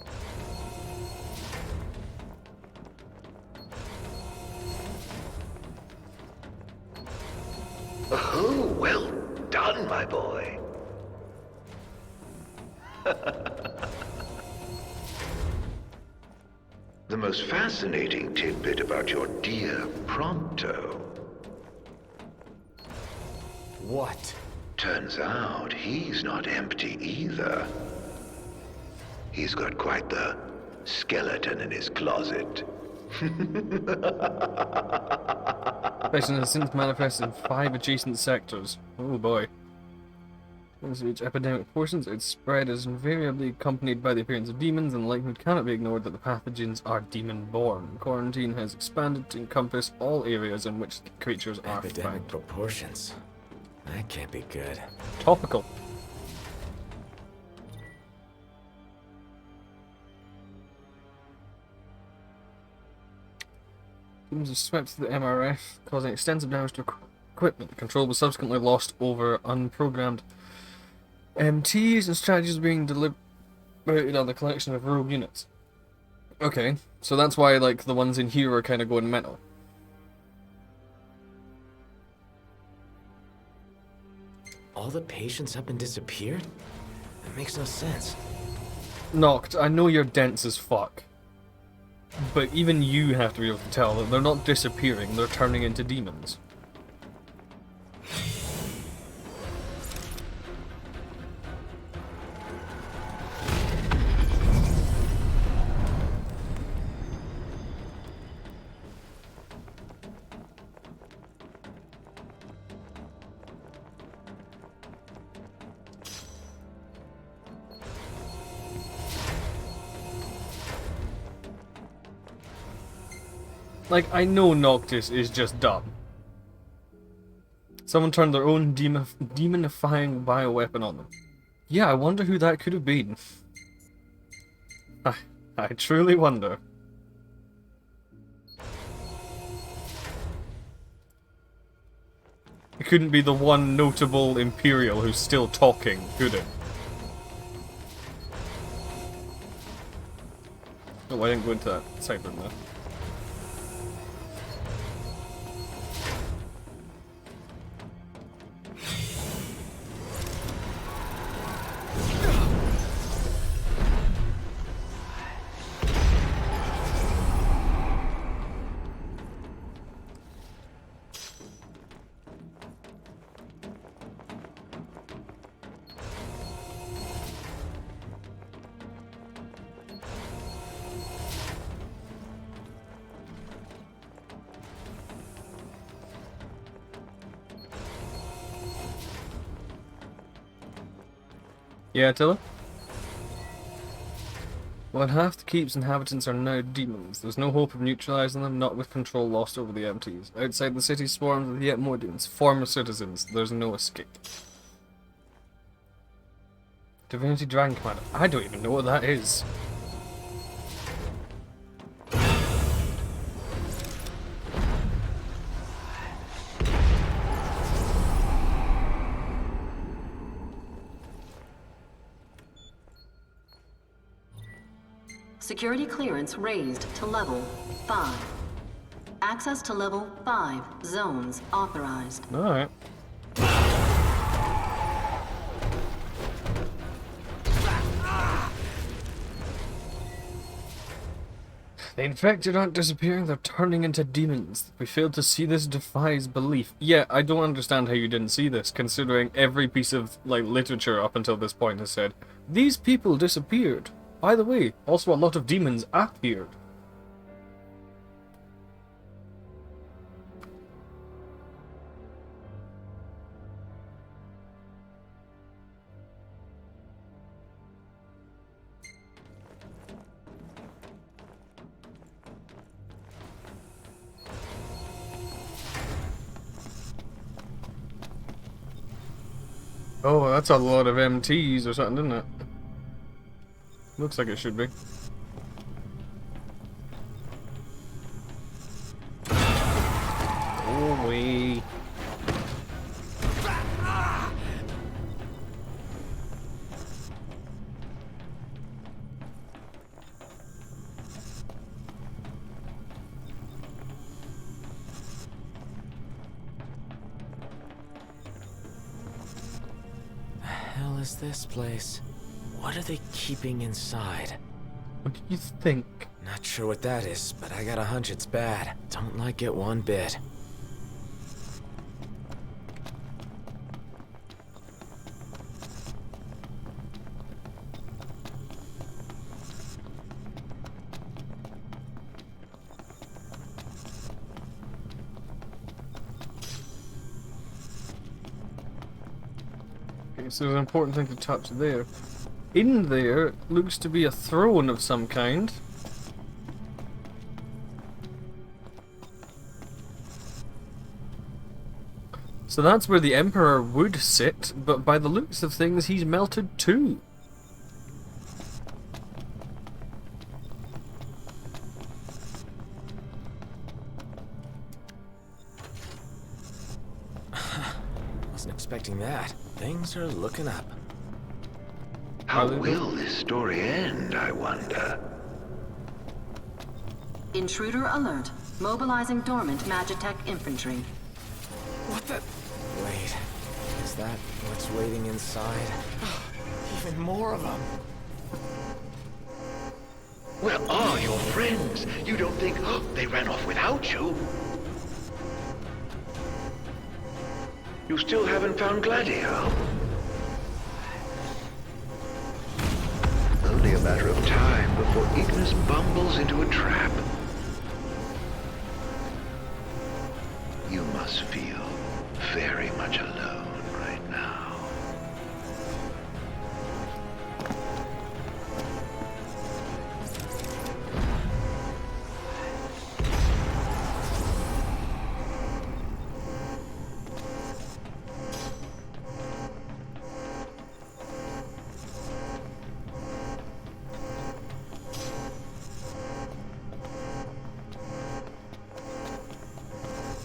Oh, well done, my boy. The most fascinating tidbit about your dear Pronto. What? Turns out he's not empty either. He's got quite the skeleton in his closet. Infection has since manifested in 5 adjacent sectors. Oh boy. As each epidemic portions, its spread is invariably accompanied by the appearance of demons, and the likelihood cannot be ignored that the pathogens are demon-born. Quarantine has expanded to encompass all areas in which the creatures are Epidemic found. proportions. That can't be good. Topical. Demons have swept through the MRF, causing extensive damage to equipment. Control was subsequently lost over unprogrammed MTs, and strategies being deliberated on the collection of rogue units. Okay, so that's why, like, the ones in here are kind of going mental. All the patients up and disappeared? That makes no sense. Noct, I know you're dense as fuck. But even you have to be able to tell that they're not disappearing, they're turning into demons. Like, I know Noctis is just dumb. Someone turned their own demonifying bioweapon on them. Yeah, I wonder who that could have been. I truly wonder. It couldn't be the one notable Imperial who's still talking, could it? Oh, I didn't go into that side room there. Yeah, Attila? Well, half the keep's inhabitants are now demons. There's no hope of neutralizing them, not with control lost over the MTs. Outside the city swarms with yet more demons. Former citizens. There's no escape. Divinity Dragon Commander. I don't even know what that is. Security clearance raised to level 5. Access to level 5 zones authorized. Alright. The infected aren't disappearing, they're turning into demons. We failed to see this defies belief. Yeah, I don't understand how you didn't see this, considering every piece of, like, literature up until this point has said, these people disappeared. By the way, also a lot of demons appeared. Oh, that's a lot of MTs or something, isn't it? Looks like it should be. Oh, wee. The hell is this place? What are they keeping inside? What do you think? Not sure what that is, but I got a hunch it's bad. Don't like it one bit. Okay, so there's an important thing to touch there. In there looks to be a throne of some kind. So that's where the Emperor would sit, but by the looks of things, he's melted too. Wasn't expecting that. Things are looking up. How will this story end, I wonder? Intruder alert. Mobilizing dormant Magitech infantry. What the? Wait. Is that what's waiting inside? Even more of them. Where are your friends? You don't think they ran off without you? You still haven't found Gladio? Only a matter of time before Ignis bumbles into a trap. You must feel very much alone right now.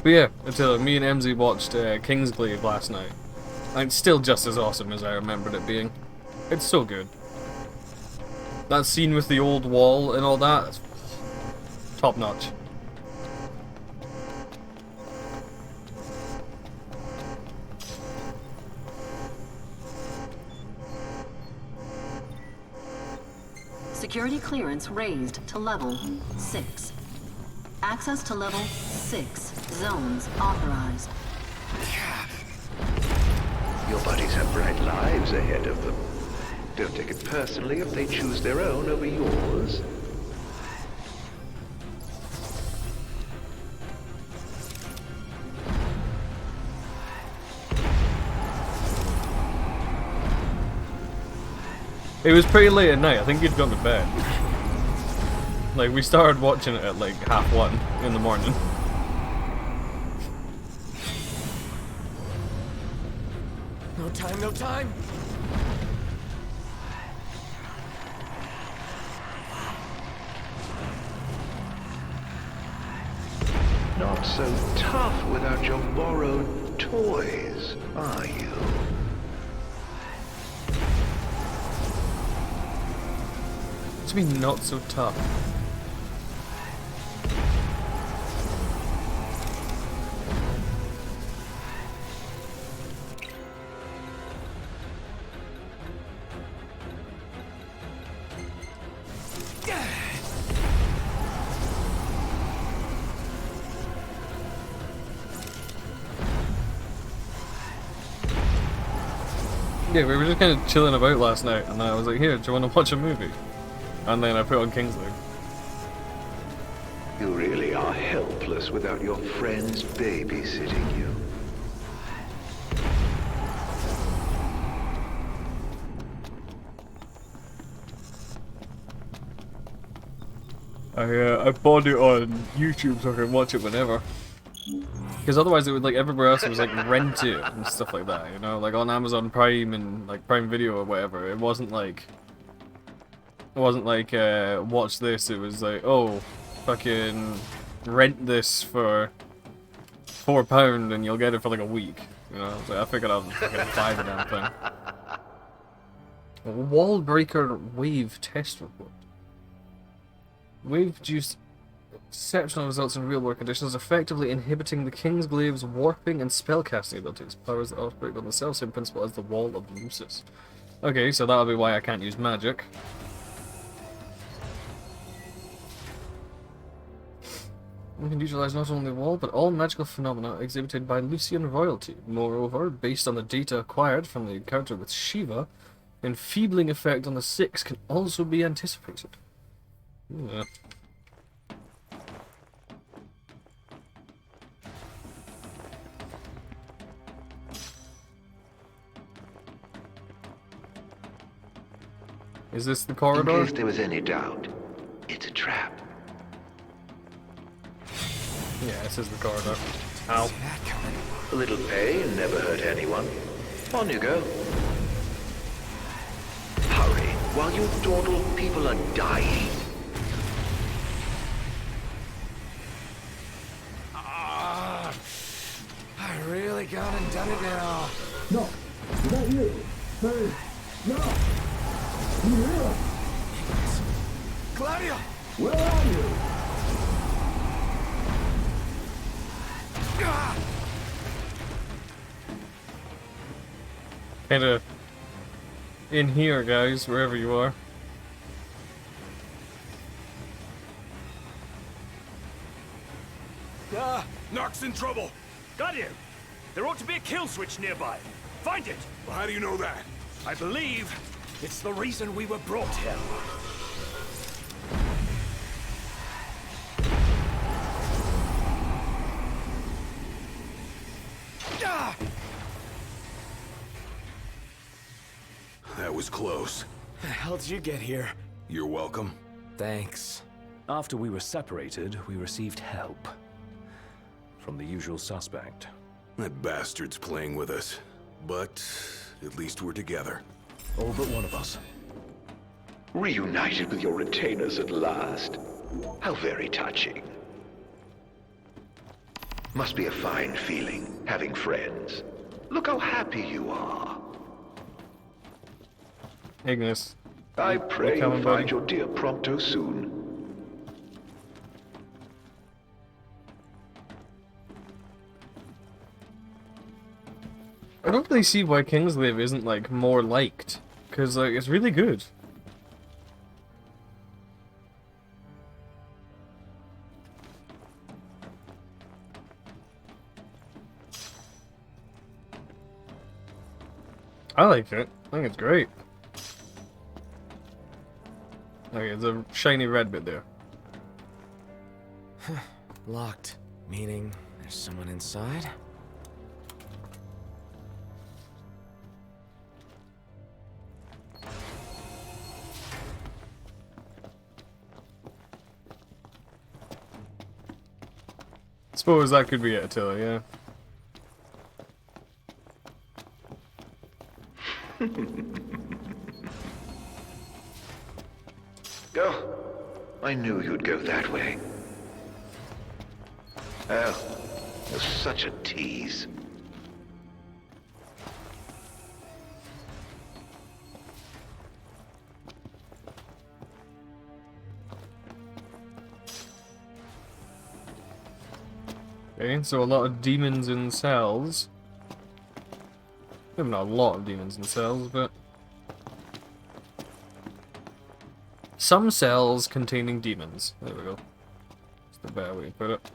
But yeah, until me and MZ watched Kingsglaive last night. And it's still just as awesome as I remembered it being. It's so good. That scene with the old wall and all that, it's top notch. Security clearance raised to level 6. Access to level 6 zones authorized. Your buddies have bright lives ahead of them. Don't take it personally if they choose their own over yours. It was pretty late at night, I think he'd gone to bed. Like, we started watching it at like 1:30 in the morning. No time, no time. Not so tough without your borrowed toys, are you? What do you mean, not so tough? Yeah, we were just kind of chilling about last night, and I was like, here, do you want to watch a movie? And then I put on Kingsglaive. You really are helpless without your friends babysitting you. I bought it on YouTube so I can watch it whenever. Because otherwise it would, like, everywhere else it was like rent it and stuff like that, you know? Like on Amazon Prime and like Prime Video or whatever. It wasn't like watch this. It was like, oh, fucking rent this for £4 and you'll get it for like a week. You know? So I figured I'd fucking buy the damn thing. Wall breaker wave test report. Wave produced exceptional results in real-world conditions, effectively inhibiting the Kingsglaive's warping and spellcasting abilities. Powers that operate on the self-same principle as the Wall of Lucis. Okay, so that'll be why I can't use magic. We can neutralize not only the wall, but all magical phenomena exhibited by Lucian royalty. Moreover, based on the data acquired from the encounter with Shiva, enfeebling effect on the Six can also be anticipated. Yeah. Is this the In corridor? case there was any doubt, it's a trap. Yeah, this is the corridor. Ow. A little pain never hurt anyone. On you go. Hurry, while you dawdle people are dying. I really gone and done it now. No, is that you? Hey, no! You here? Gladio! Where are you? Kinda in here, guys, wherever you are. Nox in trouble! Gladio! There ought to be a kill switch nearby. Find it! Well, how do you know that? I believe it's the reason we were brought here. That was close. The hell did you get here? You're welcome. Thanks. After we were separated, we received help. From the usual suspect. That bastard's playing with us. But at least we're together. All but one of us. Reunited with your retainers at last. How very touching. Must be a fine feeling, having friends. Look how happy you are. Ignis. I pray you coming, find buddy? your dear Prompto soon. I don't really see why Kingsglaive isn't, like, more liked. Because, like, it's really good. I like it. I think it's great. Okay, there's a shiny red bit there. Locked. Meaning there's someone inside? Suppose that could be it, Attila, yeah. Oh, I knew you'd go that way. Oh, you're such a tease. Okay, so a lot of demons in cells. Maybe not a lot of demons in cells, but... some cells containing demons. There we go. That's the better way to put it.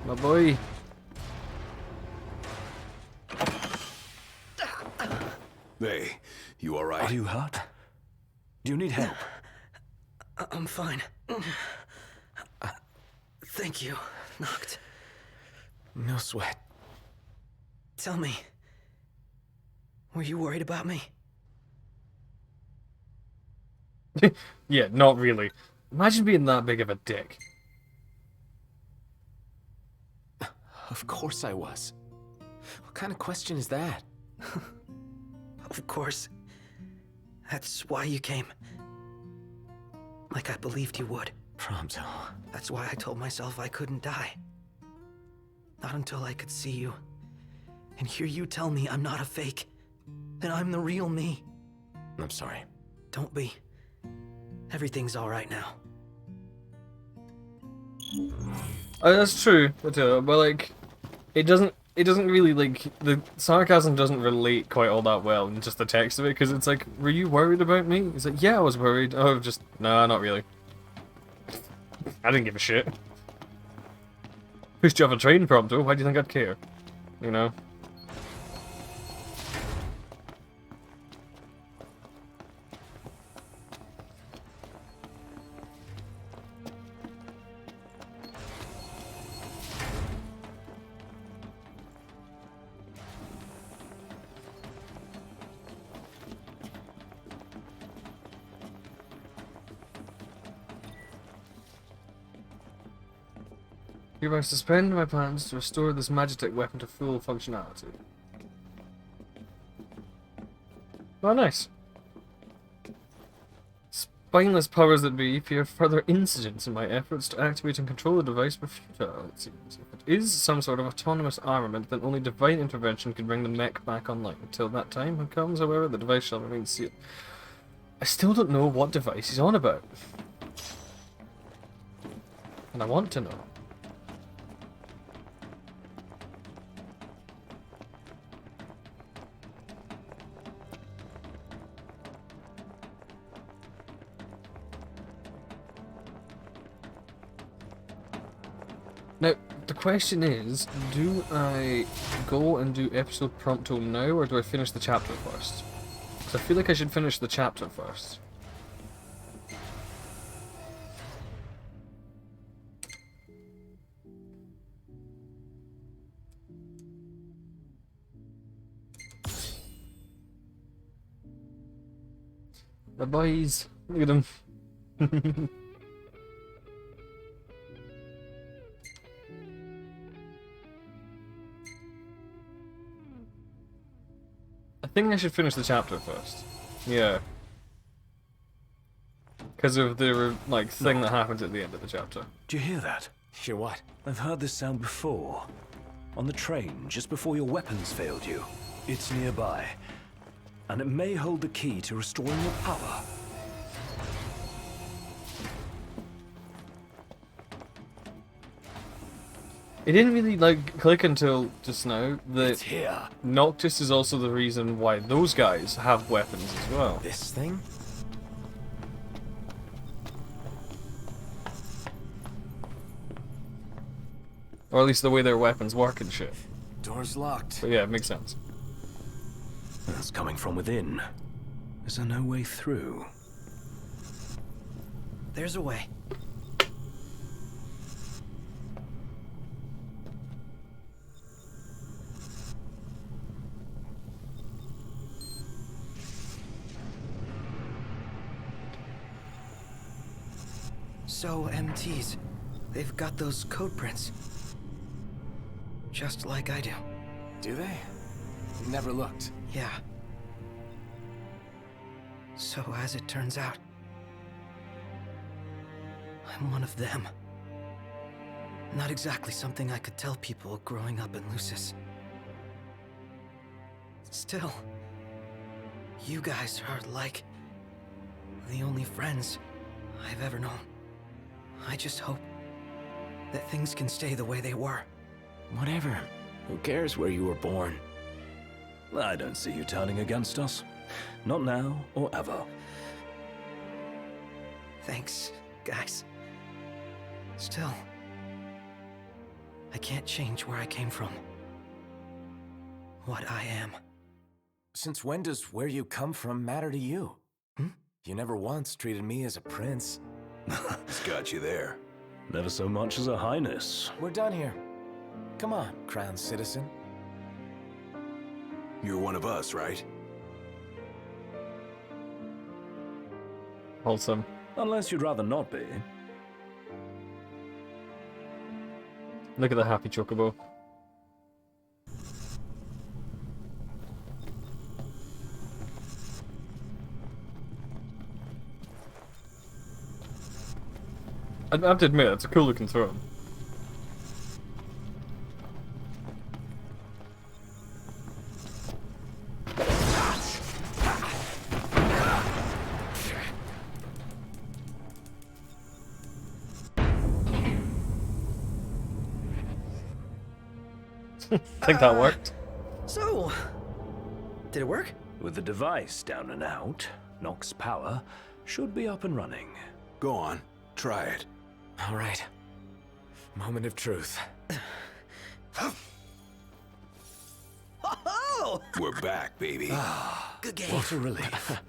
My boy. Hey, you alright? Are you hurt? Do you need help? I'm fine. Thank you, Noct. No sweat. Tell me, were you worried about me? Yeah, not really. Imagine being that big of a dick. Of course I was. What kind of question is that? Of course. That's why you came. Like I believed you would. Prompto. That's why I told myself I couldn't die. Not until I could see you. And hear you tell me I'm not a fake. That I'm the real me. I'm sorry. Don't be. Everything's alright now. That's true, but like, it doesn't really, like, the sarcasm doesn't relate quite all that well in just the text of it, because it's like, were you worried about me? It's like, yeah, I was worried. Oh, just, nah, not really. I didn't give a shit. Pushed you off a train, Prompto, why do you think I'd care? You know? Hereby suspend my plans to restore this Magitech weapon to full functionality. Oh, nice. Spineless powers that be, fear further incidents in my efforts to activate and control the device were futile, it seems. If it is some sort of autonomous armament, then only divine intervention can bring the mech back online. Until that time comes, however, the device shall remain sealed. I still don't know what device he's on about. And I want to know. Now, the question is, do I go and do episode prompto now, or do I finish the chapter first? Because I feel like I should finish the chapter first. The boys, look at them. I think I should finish the chapter first. Yeah. Because of the, like, thing that happens at the end of the chapter. Do you hear that? Hear what? I've heard this sound before. On the train, just before your weapons failed you. It's nearby. And it may hold the key to restoring your power. It didn't really, like, click until just now that It's here. Noctis is also the reason why those guys have weapons as well. This thing? Or at least the way their weapons work and shit. Door's locked. But yeah, it makes sense. It's coming from within. Is there no way through? There's a way. So, MTs, they've got those code prints. Just like I do. Do they? Never looked. Yeah. So, as it turns out, I'm one of them. Not exactly something I could tell people growing up in Lucis. Still, you guys are like the only friends I've ever known. I just hope that things can stay the way they were. Whatever. Who cares where you were born? I don't see you turning against us. Not now or ever. Thanks, guys. Still, I can't change where I came from. What I am. Since when does where you come from matter to you? You never once treated me as a prince. It's got you there. Never so much as a highness. We're done here. Come on, crown citizen. You're one of us, right? Wholesome. Unless you'd rather not be. Look at the happy chocobo. I have to admit, it's a cool looking throne. Think that worked. So, did it work? With the device down and out, Nox's power should be up and running. Go on, try it. All right. Moment of truth. Oh! We're back, baby. Good game. What a relief.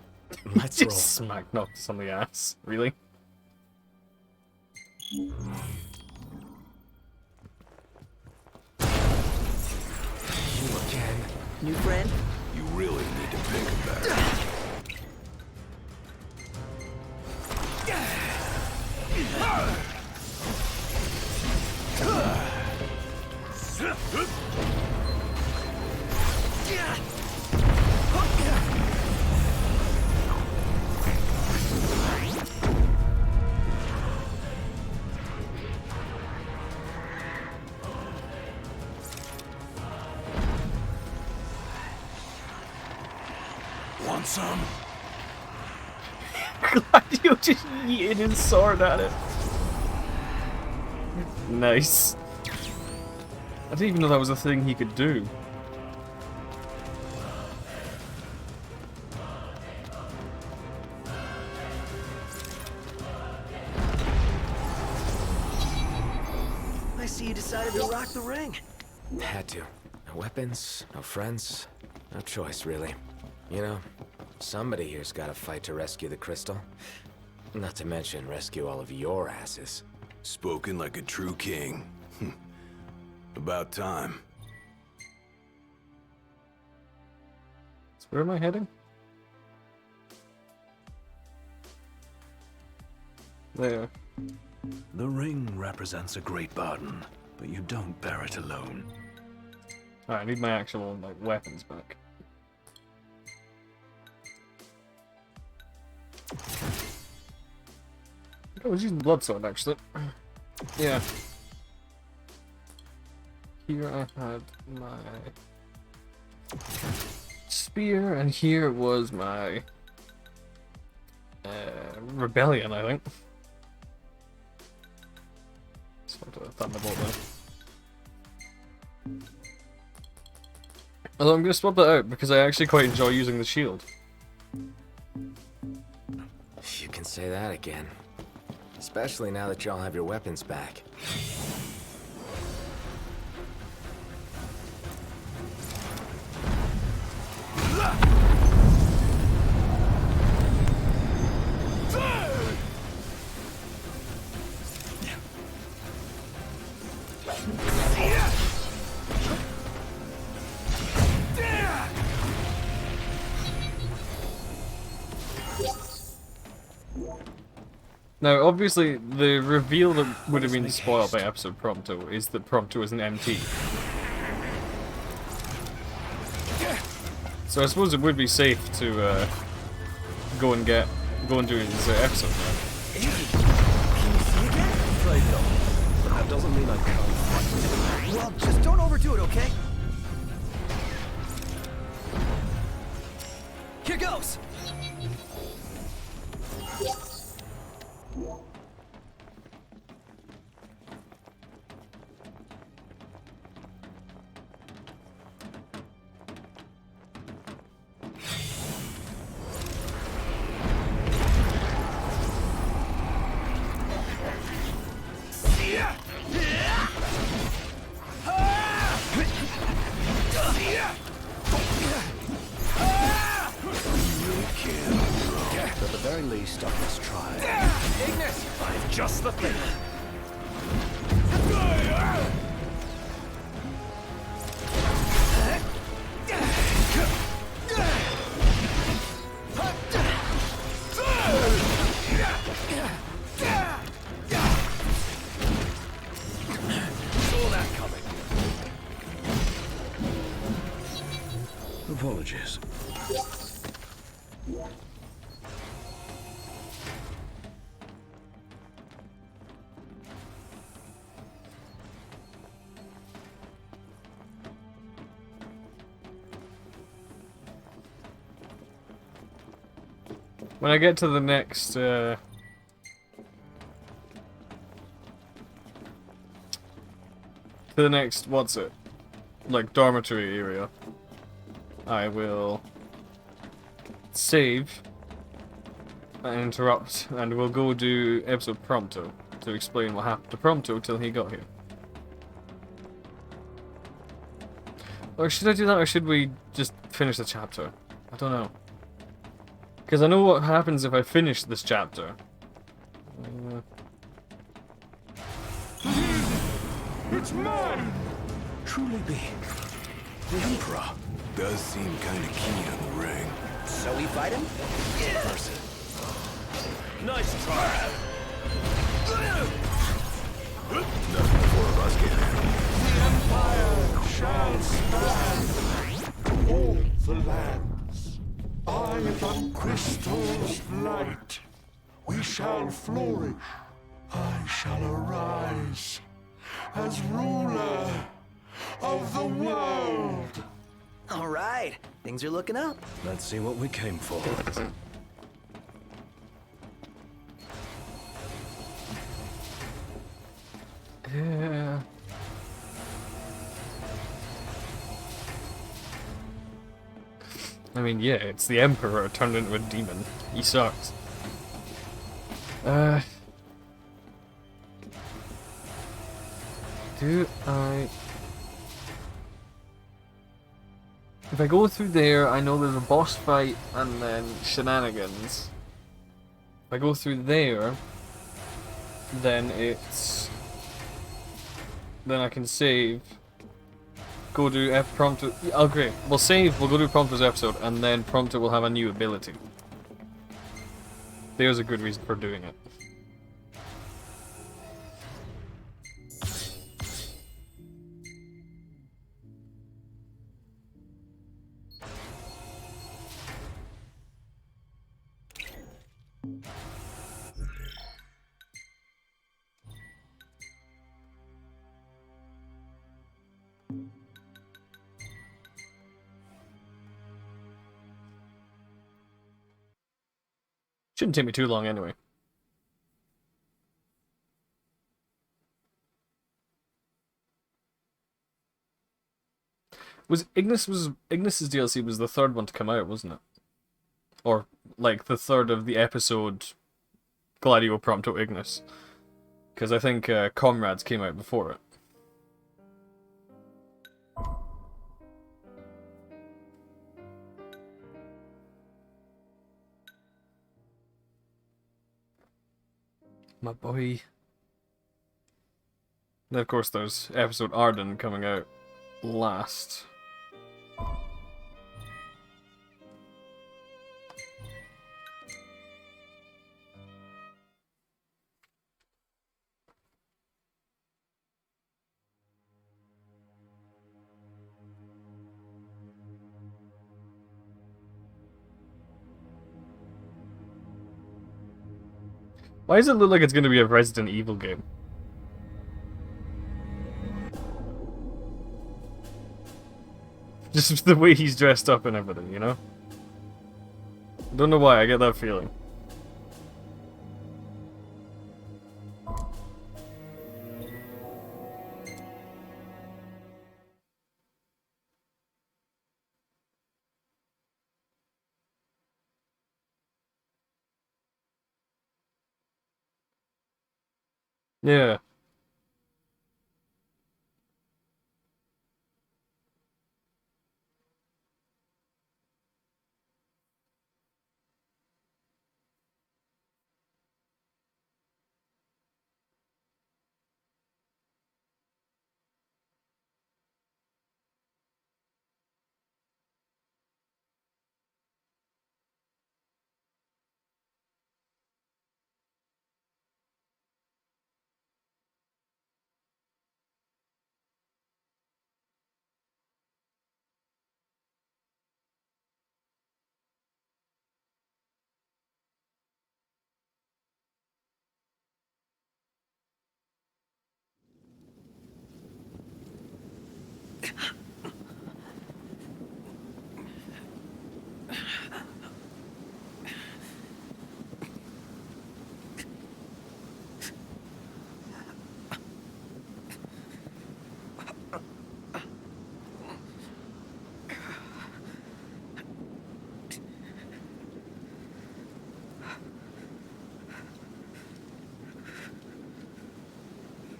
Let's roll. Just smack Noctis on the ass. Really? You again. New friend? You really need to pick it better. Want some? Gladio just yeeted his sword at it. Nice. I didn't even know that was a thing he could do. I see you decided to rock the ring. Had to. No weapons, no friends, no choice, really. You know, somebody here's gotta fight to rescue the crystal. Not to mention rescue all of your asses. Spoken like a true king. About time. So where am I heading? There. The ring represents a great burden, but you don't bear it alone. Alright, I need my actual like weapons back. I was using Bloodsword actually. Yeah. Here I had my spear, and here was my rebellion, I think. Sort of a thunderbolt there. Although I'm going to swap that out because I actually quite enjoy using the shield. You can say that again. Especially now that y'all have your weapons back. Now, obviously, the reveal that would have been spoiled by episode Prompto is that Prompto is an MT. So I suppose it would be safe to go and do his episode now. Can you see again? Afraid not. But that doesn't mean I can't fight. Well, just don't overdo it, okay? Here goes! At the very least, I must try. Ignis! I've just the thing. Saw that coming. Apologies. When I get to the next, what's it? Like, dormitory area, I will save and interrupt, and we'll go do episode Prompto to explain what happened to Prompto till he got here. Or should I do that, or should we just finish the chapter? I don't know. Because I know what happens if I finish this chapter. It's mine! Truly be. The Emperor does seem kind of keen on the ring. So we fight him? Person. Nice try. Nothing the four of us can handle. The Empire shall stand. the crystal's light, we shall flourish. I shall arise as ruler of the world. All right, things are looking up. Let's see what we came for. Yeah. I mean, yeah, it's the Emperor turned into a demon. He sucks. Do I... If I go through there, I know there's a boss fight and then shenanigans. If I go through there, then it's... Then I can save. Go do Prompto. Oh, great. We'll save, we'll go do Prompto's episode, and then Prompto will have a new ability. There's a good reason for doing it. Shouldn't take me too long anyway. Ignis's DLC was the third one to come out, wasn't it? Or like the third of the episode Gladio Prompto Ignis. Because I think Comrades came out before it. My boy. Then of course there's episode Arden coming out last. Why does it look like it's going to be a Resident Evil game? Just the way he's dressed up and everything, you know? Don't know why, I get that feeling. Yeah.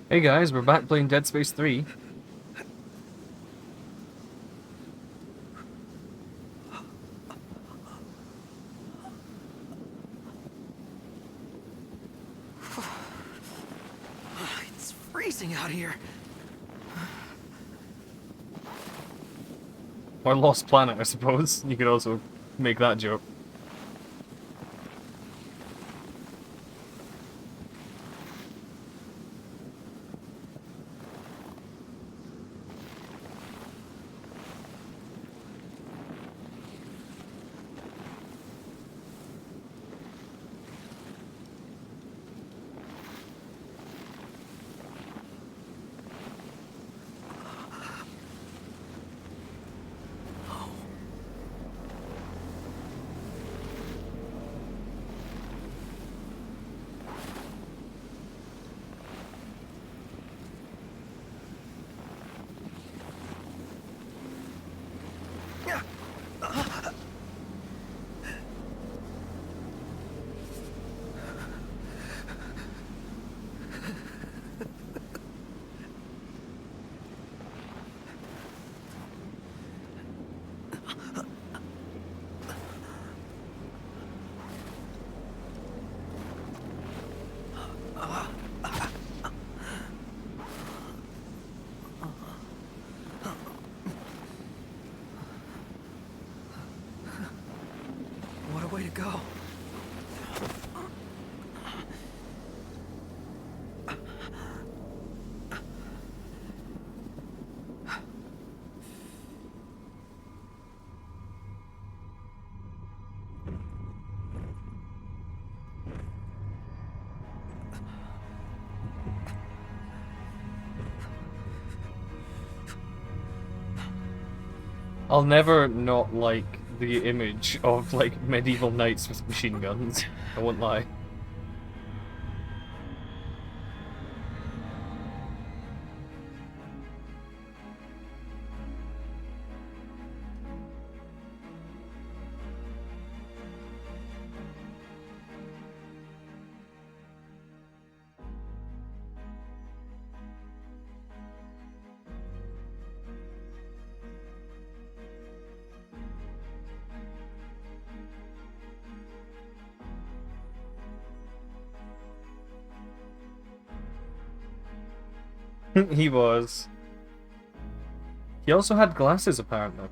Hey guys, we're back playing Dead Space 3. It's freezing out here. Or Lost Planet, I suppose. You could also make that joke. go. I'll never not like the image of like medieval knights with machine guns. I won't lie. He was. He also had glasses, apparently.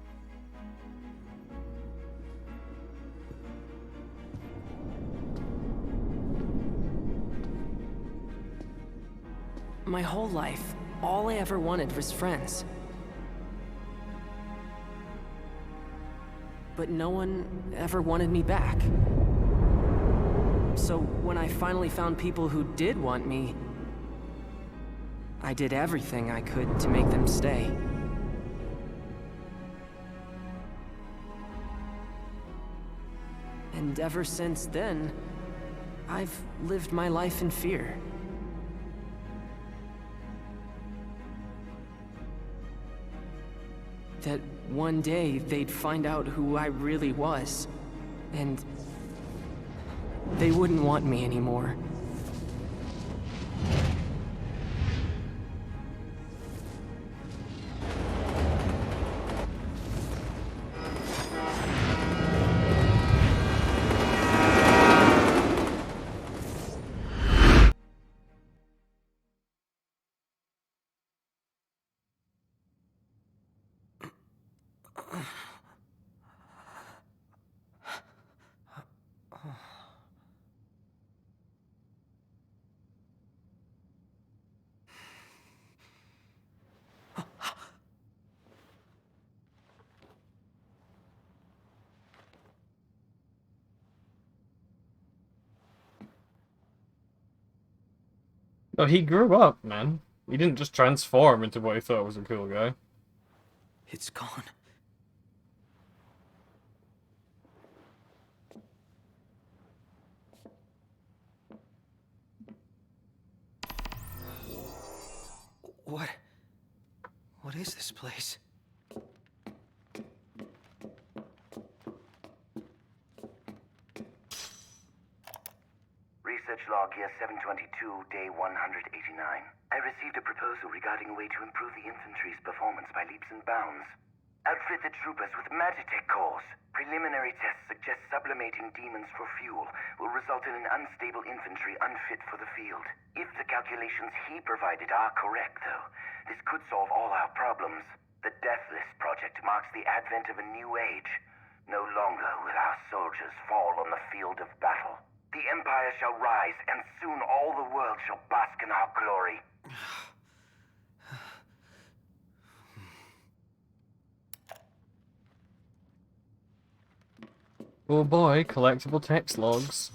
My whole life, all I ever wanted was friends. But no one ever wanted me back. So when I finally found people who did want me, I did everything I could to make them stay. And ever since then, I've lived my life in fear. That one day they'd find out who I really was, and they wouldn't want me anymore. No, he grew up, man. He didn't just transform into what he thought was a cool guy. It's gone. What is this place? Research log year 722, day 189. I received a proposal regarding a way to improve the infantry's performance by leaps and bounds. Outfit the troopers with Magitech cores. Preliminary tests suggest sublimating demons for fuel will result in an unstable infantry unfit for the field. If the calculations he provided are correct, though, this could solve all our problems. The Deathless Project marks the advent of a new age. No longer will our soldiers fall on the field of battle. The Empire shall rise, and soon all the world shall bask in our glory. Oh boy, collectible text logs.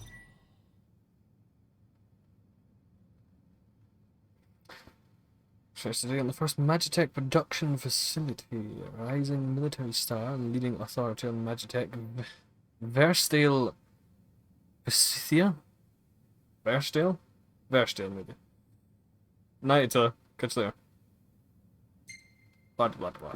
Today on the first Magitech production facility, a rising military star and leading authority on Magitech, Versdale. Vesithia? Versdale? Versdale, maybe. Night, catch there. Blah blah blah.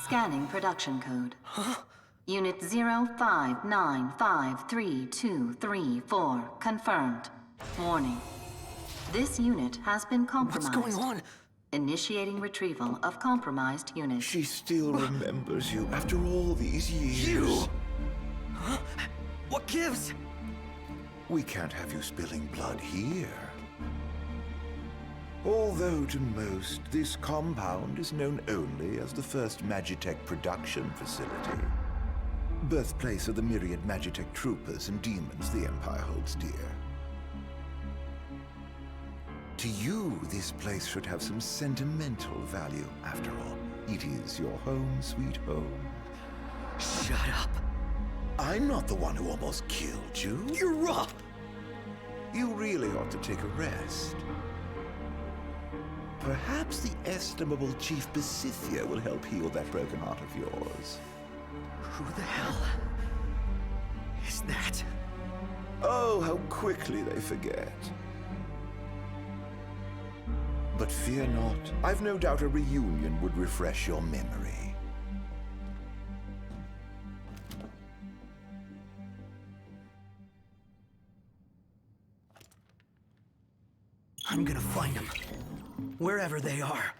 Scanning production code. Huh? Unit 05953234 confirmed. Warning. This unit has been compromised. What's going on? Initiating retrieval of compromised unit. She still remembers you after all these years. You? Huh? What gives? We can't have you spilling blood here. Although to most, this compound is known only as the first Magitech production facility. Birthplace of the myriad Magitech troopers and demons the Empire holds dear. To you, this place should have some sentimental value. After all, it is your home, sweet home. Shut up. I'm not the one who almost killed you. You're wrong. You really ought to take a rest. Perhaps the estimable Chief Besithia will help heal that broken heart of yours. Who the hell is that? Oh, how quickly they forget. But fear not. I've no doubt a reunion would refresh your memory. I'm gonna find them. Wherever they are.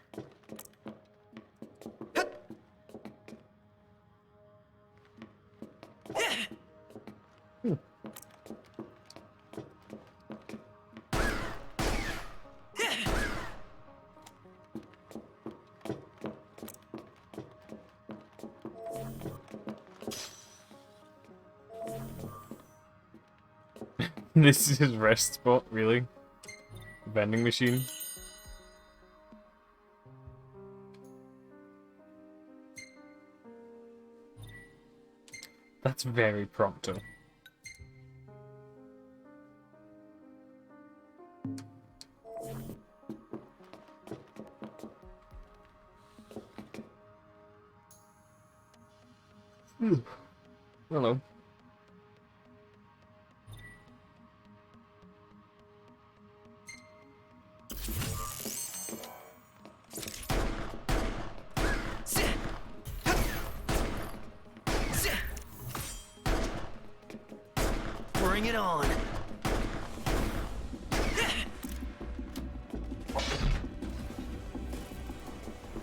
This is his rest spot, really? Vending machine. That's very prompto. Hello. Bring it on.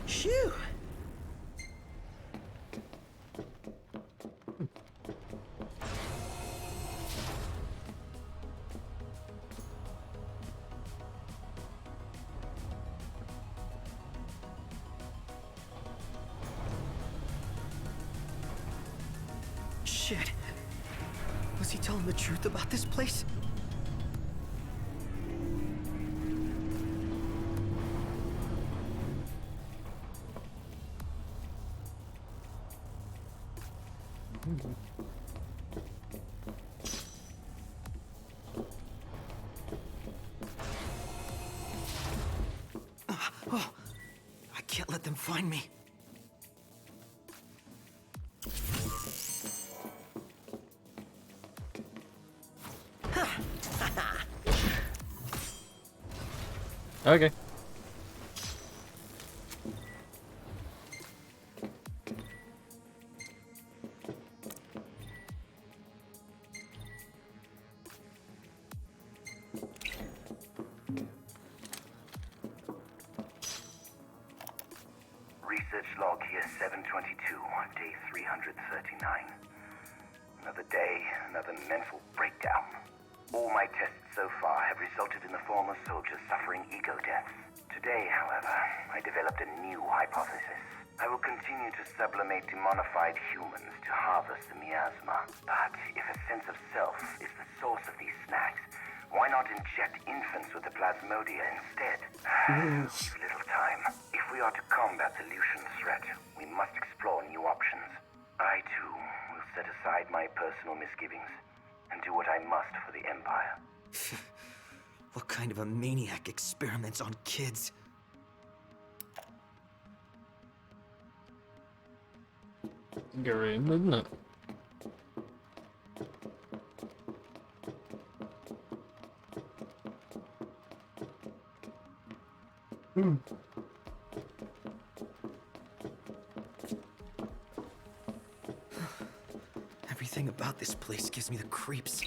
Shoo. Shit. Was he telling the truth about this place? Oh, I can't let them find me. Okay. Research log here 722, day 339. Another day, another mental breakdown. All my tests so far have resulted in the former soldiers suffering ego deaths. Today, however, I developed a new hypothesis. I will continue to sublimate demonified humans to harvest the miasma. But if a sense of self is the source of these snacks, why not inject infants with the plasmodia instead? Little time. If we are to combat the Lucian threat, we must explore new options. I, too, will set aside my personal misgivings and do what I must for the Empire. What kind of a maniac experiments on kids? Grim, isn't it? Everything about this place gives me the creeps.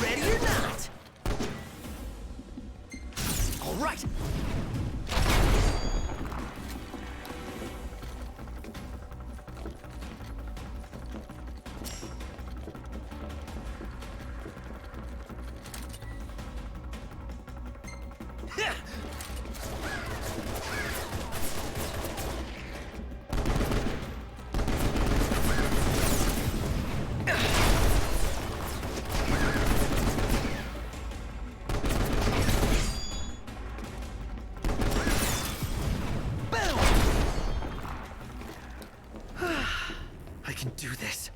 Ready or not? All right. I can do this.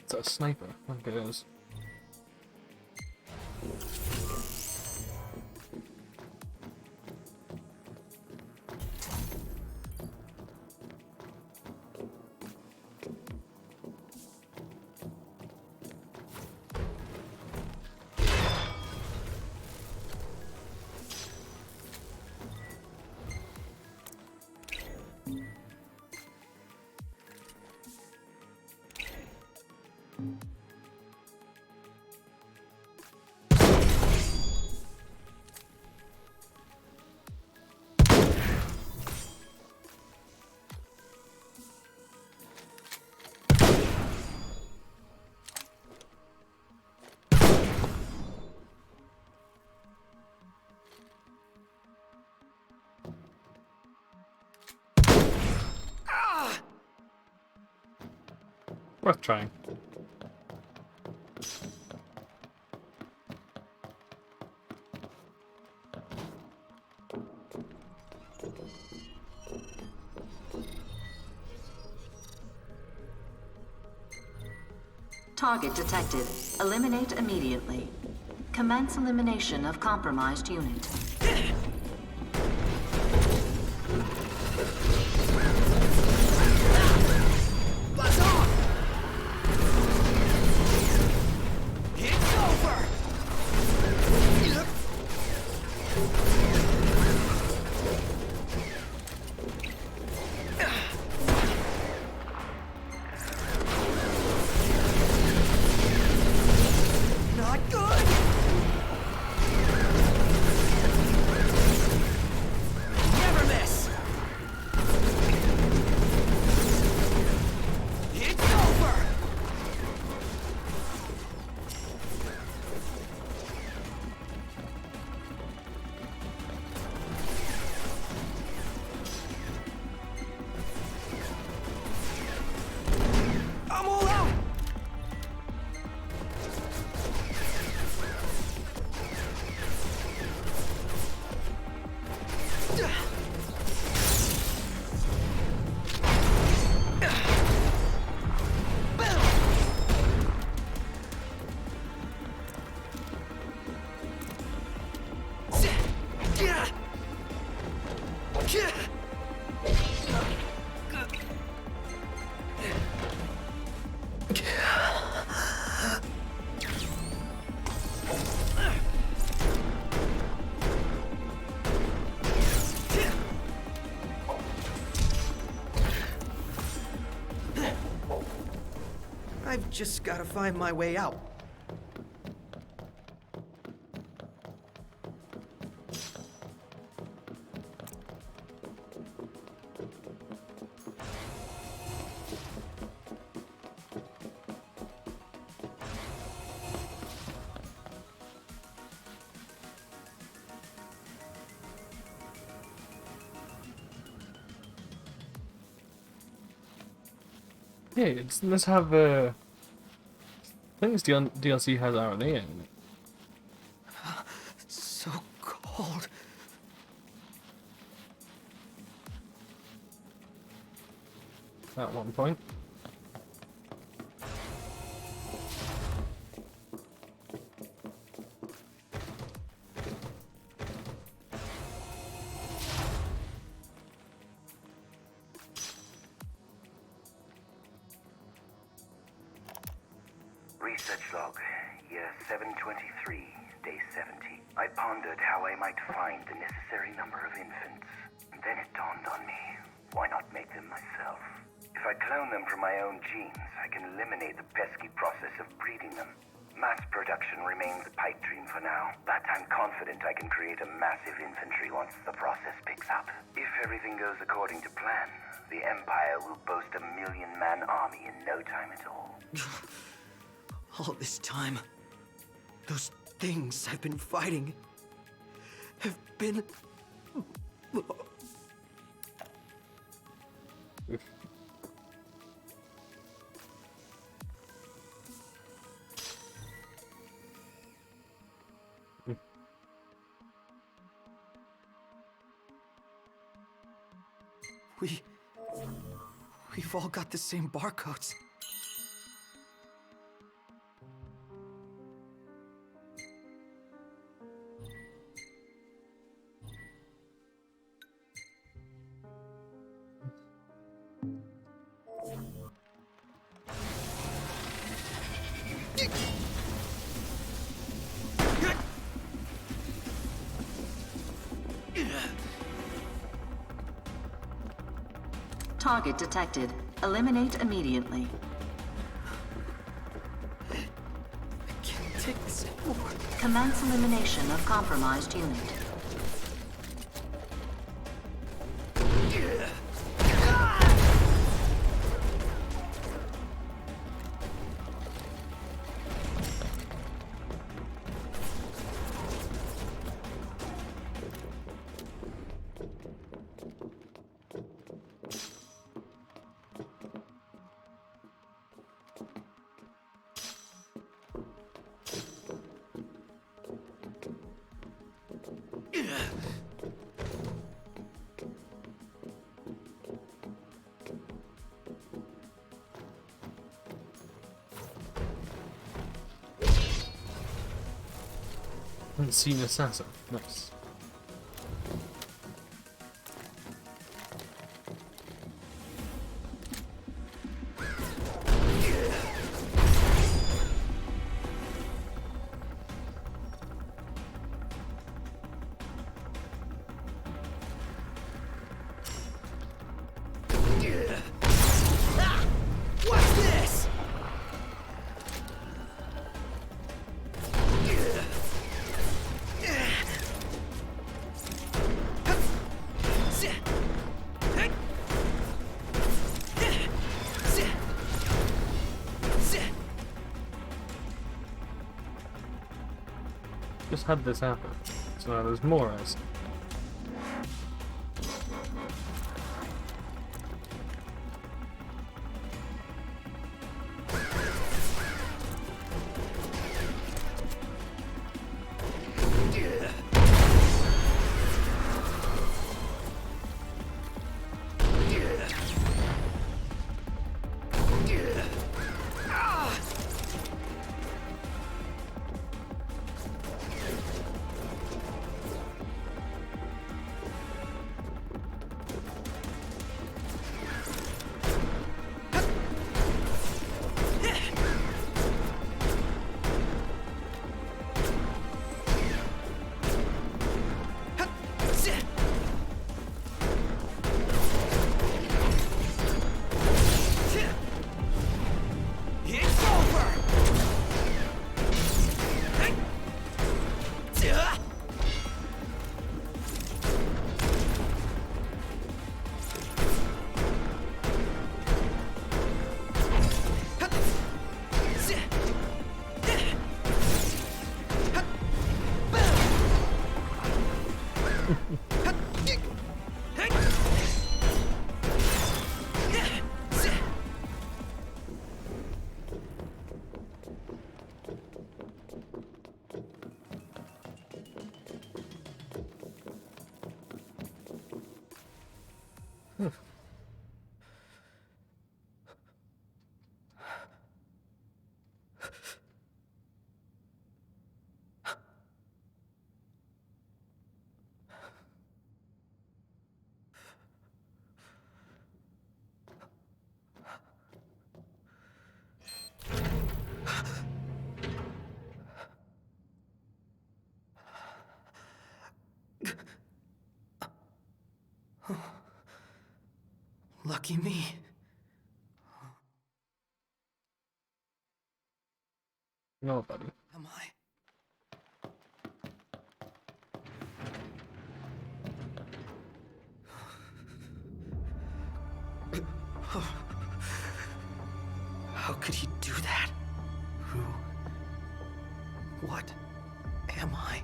Is that a sniper? I think it is. Worth trying. Target detected. Eliminate immediately. Commence elimination of compromised unit. Not good! Never miss! It's over! I'm all out! I've just gotta find my way out. Hey, let's have I think this DLC has RNA in it. So cold. At one point. Research log, year 723, day 70. I pondered how I might find the necessary number of infants. Then it dawned on me, why not make them myself? If I clone them from my own genes, I can eliminate the pesky process of breeding them. Mass production remains a pipe dream for now, but I'm confident I can create a massive infantry once the process picks up. If everything goes according to plan, the Empire will boast a 1,000,000-man army in no time at all. All this time, those things I've been fighting have been... We've all got the same barcodes. Target detected. Eliminate immediately. Can't take this anymore. Commence elimination of compromised unit. Unseen assassin. Nice. What's this? Just had this happen. So now there's more as. Lucky me. No, buddy. Am I? How could he do that? Who? What am I?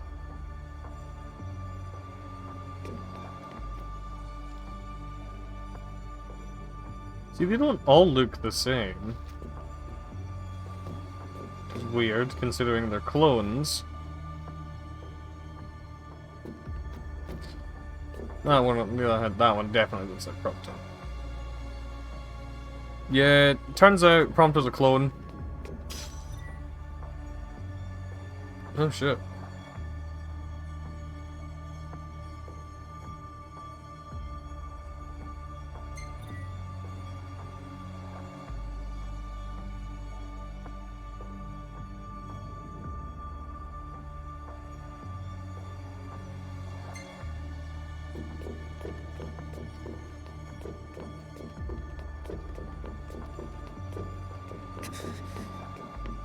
See, they don't all look the same. It's weird, considering they're clones. That one, on the other hand, that one definitely looks like Prompto. Yeah, turns out Prompto's a clone. Oh shit.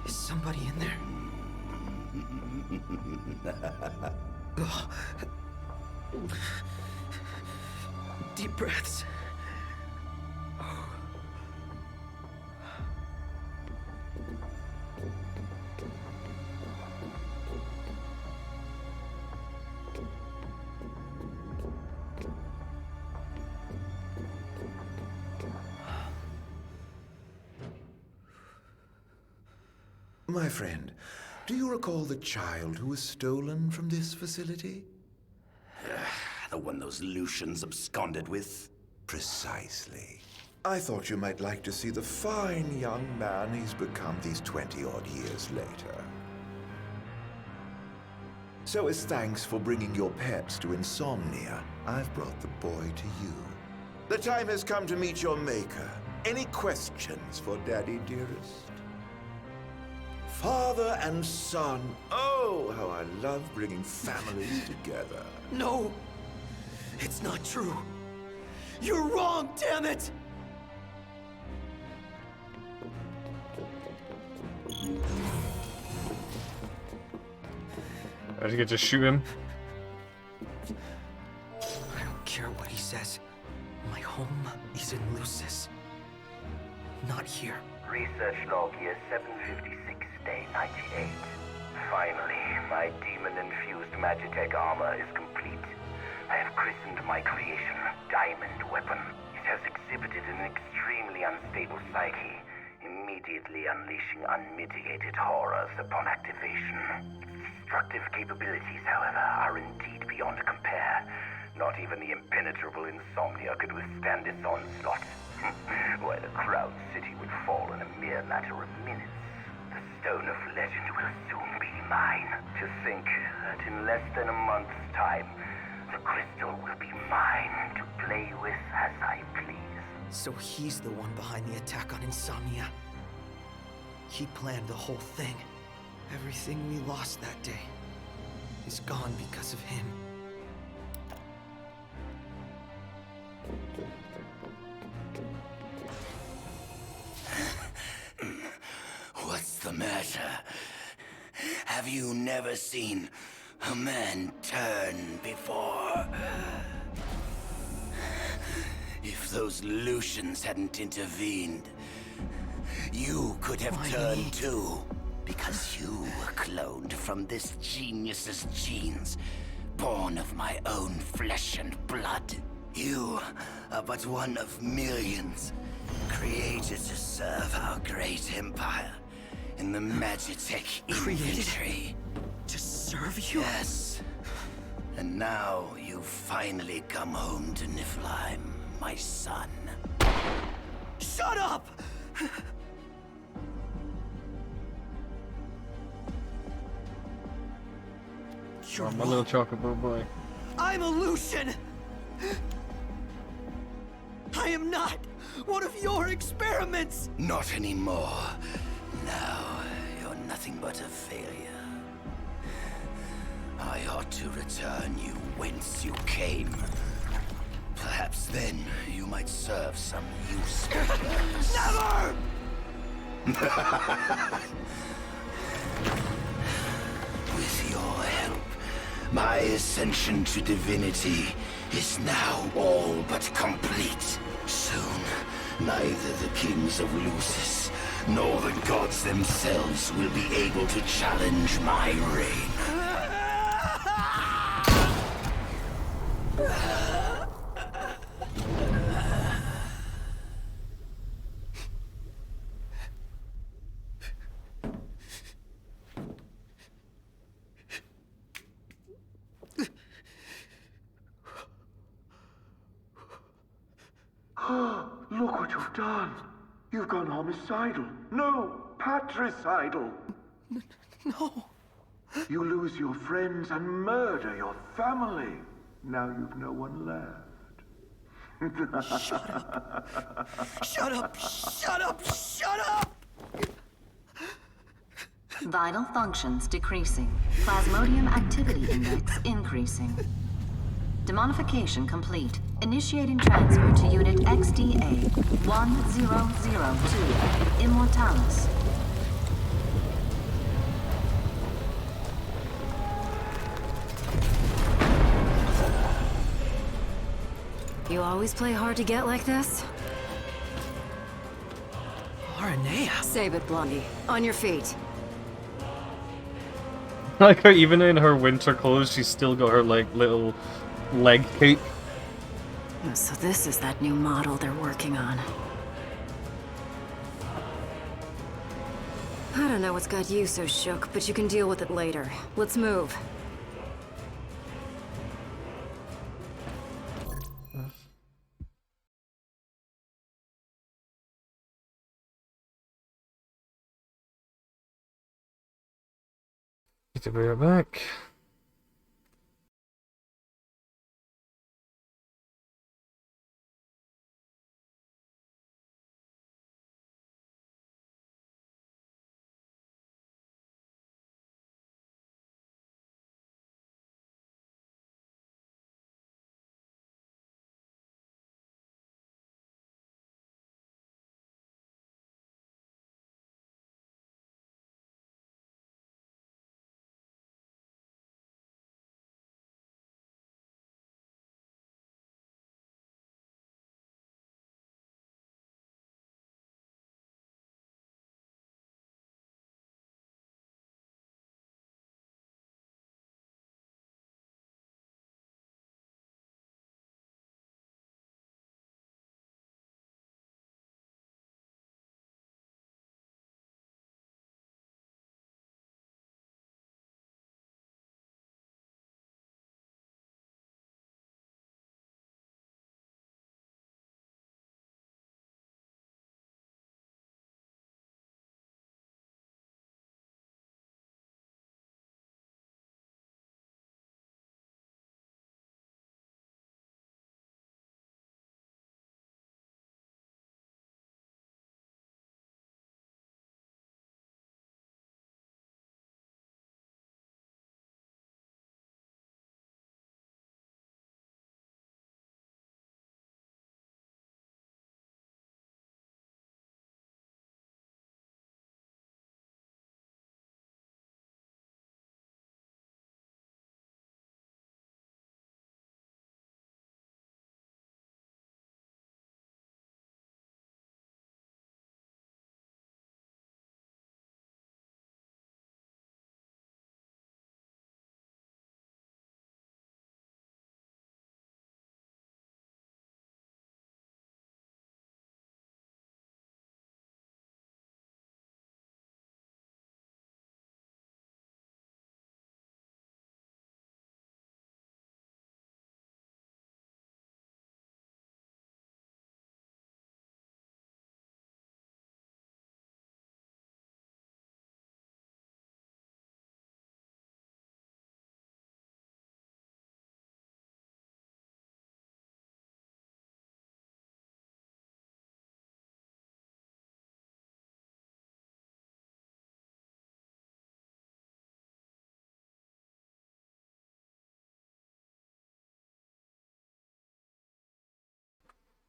Is somebody in there? Ugh. Deep breaths. My friend, do you recall the child who was stolen from this facility? The one those Lucians absconded with? Precisely. I thought you might like to see the fine young man he's become these 20-odd years later. So as thanks for bringing your pets to Insomnia, I've brought the boy to you. The time has come to meet your maker. Any questions for Daddy, dearest? Father and son. Oh, how I love bringing families together. No! It's not true! You're wrong, damn it! I get to shoot him. I don't care what he says. My home is in Lucis. Not here. Research log year 756, day 98. Finally, my demon-infused Magitech armor is complete. I have christened my creation Diamond Weapon. It has exhibited an extremely unstable psyche, immediately unleashing unmitigated horrors upon activation. Its destructive capabilities, however, are indeed beyond compare. Not even the impenetrable Insomnia could withstand its onslaught. Why, the Crown City would fall in a mere matter of minutes. The Stone of Legend will soon be mine. To think that in less than a month's time, the crystal will be mine to play with as I please. So he's the one behind the attack on Insomnia. He planned the whole thing. Everything we lost that day is gone because of him. What's the matter? Have you never seen a man turn before? If those Lucians hadn't intervened, you could have turned too. Because you were cloned from this genius's genes, born of my own flesh and blood. You are but one of millions, created to serve our great empire in the Magitech infantry. To serve you? Yes. And now you've finally come home to Niflheim, my son. Shut up! Oh, my little chocolate boy. I'm a Lucian! I am not one of your experiments! Not anymore. Now, you're nothing but a failure. I ought to return you whence you came. Perhaps then you might serve some useful purpose. Never! With your help, my ascension to divinity is now all but complete. Soon, neither the kings of Lucis nor the gods themselves will be able to challenge my reign. Look what you've done. You've gone homicidal. No, patricidal. No. You lose your friends and murder your family. Now you've no one left. Shut up. Shut up. Shut up. Shut up! Vital functions decreasing. Plasmodium activity index increasing. Demonification complete. Initiating transfer to Unit XDA 1002 Immortalis. You always play hard to get like this? Aranea. Save it, Blondie. On your feet. Like how even in her winter clothes, she's still got her like little leg cape. So this is that new model they're working on. I don't know what's got you so shook, but you can deal with it later. Let's move. Need to be right back.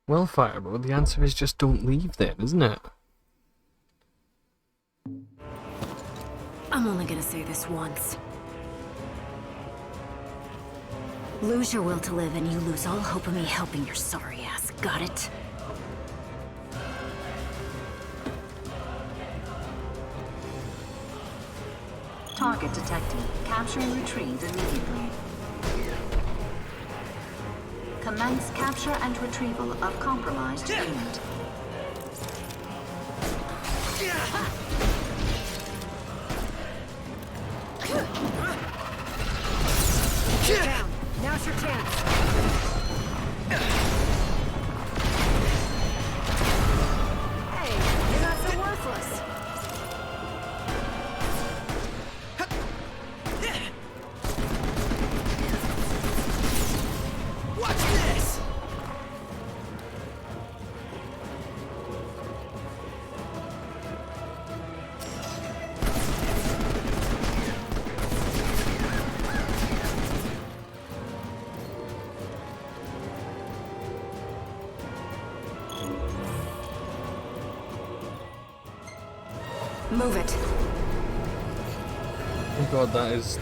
Well, Fireball, the answer is just don't leave then, isn't it? I'm only gonna say this once. Lose your will to live and you lose all hope of me helping your sorry ass. Got it? Target detected. Capture and retrieve immediately. Commence capture and retrieval of compromised unit. Get down. Now's your chance. Hey, you're not so worthless. Watch this! Move it. Oh god, that is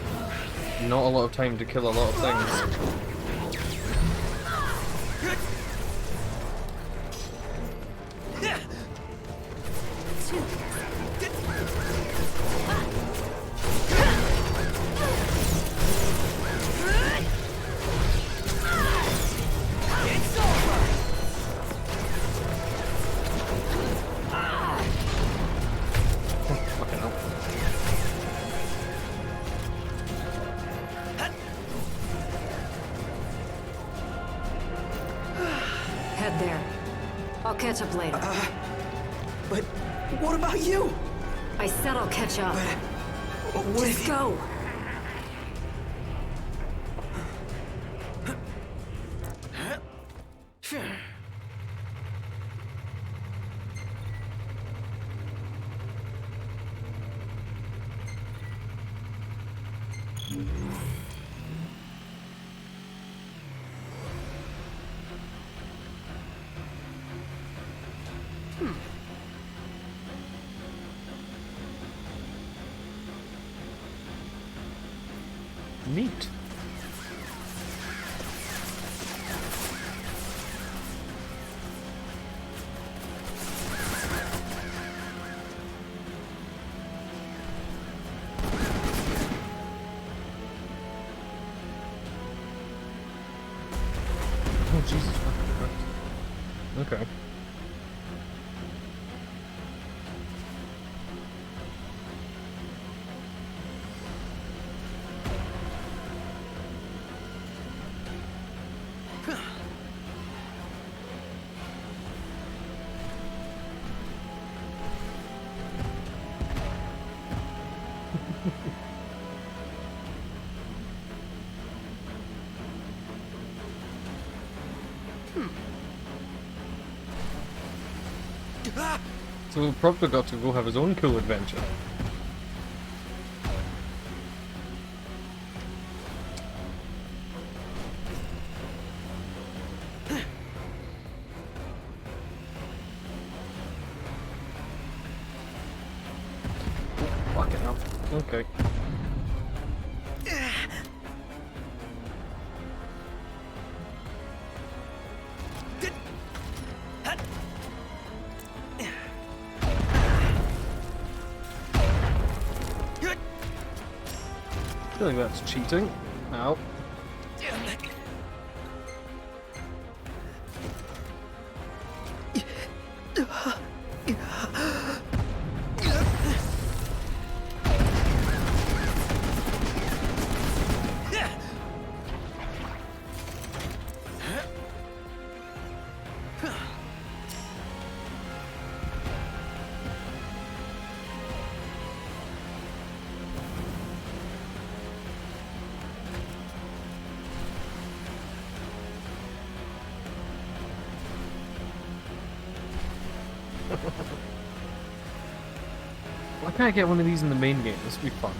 not a lot of time to kill a lot of things. Head there. I'll catch up later. But what about you? I said I'll catch up. What Just if go. Neat. Oh, Jesus fucking Christ. Okay. So we've probably got to go have his own cool adventure. Fucking hell. Okay. I feel like that's cheating. Ow. Why can't I get one of these in the main game? This would be fun.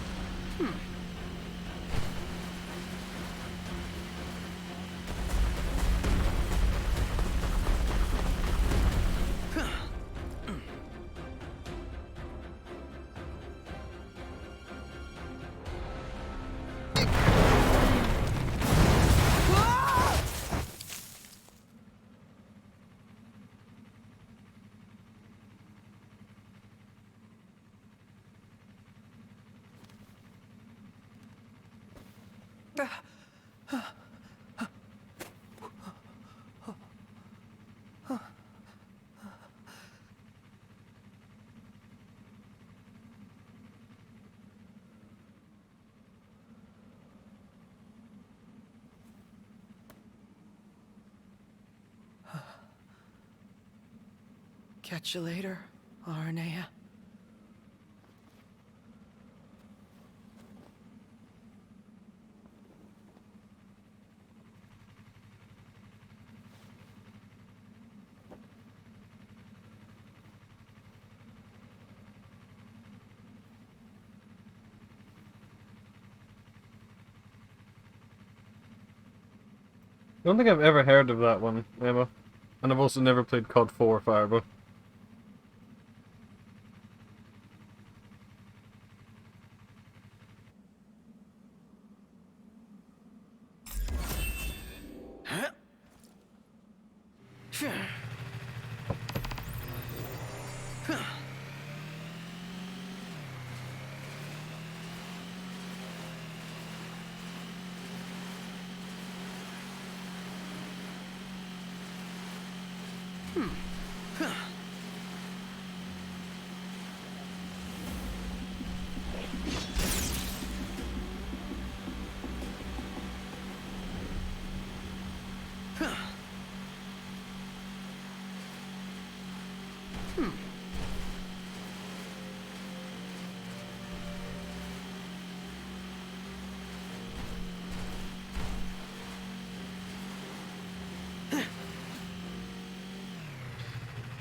Catch you later, Arnea. I don't think I've ever heard of that one, Emma. And I've also never played COD 4 Fireball.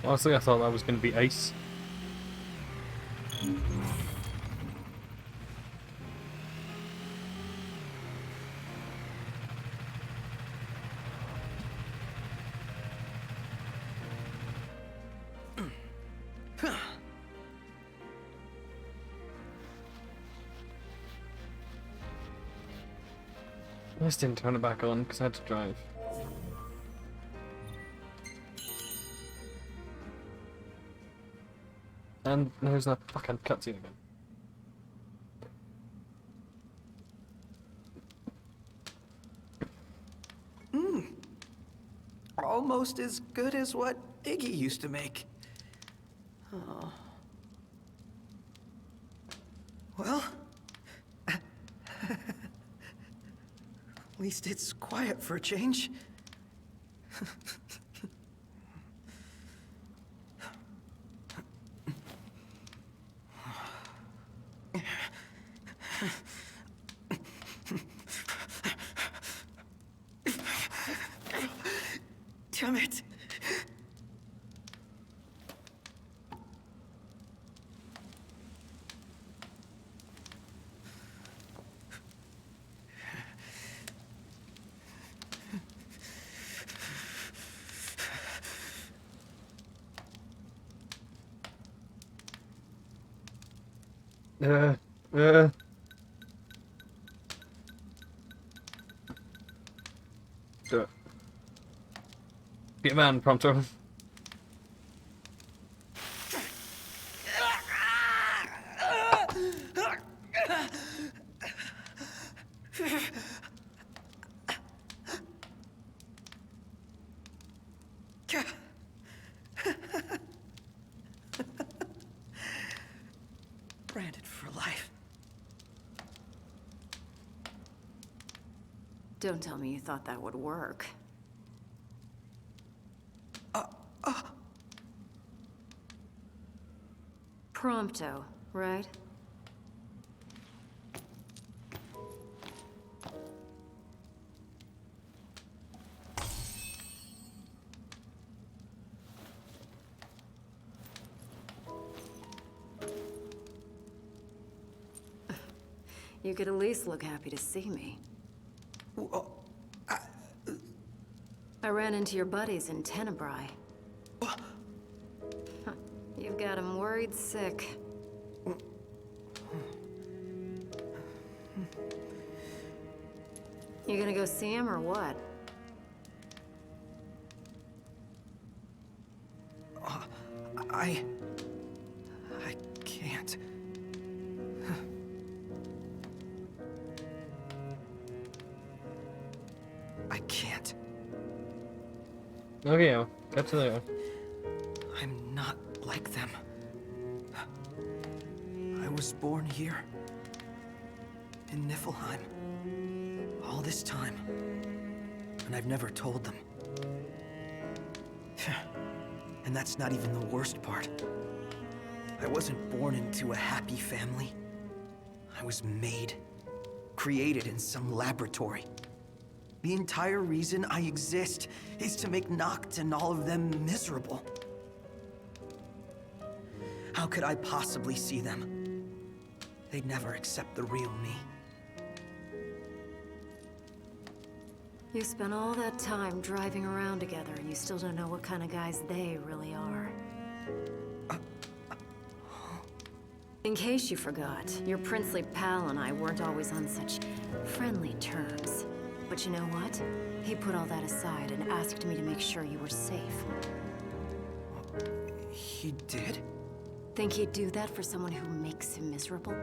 Honestly, I thought that was going to be ace. I just didn't turn it back on because I had to drive. And there's that fucking cutscene again. Almost as good as what Iggy used to make. Oh. Well, at least it's quiet for a change. Damn it. Do it. Be a man, Prompto. Branded for life. Don't tell me you thought that would work. Prompto, right? You could at least look happy to see me. I ran into your buddies in Tenebrae. You've got them worried sick. You gonna go see him or what? I can't. Okay, yeah. Catch you later. I'm not like them. I was born here. In Niflheim. All this time. And I've never told them. And that's not even the worst part. I wasn't born into a happy family. I was made. Created in some laboratory. The entire reason I exist is to make Noct and all of them miserable. How could I possibly see them? They'd never accept the real me. You spent all that time driving around together and you still don't know what kind of guys they really are. In case you forgot, your princely pal and I weren't always on such friendly terms. But you know what? He put all that aside and asked me to make sure you were safe. He did? Think he'd do that for someone who makes him miserable?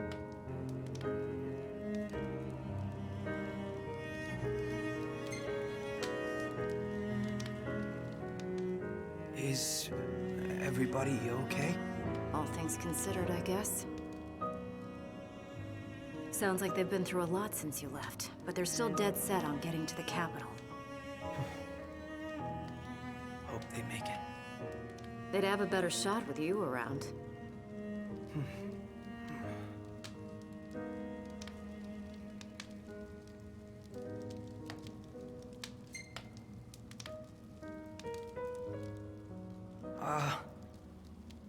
Is everybody okay? All things considered, I guess. Sounds like they've been through a lot since you left, but they're still dead set on getting to the capital. Hope they make it. They'd have a better shot with you around.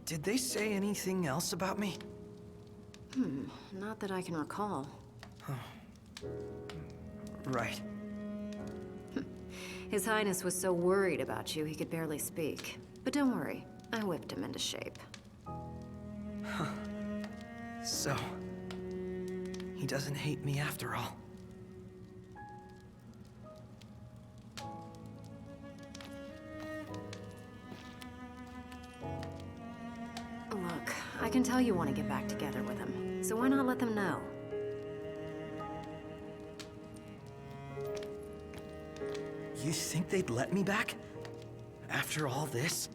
Did they say anything else about me? Not that I can recall. Right. His Highness was so worried about you he could barely speak. But don't worry, I whipped him into shape. So, he doesn't hate me after all. Look, I can tell you want to get back together with him, so why not let them know? You think they'd let me back? After all this?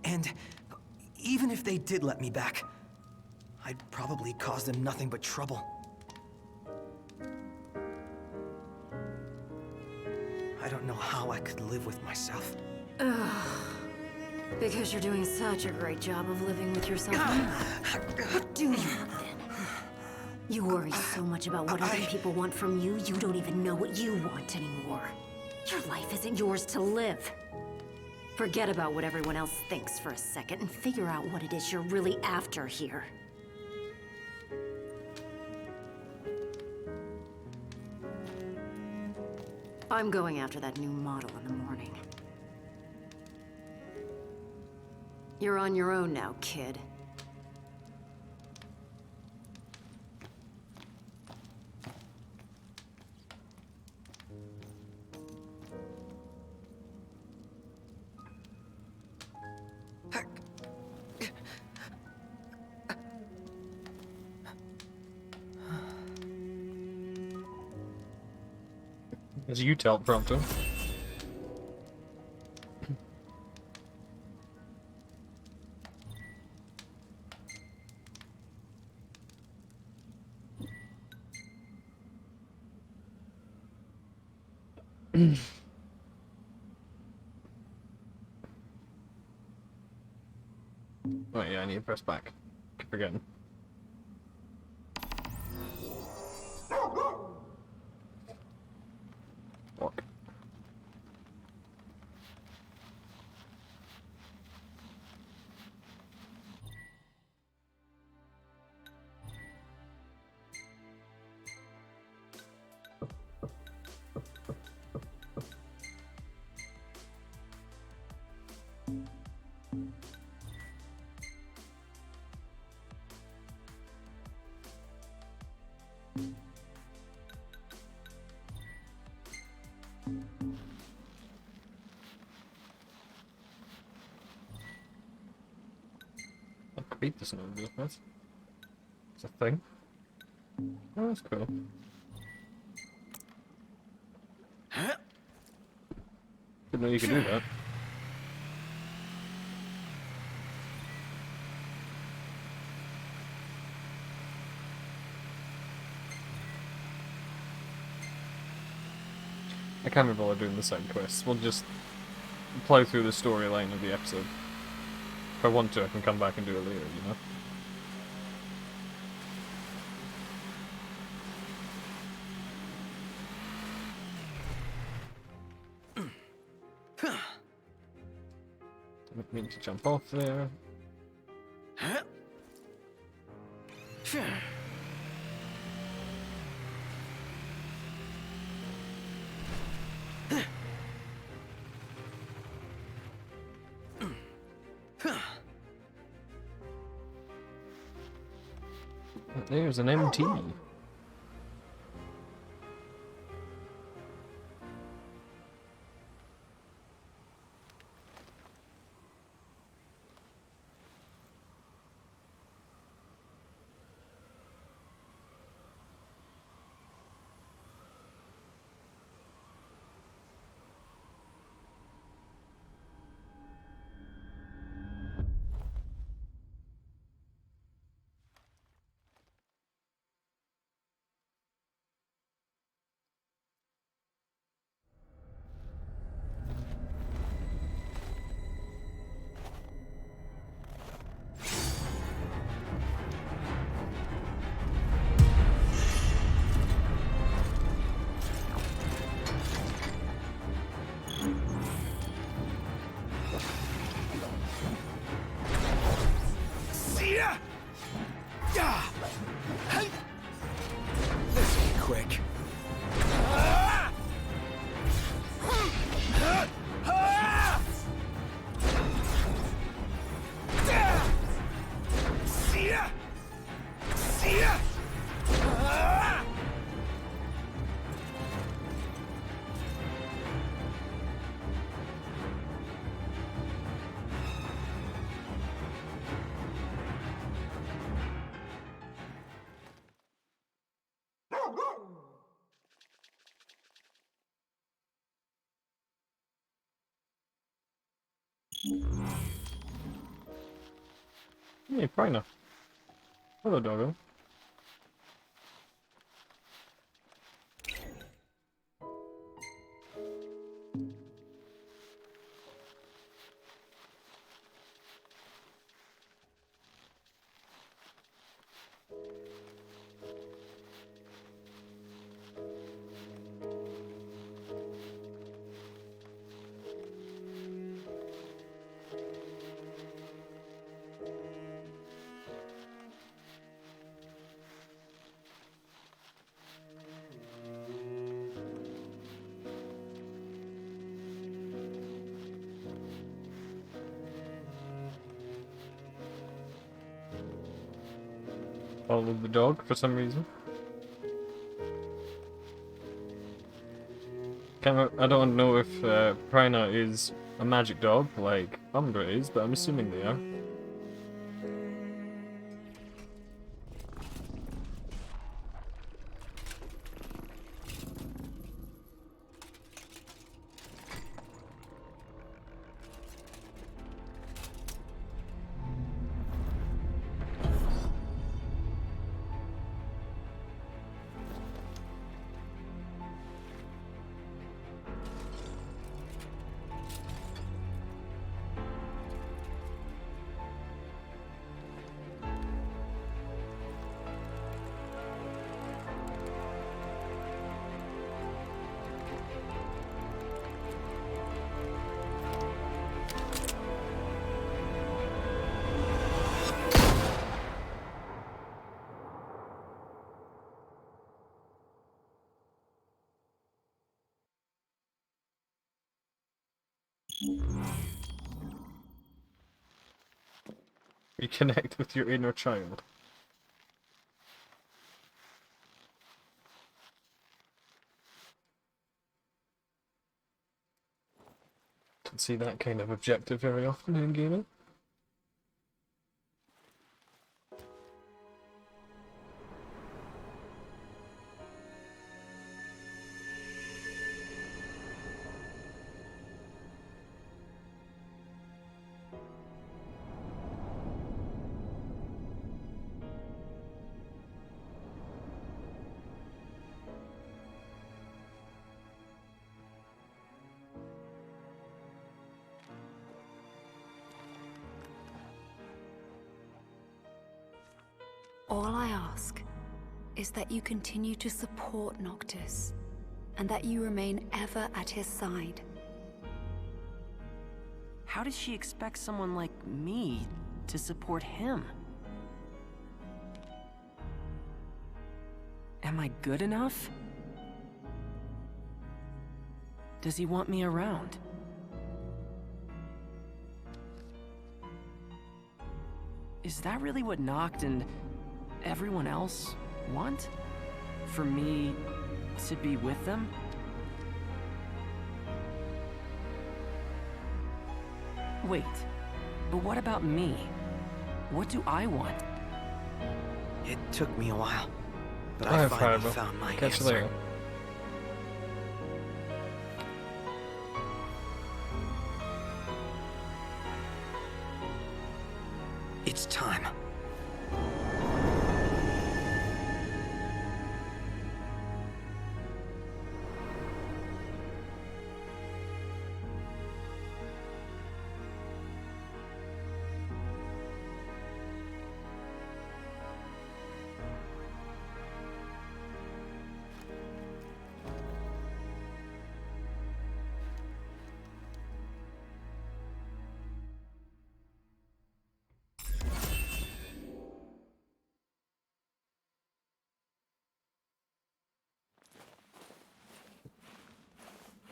And even if they did let me back, I'd probably cause them nothing but trouble. I don't know how I could live with myself. Because you're doing such a great job of living with yourself. What do you want then? You worry so much about what other people want from you, you don't even know what you want anymore. Your life isn't yours to live. Forget about what everyone else thinks for a second and figure out what it is you're really after here. I'm going after that new model in the morning. You're on your own now, kid. As you teleprompter. Oh yeah, I need to press back. Keep forgetting. Fuck. I could beat this number, that's a thing. Oh, that's cool. Didn't know you could do that. I can't remember while doing the side quests. We'll just plow through the storyline of the episode. If I want to, I can come back and do it later, you know? Didn't mean to jump off there. There's an MT. This will be quick. Hey, Prina. Hello, doggo. Follow the dog for some reason. I don't know if Prina is a magic dog like Umbra is, but I'm assuming they are. Reconnect with your inner child. Don't see that kind of objective very often in gaming. All I ask is that you continue to support Noctis, and that you remain ever at his side. How does she expect someone like me to support him? Am I good enough? Does he want me around? Is that really what Noct and everyone else want? For me to be with them? Wait, but what about me? What do I want? It took me a while, but I I have finally Fireball. found my Catch you answer. later. It's time.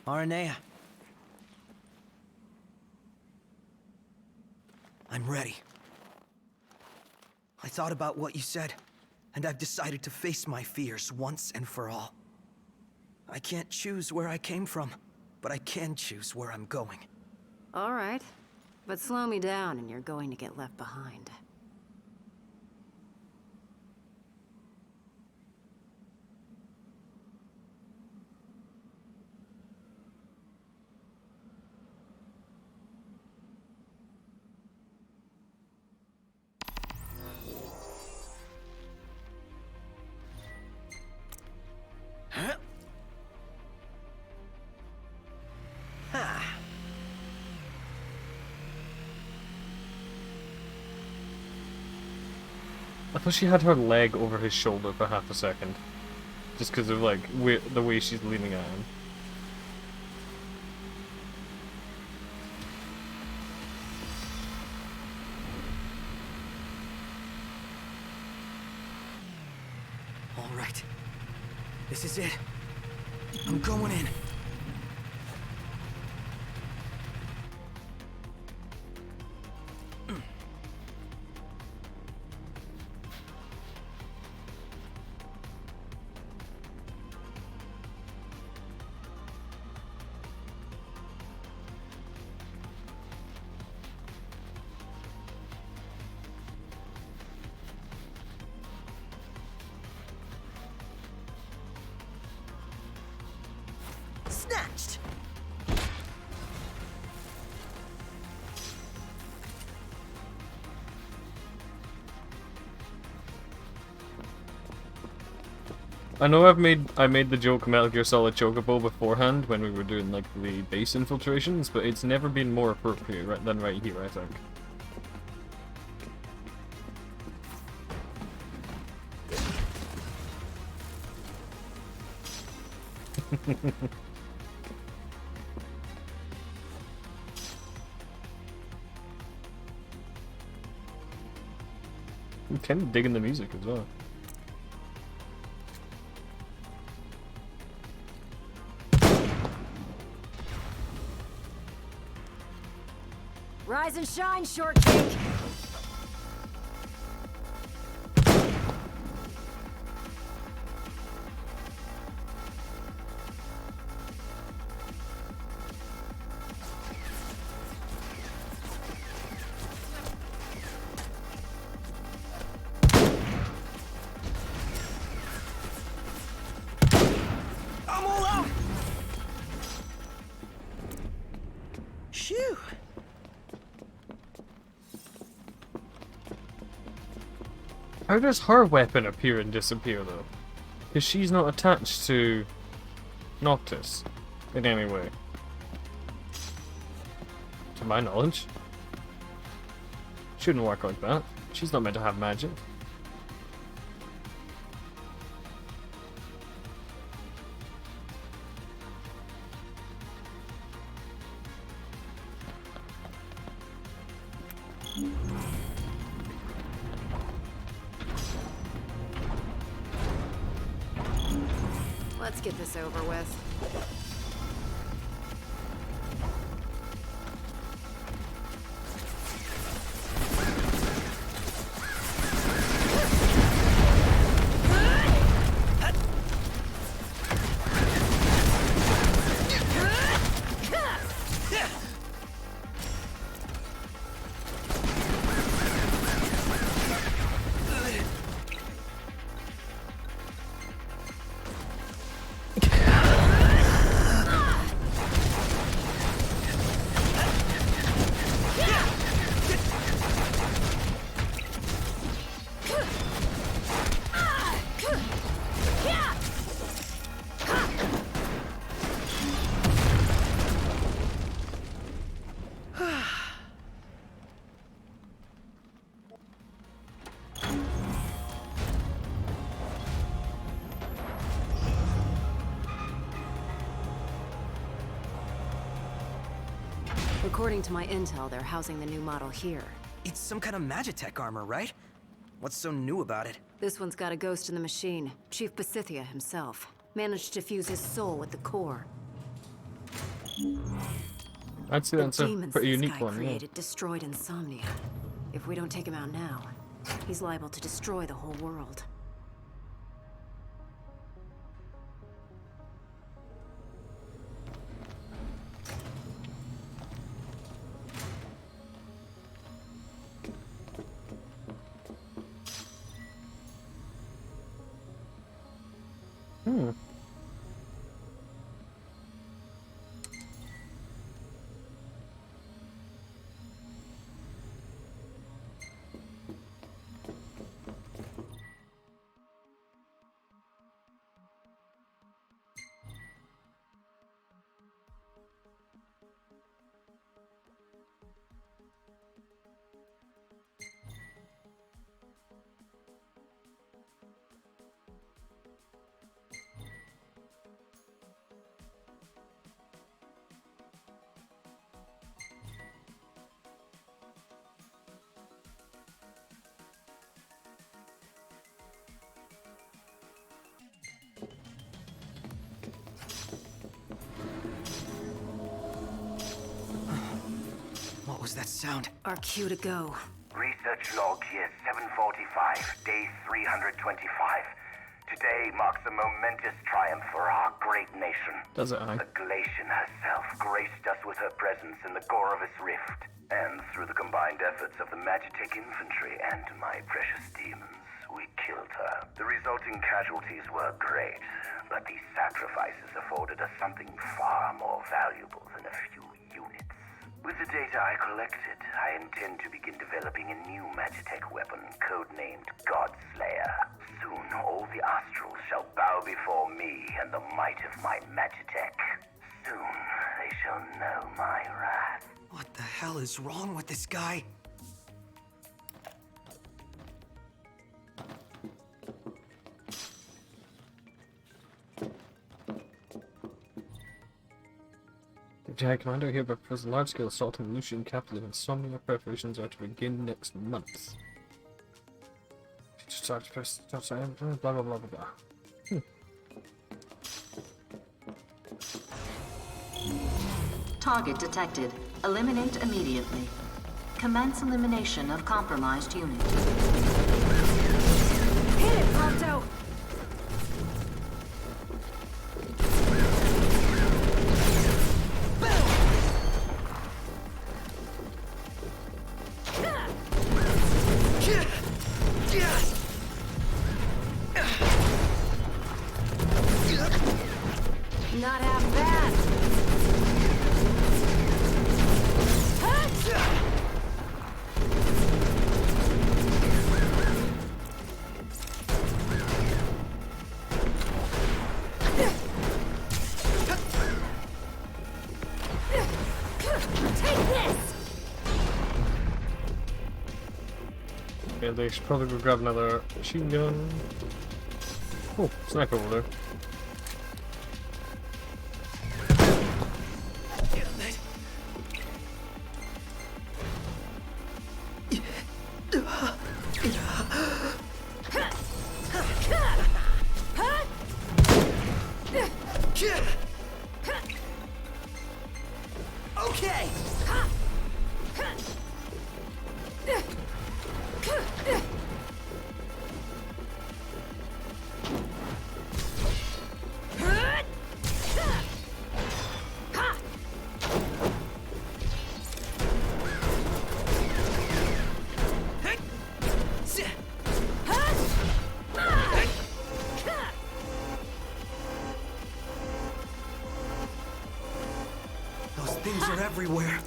Aranea. I'm ready. I thought about what you said, and I've decided to face my fears once and for all. I can't choose where I came from, but I can choose where I'm going. All right, but slow me down and you're going to get left behind. I thought she had her leg over his shoulder for half a second. Just because of, like, the way she's leaning at him. All right. This is it. I'm going in. Snatched! I know I made the joke Metal Gear Solid Chocobo beforehand when we were doing like the base infiltrations, but it's never been more appropriate than right here, I think. I'm kind of digging the music as well. Rise and shine, shortcake! I'm all out! Shoo! How does her weapon appear and disappear though? Because she's not attached to Noctis in any way. To my knowledge. Shouldn't work like that. She's not meant to have magic. Let's get this over with. According to my intel, they're housing the new model here. It's some kind of Magitech armor, right? What's so new about it? This one's got a ghost in the machine. Chief Pasithia himself. Managed to fuse his soul with the core. I'd say that's a pretty unique one, yeah. Created destroyed Insomnia. If we don't take him out now, he's liable to destroy the whole world. What was that sound? Our cue to go. Research log year 745, day 325. Today marks a momentous triumph for our great nation. Does it, I? The Glacian herself graced us with her presence in the Gorovus Rift. And through the combined efforts of the Magitech infantry and my precious demons, we killed her. The resulting casualties were great, but the sacrifices afforded us something far more valuable than a few units. With the data I collected, I intend to begin developing a new Magitech weapon codenamed Godslayer. Soon, all the Astrals shall bow before me and the might of my Magitech. Soon, they shall know my wrath. What the hell is wrong with this guy? Jedi Commander hereby proposes a large-scale assault on the Lucian capital of Insomnia. Preparations are to begin next month. Start to press, blah blah blah blah blah. Target detected. Eliminate immediately. Commence elimination of compromised unit. Hit it, Prompto! Not half bad. Take this. Yeah, they should probably go grab another machine gun. Oh, sniper over there. Things are everywhere.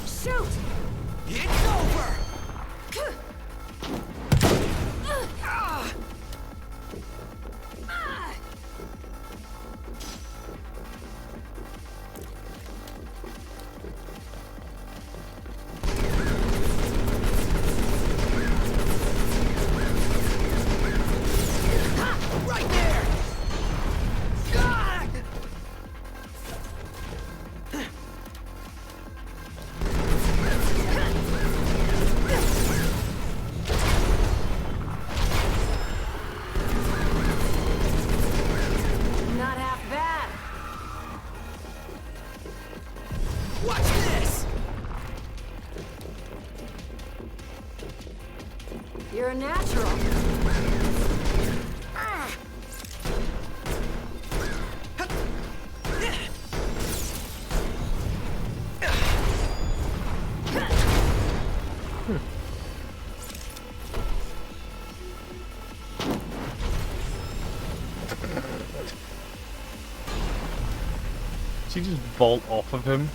Shoot! It's over! Right there! Not half bad. Watch this! You're a natural. Does he just vault off of him?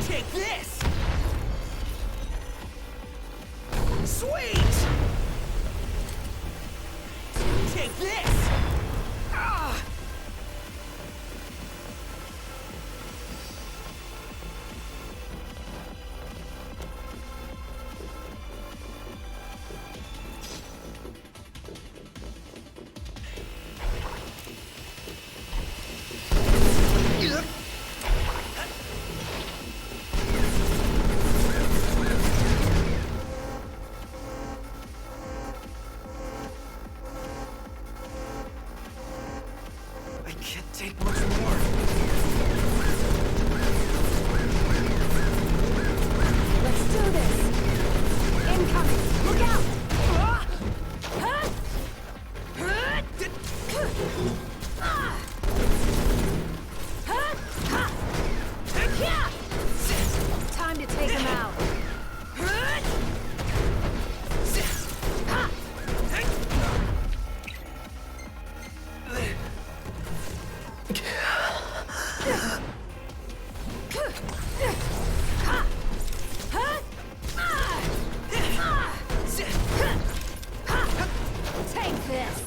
Take this! Sweet! Take this! Ah! I can't take much more. Let's do this. Incoming. Look out. Time to take him out. Take this.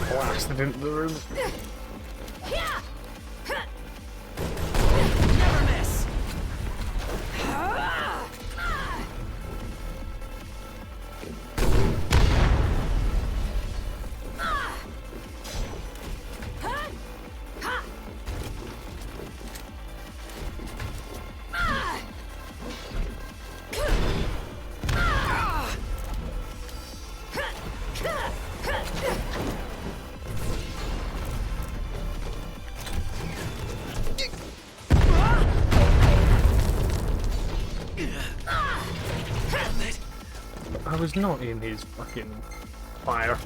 Blasted into the room. Never miss. I was not in his fucking fire.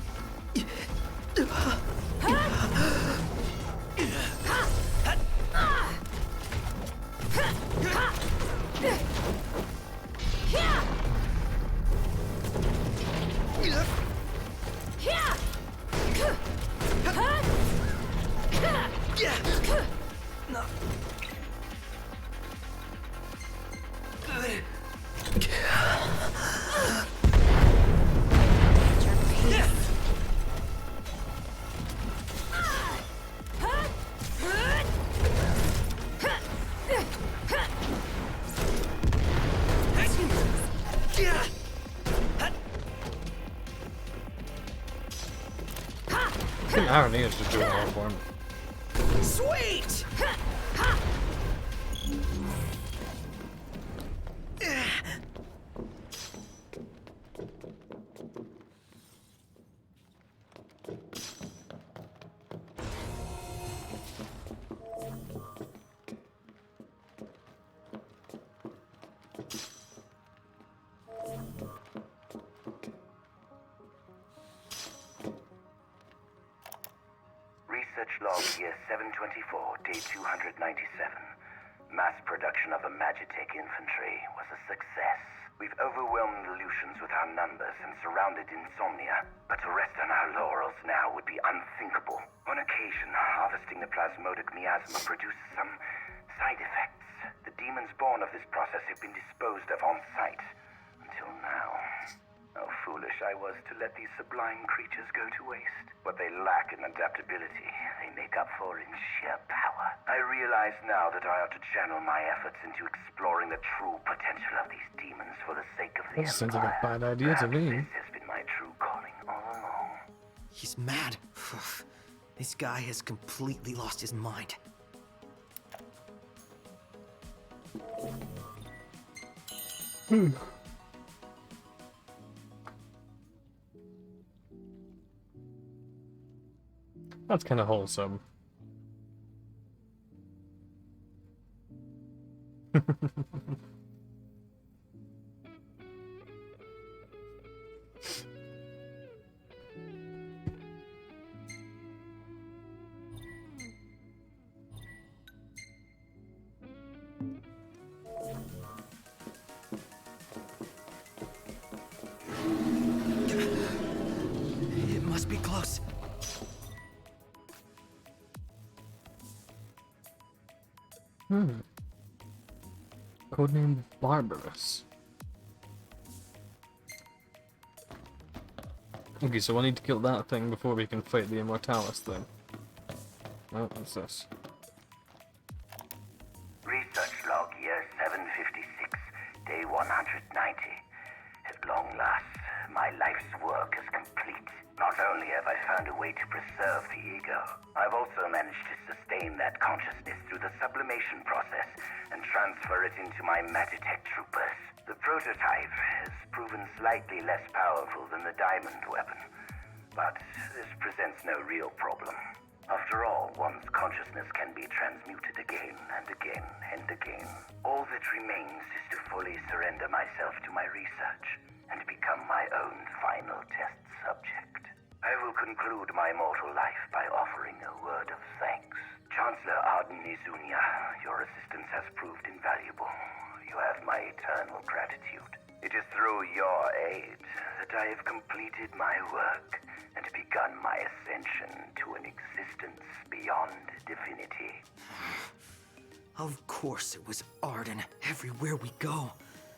Aaron is just doing all for him. Sweet! 2024, day 297. Mass production of the Magitech infantry was a success. We've overwhelmed the Lucians with our numbers and surrounded Insomnia, but to rest on our laurels now would be unthinkable. On occasion, harvesting the plasmodic miasma produces some side effects. The demons born of this process have been disposed of on site. Until now. How foolish I was to let these sublime creatures go to waste. What they lack in adaptability, they make up for in sheer power. I realize now that I ought to channel my efforts into exploring the true potential of these demons for the sake of the That sounds like a Empire. bad idea to me. This has been my true calling all along. He's mad. This guy has completely lost his mind. That's kind of wholesome. It must be close. Codename Barbarous. Okay, so I need to kill that thing before we can fight the Immortalis thing. Oh, what's this? Research log year 756, day 190. At long last, my life's work is complete. Not only have I found a way to preserve the ego, I've also managed to sustain that consciousness through the sublimation process and transfer it into my Magitech troopers. The prototype has proven slightly less powerful than the diamond weapon, but this presents no real problem. After all, one's consciousness can be transmuted again and again and again. All that remains is to fully surrender myself to my research and become my own final test subject. I will conclude my mortal life by offering a word of thanks. Chancellor Arden Izunia, your assistance has proved invaluable. You have my eternal gratitude. It is through your aid that I have completed my work and begun my ascension to an existence beyond divinity. Of course it was Arden. Everywhere we go,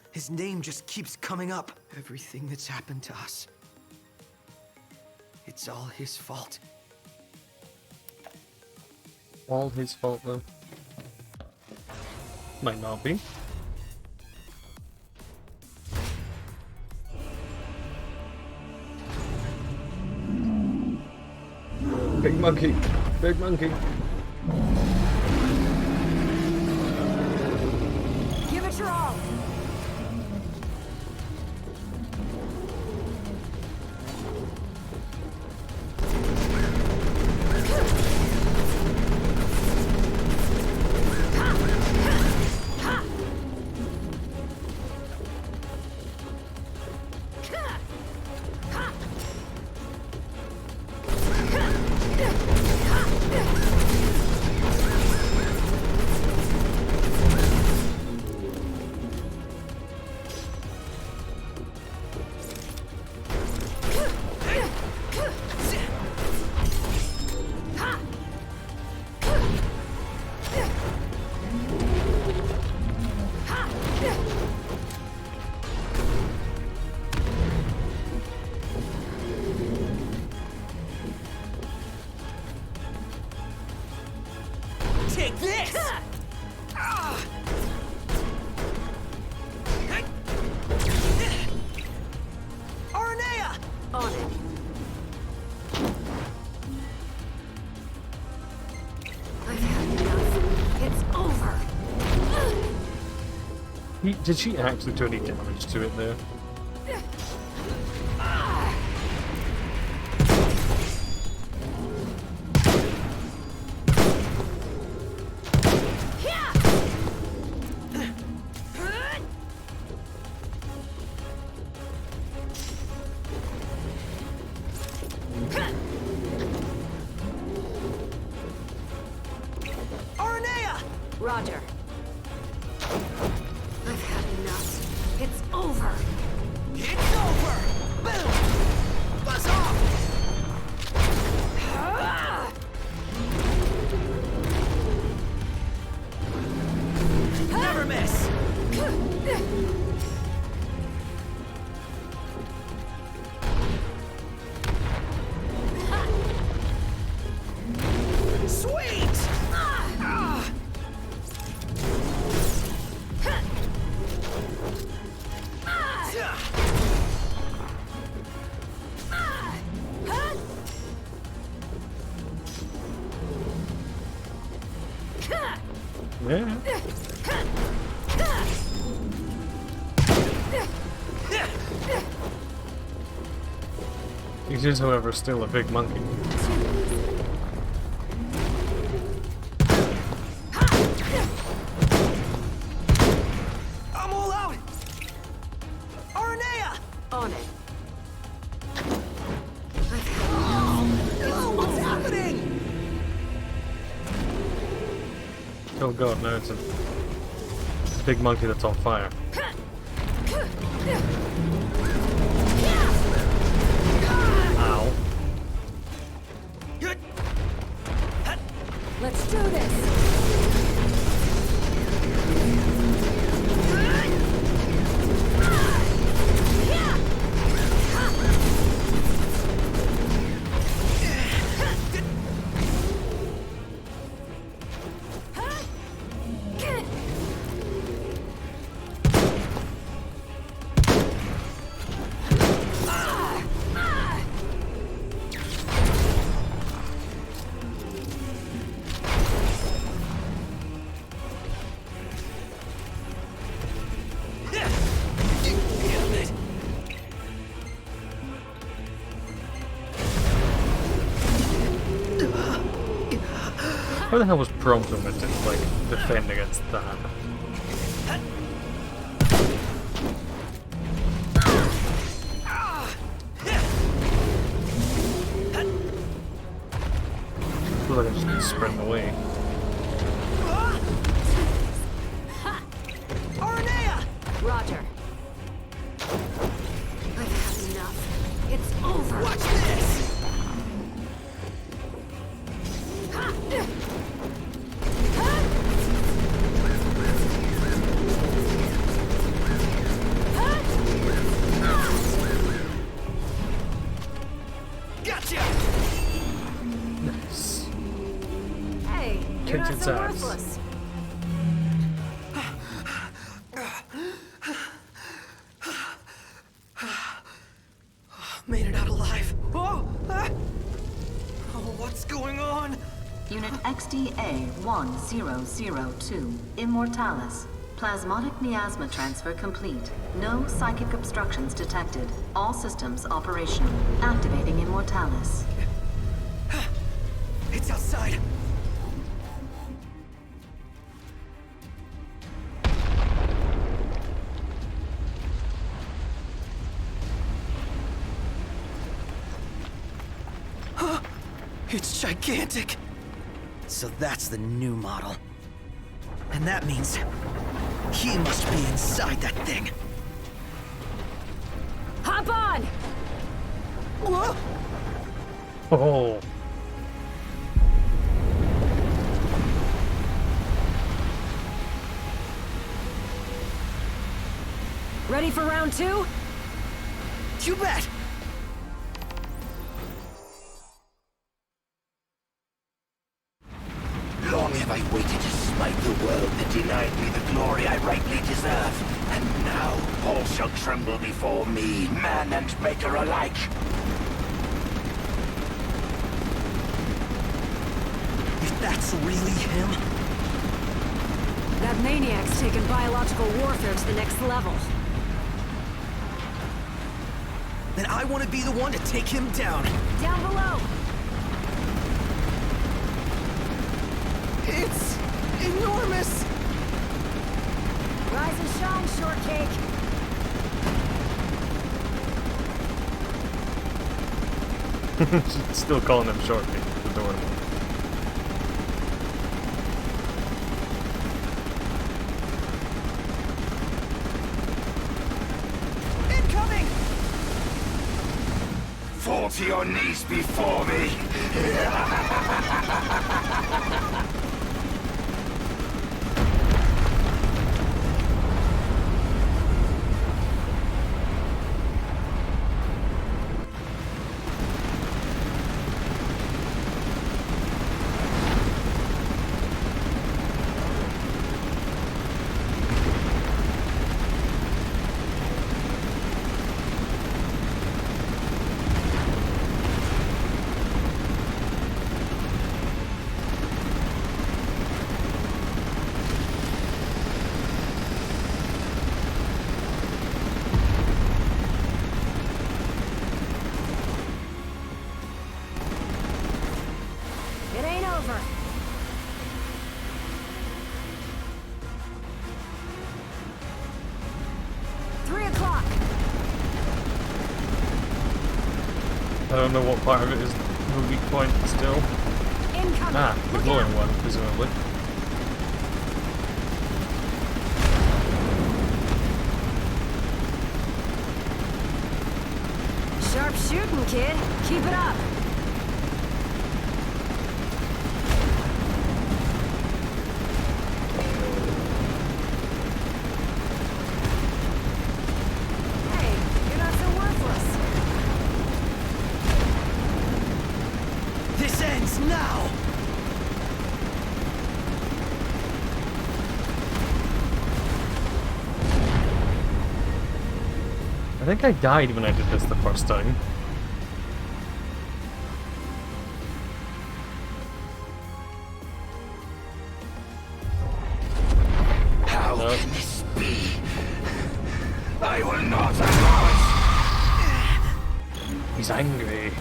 his name just keeps coming up. Everything that's happened to us. It's all his fault. All his fault, though. Might not be. Big monkey! Big monkey! Give it your all! Take this! Aranea! On it. I've had enough. It's over. Did she actually do any damage to it there? Roger. I've had enough. It's over. It's over! Boom! Buzz off! Never miss! Sweet! Yeah. He is, however, still a big monkey. I'm all out! Aranea! On it. Oh, what's happening? Oh god, no, it's a big monkey that's on fire. Ow. Let's do this. Why the hell was Prompto meant to, like, defend against that? I feel like I just sprint away. Aranea! Roger. I've had enough. It's over. Watch this! Gotcha! Nice. Hey, you're Kicked not its so ass. worthless. Made it out alive. Oh! Ah! Oh, what's going on? Unit XDA-1002, Immortalis. Plasmodic miasma transfer complete. No psychic obstructions detected. All systems operational. Activating Immortalis. It's outside. Huh? It's gigantic. So that's the new model. And that means he must be inside that thing. Hop on! Whoa! Oh. Ready for round two? You bet! Long have I waited to smite the world that denied me the glory I rightly deserve. And now all shall tremble before me, man and maker alike. If that's really him, That maniac's taken biological warfare to the next level. then I want to be the one to take him down. Down below! It's enormous! Rise and shine, shortcake! Still calling him shortcake. Adorable. fall to your knees before me. It ain't over. I don't know what part of it is the weak point still. Incoming. Ah, the glowing one, presumably. Sharp shooting, kid. Keep it up. Hey, you're not so worthless. This ends now! I think I died when I did this the first time. How can this be? I will not allow it! He's angry.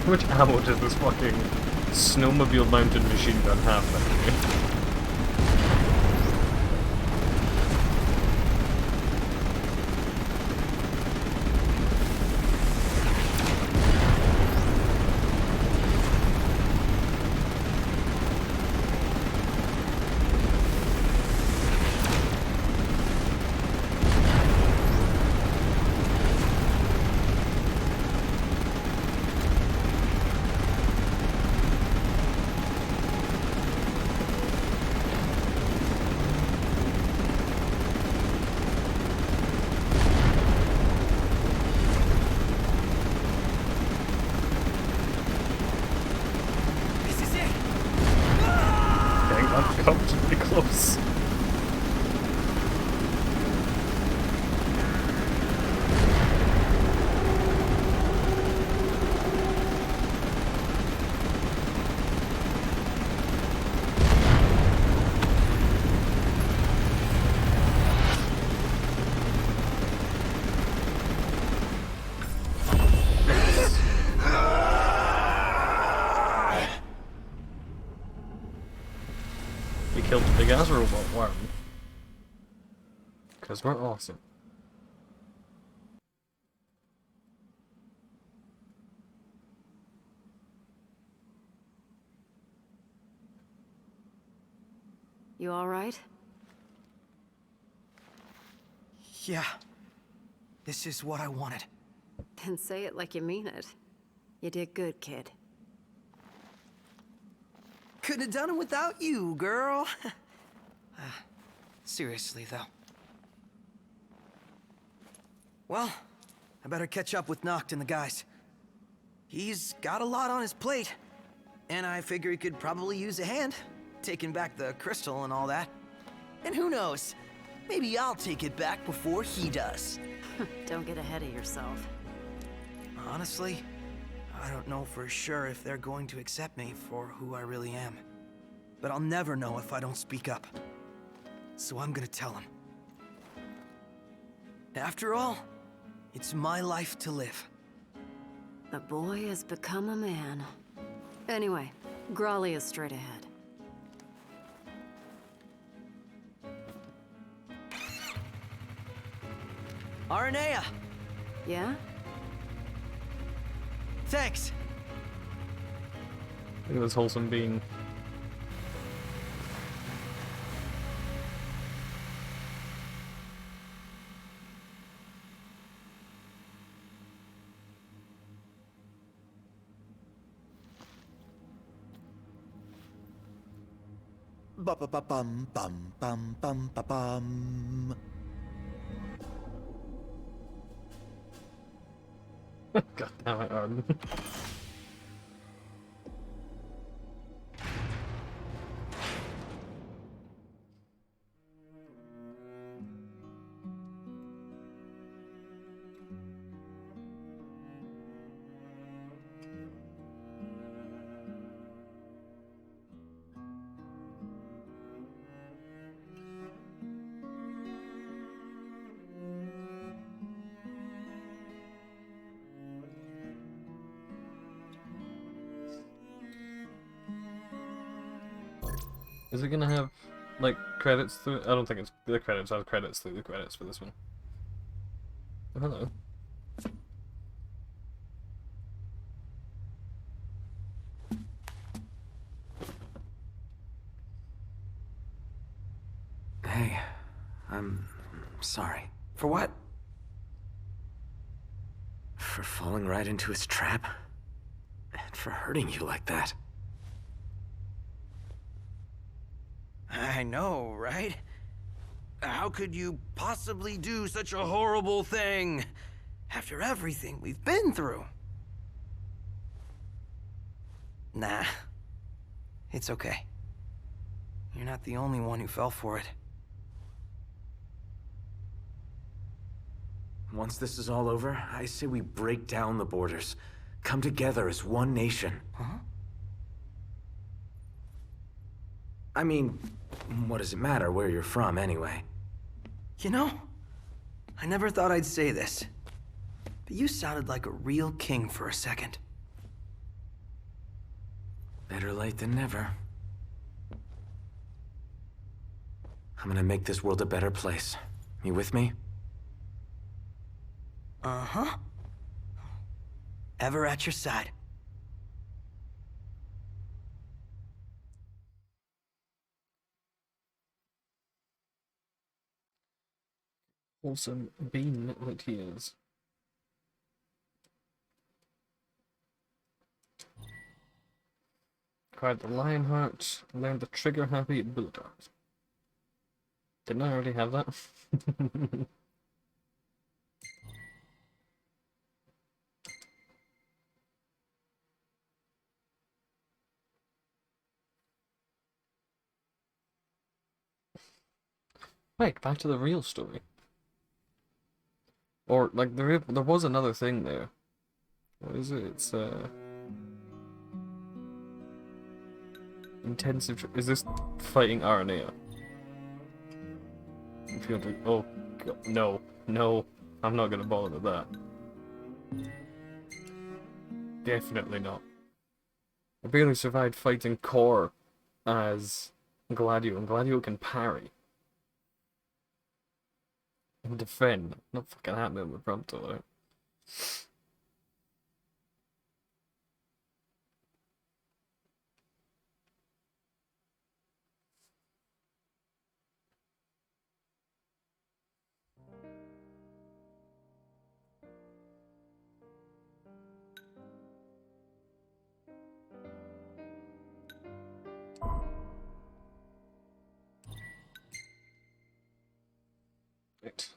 How much ammo does this fucking snowmobile mounted machine gun have then? Uncomfortably close. We killed the big ass robot worm. Because we're awesome. You alright? Yeah. This is what I wanted. Then say it like you mean it. You did good, kid. Couldn't have done it without you, girl. Seriously, though. Well, I better catch up with Noct and the guys. He's got a lot on his plate. And I figure he could probably use a hand, taking back the crystal and all that. And who knows? Maybe I'll take it back before he does. Don't get ahead of yourself. Honestly, I don't know for sure if they're going to accept me for who I really am. But I'll never know if I don't speak up. So I'm gonna tell them. After all, it's my life to live. The boy has become a man. Anyway, Growly is straight ahead. Aranea! Yeah? Thanks! Look at this wholesome being. Ba ba ba bum bum bum bum ba bum. God damn it, Arden. Is it gonna have, like, credits through? I don't think it's the credits. Have credits through the credits for this one. Oh, hello. Hey, I'm sorry. For what? For falling right into his trap? And for hurting you like that. I know, right? How could you possibly do such a horrible thing after everything we've been through? Nah, it's okay. You're not the only one who fell for it. Once this is all over, I say we break down the borders. Come together as one nation. Huh? I mean, what does it matter where you're from, anyway? You know, I never thought I'd say this, but you sounded like a real king for a second. Better late than never. I'm gonna make this world a better place. You with me? Uh-huh. Ever at your side. Wholesome being that he is. Acquired the Lionheart, learned the trigger happy bullet. Didn't I already have that? Right, back to the real story. Or, like, there was another thing there. What is it? It's, intensive... Is this fighting Aranea? Oh, God, no. No. I'm not gonna bother with that. Definitely not. I barely survived fighting Core as Gladio, and Gladio can parry. And defend. Not fucking happening with Prompto, right? Right.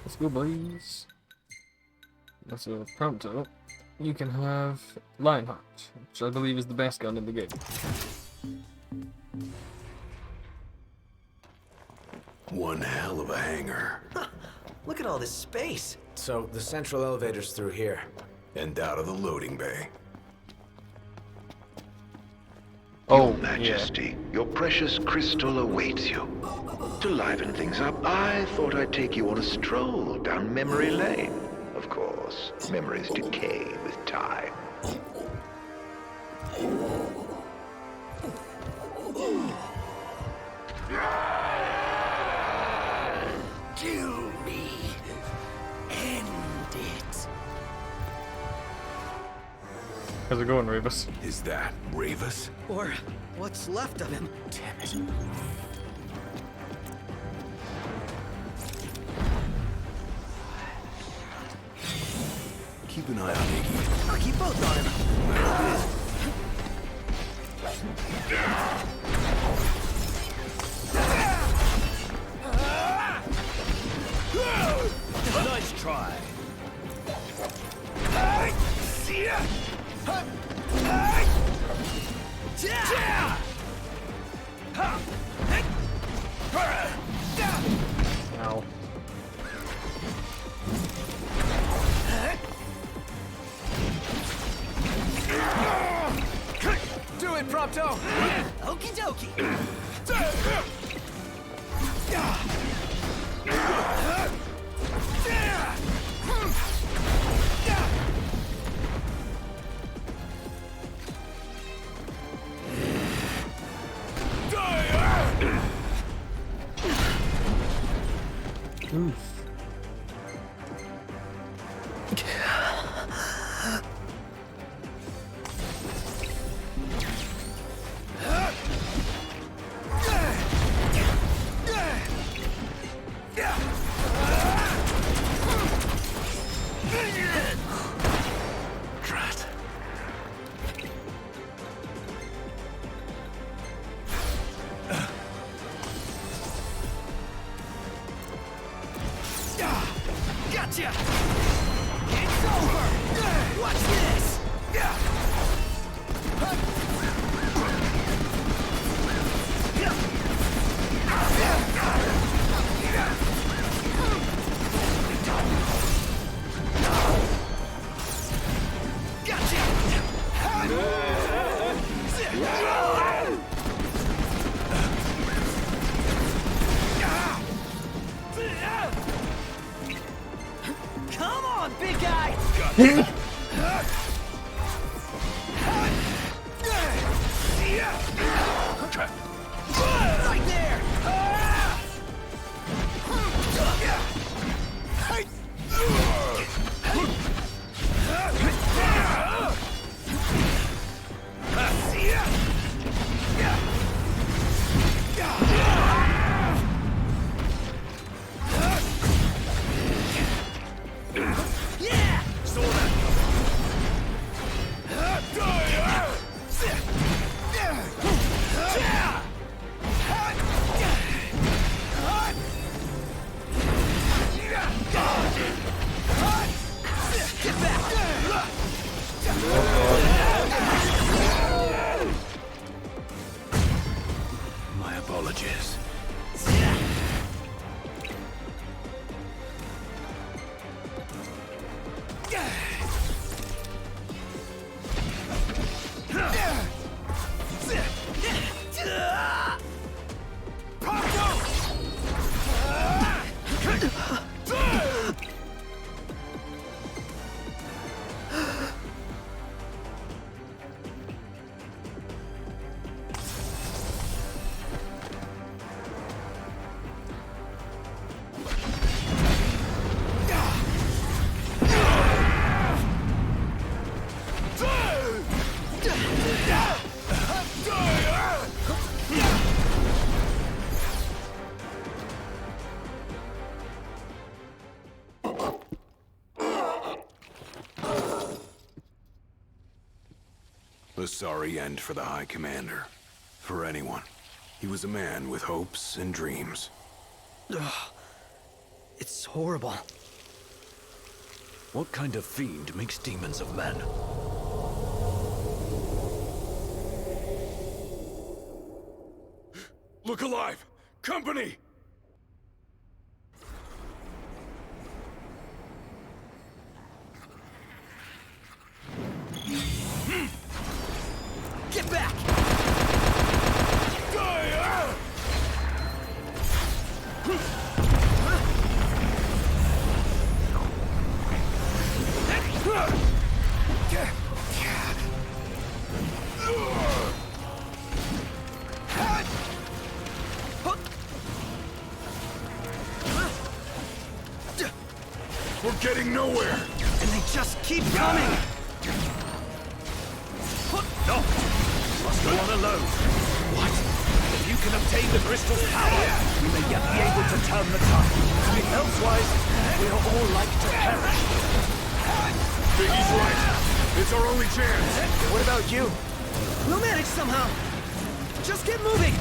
Let's go, boys. That's a Prompto. You can have Lionheart, which I believe is the best gun in the game. One hell of a hangar. Look at all this space. So, the central elevator's through here. And out of the loading bay. Your Majesty, your precious crystal awaits you. To liven things up, I thought I'd take you on a stroll down memory lane. Of course, memories decay with time. Kill me. End it. How's it going, Ravus? Is that Ravus? Or what's left of him. Damn it. Keep an eye on Iggy. I'll keep both on him. Nice try. Ow. Do it, Prompto! Okie dokie. Oof. Drat. Gotcha! It's over! Watch this! Come on, big guy! Right there! Yeah! Get back! My apologies. A sorry end for the High Commander. For anyone. He was a man with hopes and dreams. It's horrible. What kind of fiend makes demons of men? Look alive! Company! Get back! We're getting nowhere! And they just keep coming! No! Must go on alone. What? If you can obtain the crystal's power, we may yet be able to turn the tide. Elsewise, we are all like to perish. Biggie's right. It's our only chance. What about you? We'll manage somehow. Just get moving!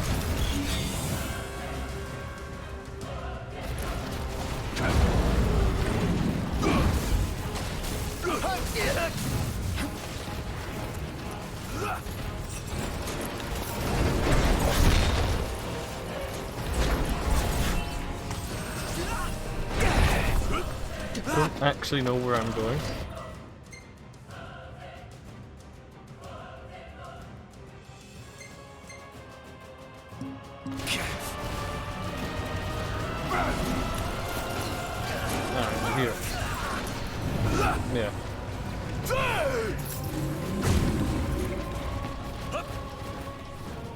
I don't actually know where I'm going. I'm here. Yeah.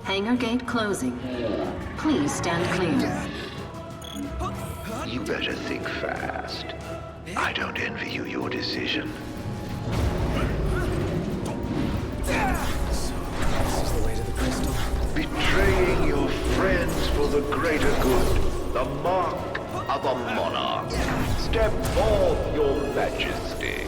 Hangar gate closing. Please stand clear. You better think fast. I don't envy you your decision. This is the way to the crystal. Betraying your friends for the greater good. The mark of a monarch. Step forth, your majesty.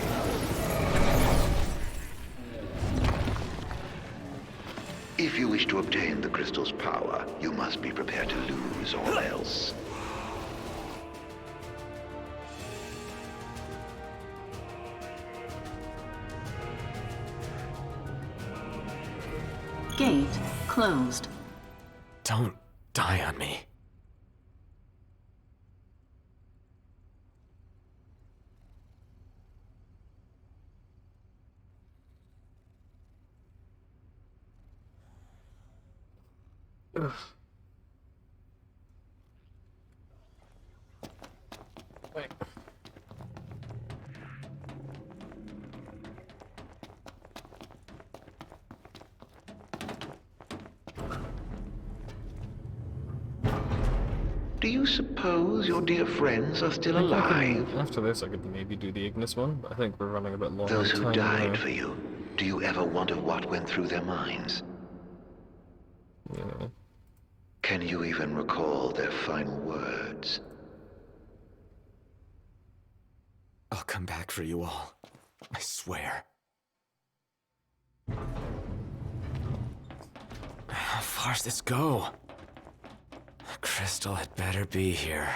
If you wish to obtain the crystal's power, you must be prepared to lose all else. Gate closed. Don't die on me. Ugh. Wait. Do you suppose your dear friends are still alive? After this, I could maybe do the Ignis one, but I think we're running a bit long. Those who on time died now. for you, do you ever wonder what went through their minds? Yeah. Can you even recall their final words? I'll come back for you all. I swear. How far's this go? Crystal had better be here.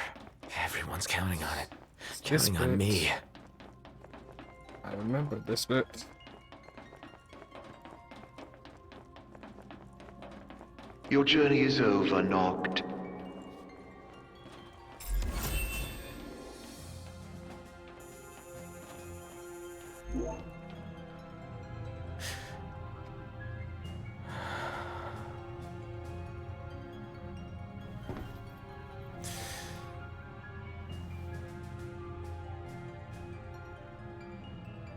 Everyone's counting on it. Counting on me. I remember this bit. Your journey is over, Noct.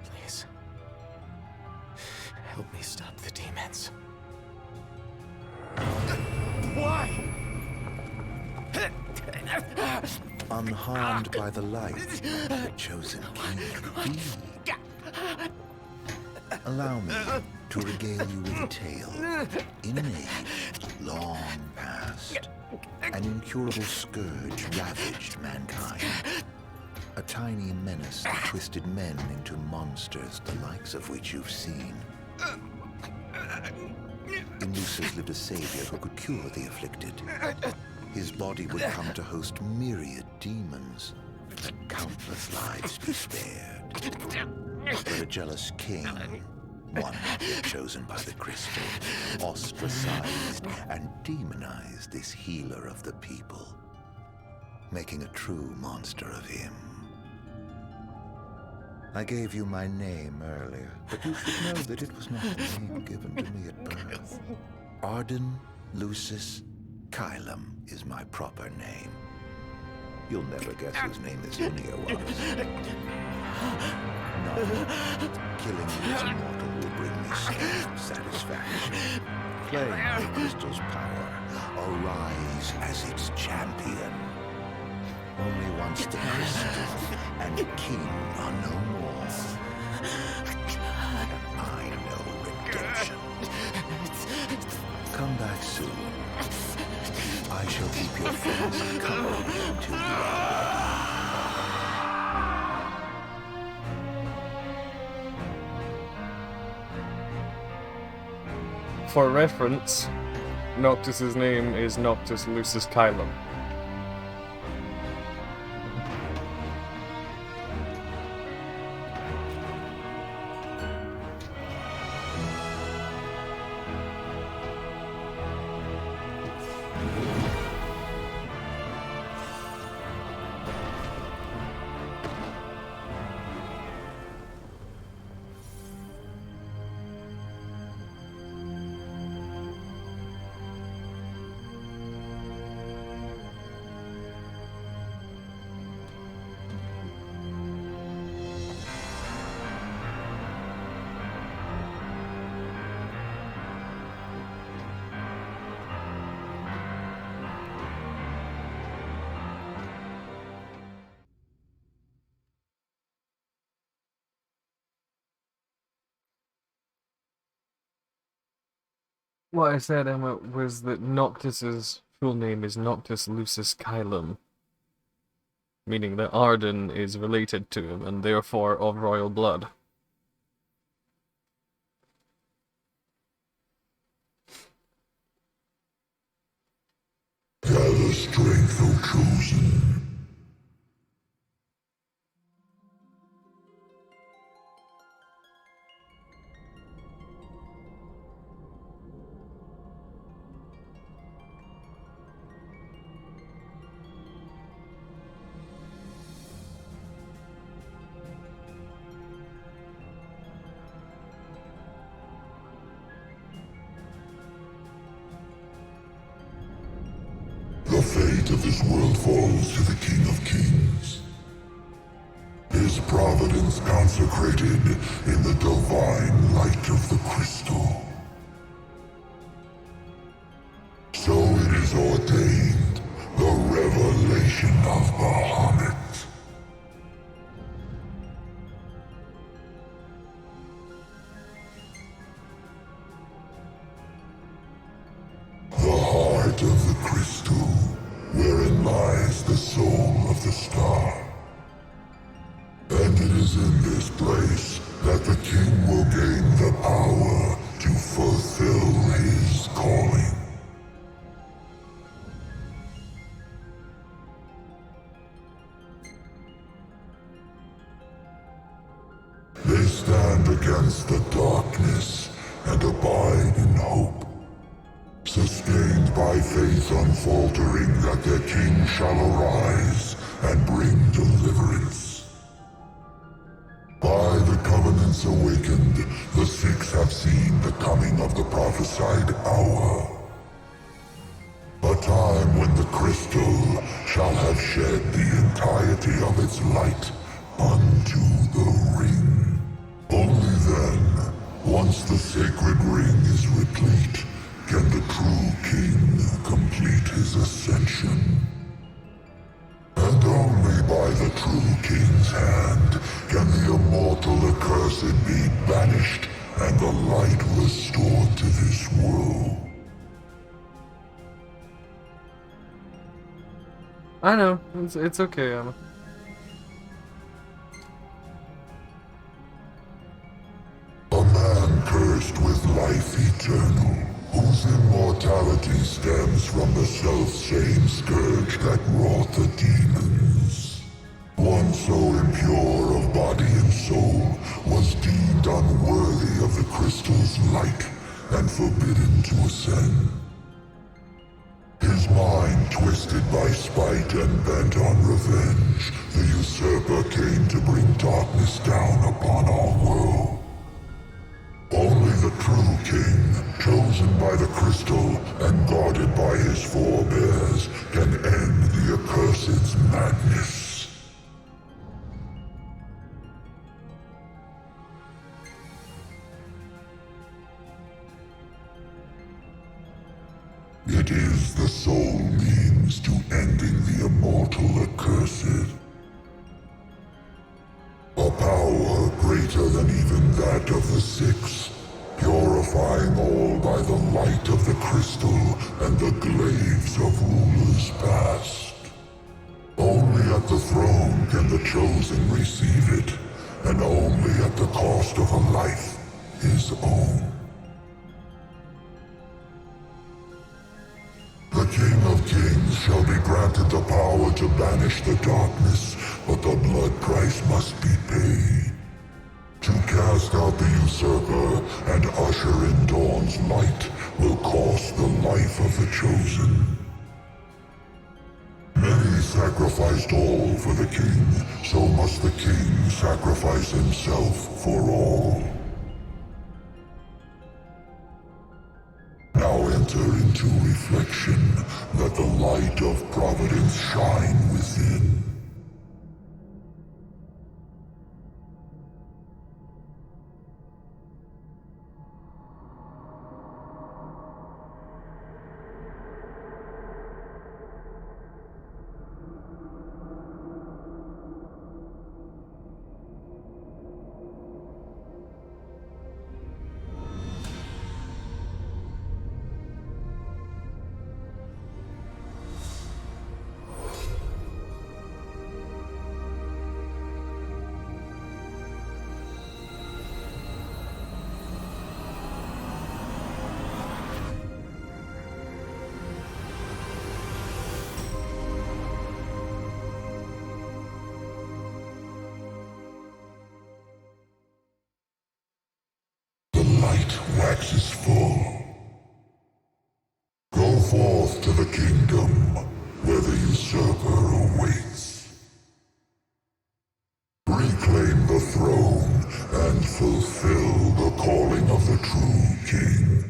Please. Help me stop the demons. Why? Unharmed by the light of the chosen king. Allow me to regale you with a tale. In an age long past, an incurable scourge ravaged mankind. A tiny menace that twisted men into monsters, the likes of which you've seen. In Lucis lived a savior who could cure the afflicted. His body would come to host myriad demons, that countless lives be spared. But a jealous king, one not yet chosen by the crystal, ostracized and demonized this healer of the people, making a true monster of him. I gave you my name earlier, but you should know that it was not the name given to me at birth. Arden Lucis Kylum is my proper name. You'll never guess whose name this Unia was. No, killing you as immortal will bring me some satisfaction. Playing the crystal's power, arise as its champion. Only once the crystal and king are no more, can I know redemption. Come back soon. I shall keep your friends company until you are. For reference, Noctis's name is Noctis Lucis Kylum. What I said, Emma, was that Noctis's full name is Noctis Lucis Kylum, meaning that Arden is related to him and therefore of royal blood. Gather strength, O chosen. The fate of this world falls to the King of Kings. His providence consecrated in the divine light of the crystal. So it is ordained, the revelation of Bahamut. The heart of the crystal, wherein lies the soul of the star. And it is in this place that the king will gain the power to fulfill his calling. They stand against the darkness and abide in hope, sustained by faith unfaltering that their king shall arise and bring deliverance. By the covenants awakened, the Sikhs have seen the coming of the prophesied hour. A time when the crystal shall have shed the entirety of its light unto the ring. Only then, once the sacred ring is replete, can the true king complete his ascension. And only by the true king's hand can the immortal accursed be banished and the light restored to this world. I know, it's okay, Emma. A man cursed with life eternal, whose immortality stems from the self-same scourge that wrought the demons. One so impure of body and soul was deemed unworthy of the crystal's light and forbidden to ascend. His mind twisted by spite and bent on revenge, the usurper came to bring darkness down upon our world. Only the true king, chosen by the crystal and guarded by his forebears, can end the accursed's madness. It is the sole means to ending the immortal accursed. A power greater than even that of the Six, purifying all by the light of the crystal and the glaives of rulers past. Only at the throne can the chosen receive it, and only at the cost of a life, his own. The King of Kings shall be granted the power to banish the darkness, but the blood price must be paid. To cast out the usurper and usher in dawn's light will cost the life of the chosen. Many sacrificed all for the king, so must the king sacrifice himself for all. Now enter into reflection, let the light of providence shine within. The light waxes full. Go forth to the kingdom, where the usurper awaits. Reclaim the throne, and fulfill the calling of the true king.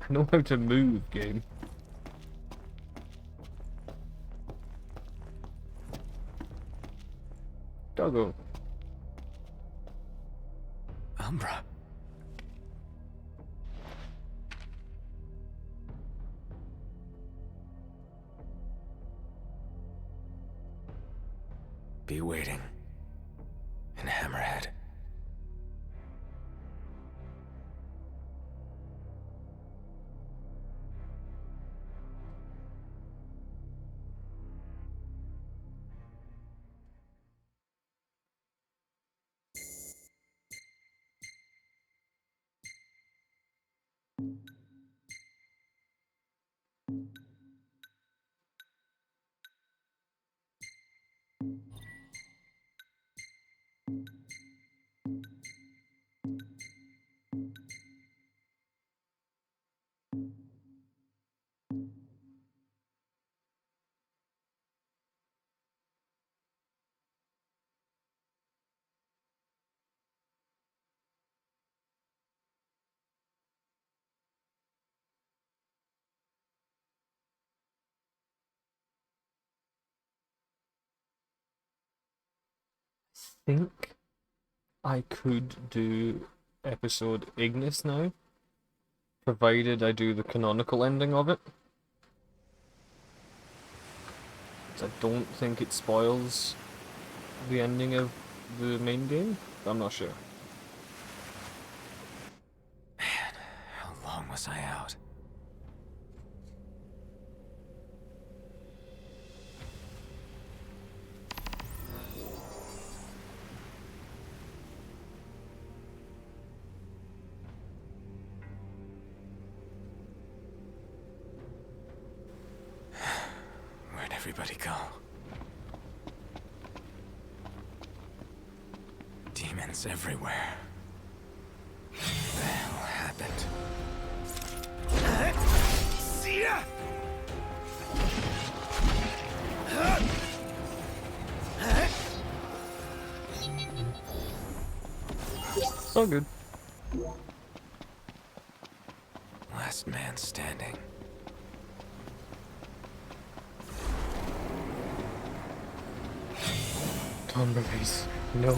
I know how to move, game. Doggo. Umbra. Be waiting. In Hammerhead. Think I could do episode Ignis now, provided I do the canonical ending of it. I don't think it spoils the ending of the main game. I'm not sure. Man, how long was I out? Where'd everybody go? Demons everywhere. What the hell happened? See ya! So good. Last man standing. Tom release. No.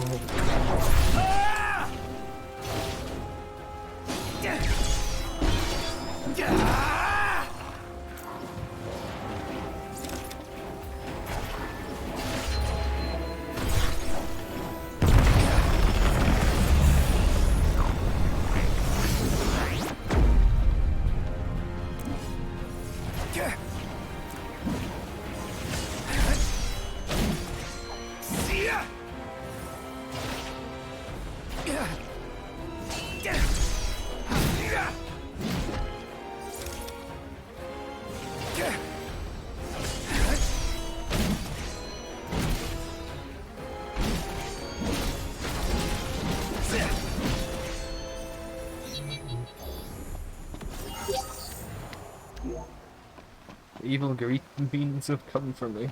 See ya! Evil green beans have come for me.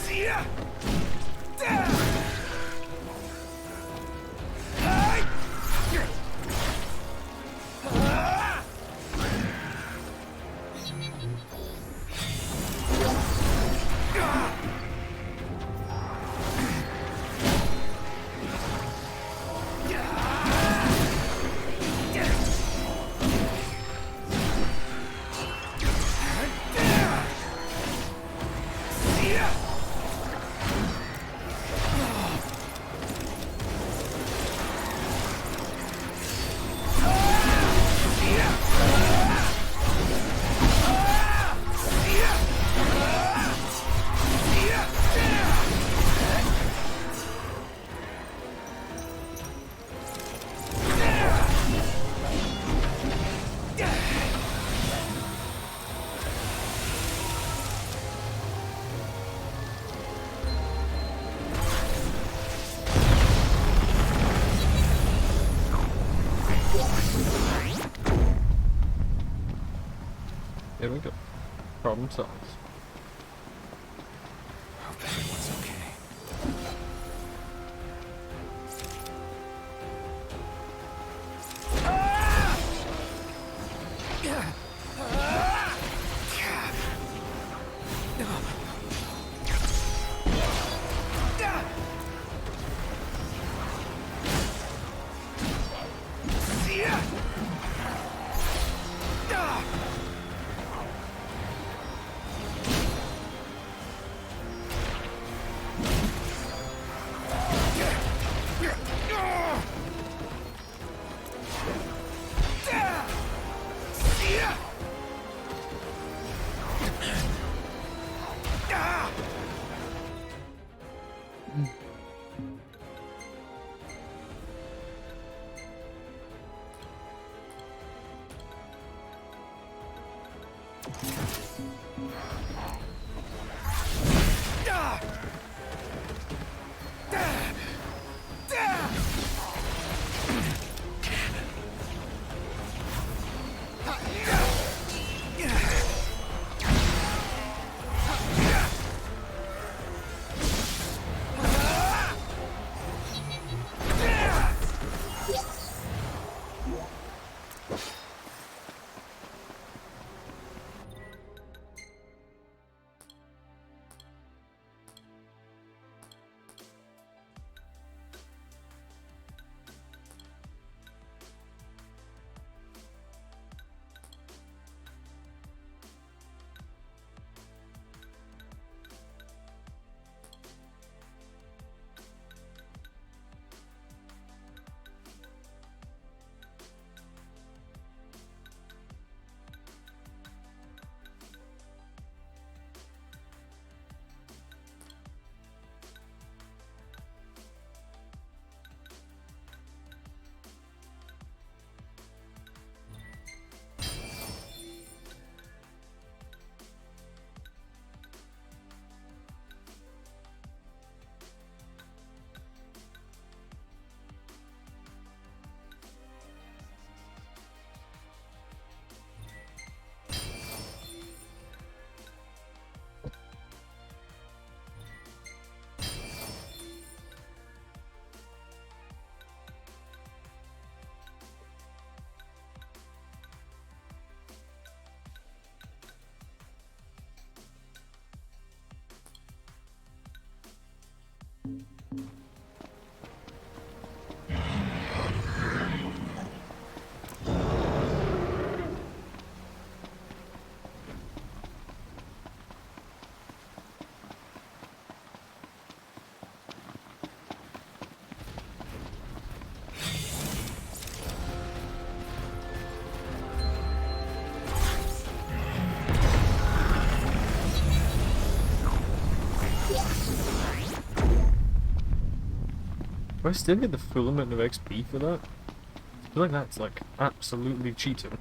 See ya! There we go. Problem solved. Hope everyone's okay. See ya! Do I still get the full amount of XP for that? I feel like that's like absolutely cheating.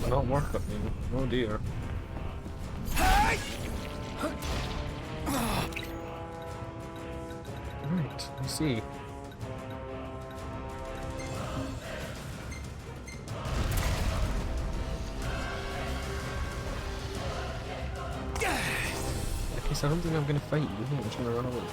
Not work at me. Oh dear. Right, I see. I guess I don't think I'm gonna fight you. I think I'm just gonna run away.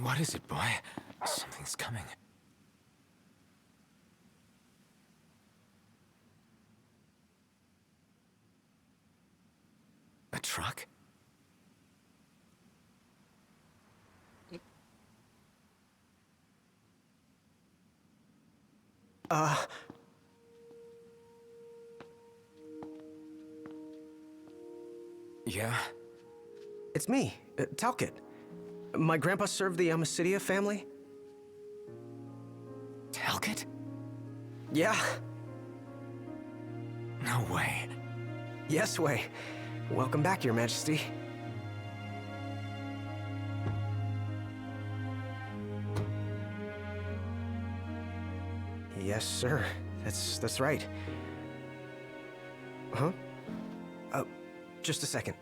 What is it, boy? Something's coming. A truck? Yeah? It's me, Talcott. My grandpa served the Amicidia family. Talcott? Yeah. No way. Yes way. Welcome back, Your Majesty. Yes, sir. That's right. Huh? Just a second.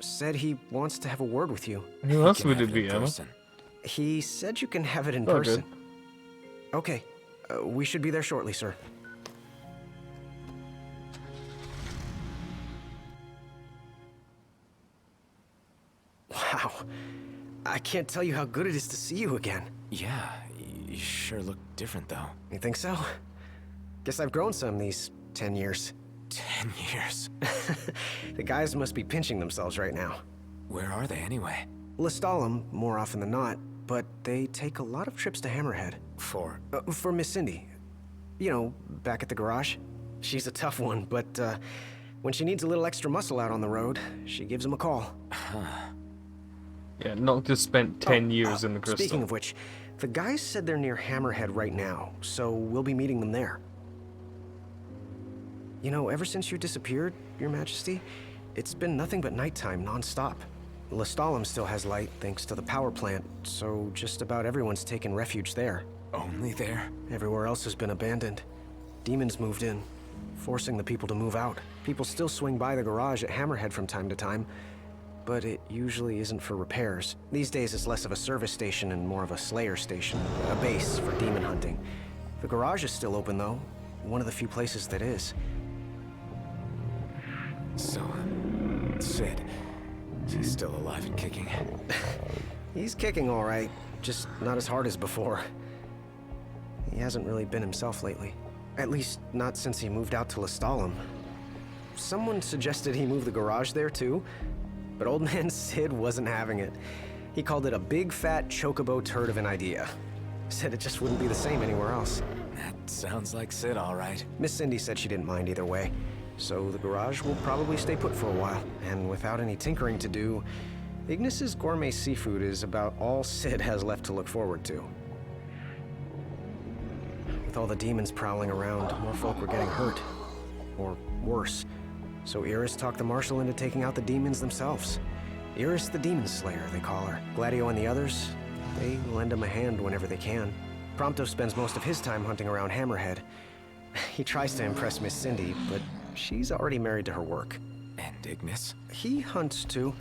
Said he wants to have a word with you. Who else would it be, Emma? He said you can have it in Oh, person. good. Okay. We should be there shortly, sir. Wow. I can't tell you how good it is to see you again. Yeah, you sure look different, though. You think so? Guess I've grown some these 10 years. 10 years? The guys must be pinching themselves right now. Where are they, anyway? Lestalem, more often than not, but they take a lot of trips to Hammerhead. For Miss Cindy. You know, back at the garage. She's a tough one, but when she needs a little extra muscle out on the road, she gives him a call. Huh. Yeah, Noctis spent 10 years in the crystal. Speaking of which, the guys said they're near Hammerhead right now, so we'll be meeting them there. You know, ever since you disappeared, Your Majesty, it's been nothing but nighttime non-stop. Lestalem still has light thanks to the power plant, so just about everyone's taken refuge there. Only there? Everywhere else has been abandoned. Demons moved in, forcing the people to move out. People still swing by the garage at Hammerhead from time to time, but it usually isn't for repairs. These days it's less of a service station and more of a slayer station, a base for demon hunting. The garage is still open though, one of the few places that is. So, Sid, he's still alive and kicking? He's kicking all right, just not as hard as before. He hasn't really been himself lately. At least, not since he moved out to Lestalem. Someone suggested he move the garage there too, but old man Sid wasn't having it. He called it a big fat chocobo turd of an idea. Said it just wouldn't be the same anywhere else. That sounds like Sid, all right. Miss Cindy said she didn't mind either way, so the garage will probably stay put for a while. And without any tinkering to do, Ignis's gourmet seafood is about all Sid has left to look forward to. With all the demons prowling around, more folk were getting hurt. Or worse. So Iris talked the Marshal into taking out the demons themselves. Iris the Demon Slayer, they call her. Gladio and the others, they lend him a hand whenever they can. Prompto spends most of his time hunting around Hammerhead. He tries to impress Miss Cindy, but she's already married to her work. And Ignis? He hunts too.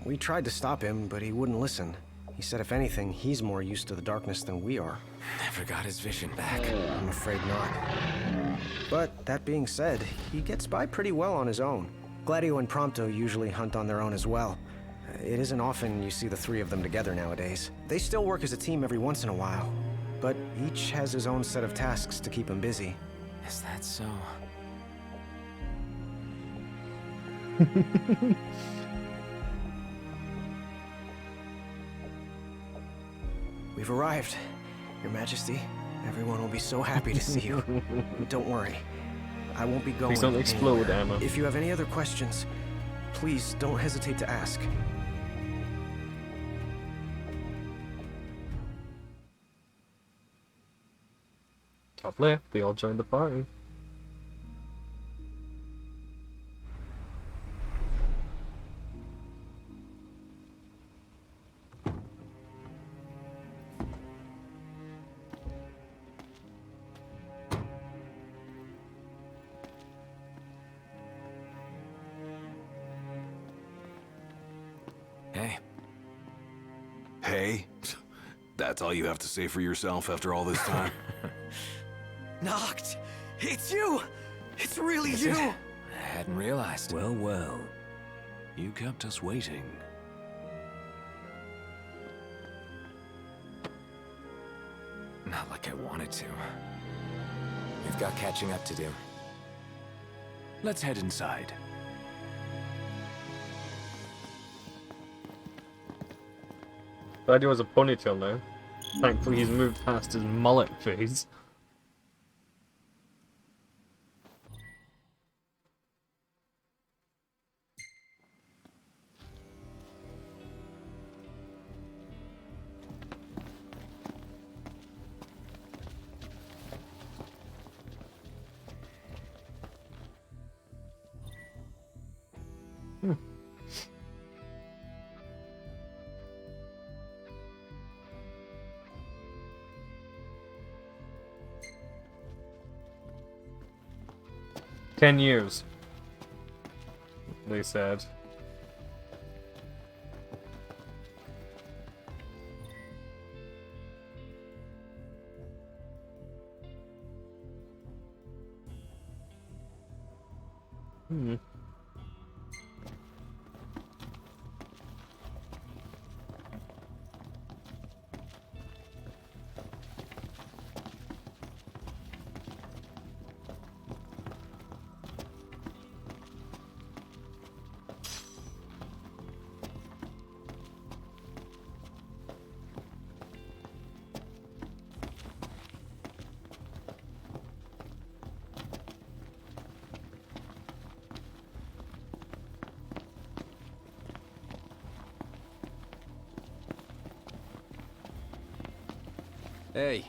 We tried to stop him, but he wouldn't listen. He said if anything, he's more used to the darkness than we are. Never got his vision back. I'm afraid not. But that being said, he gets by pretty well on his own. Gladio and Prompto usually hunt on their own as well. It isn't often you see the three of them together nowadays. They still work as a team every once in a while, but each has his own set of tasks to keep him busy. Is that so? We've arrived, Your Majesty. Everyone will be so happy to see you. Don't worry. I won't be going Please don't explode, anywhere. Emma. If you have any other questions, please don't hesitate to ask. Top left, they all joined the party. Hey. Hey? That's all you have to say for yourself after all this time? Noct! It's you! It's really Is you! it? I hadn't realized. Well, well. You kept us waiting. Not like I wanted to. We've got catching up to do. Let's head inside. Glad he has a ponytail now. Thankfully he's moved past his mullet phase. Hmm. "10 years," they said. Hmm. Hey.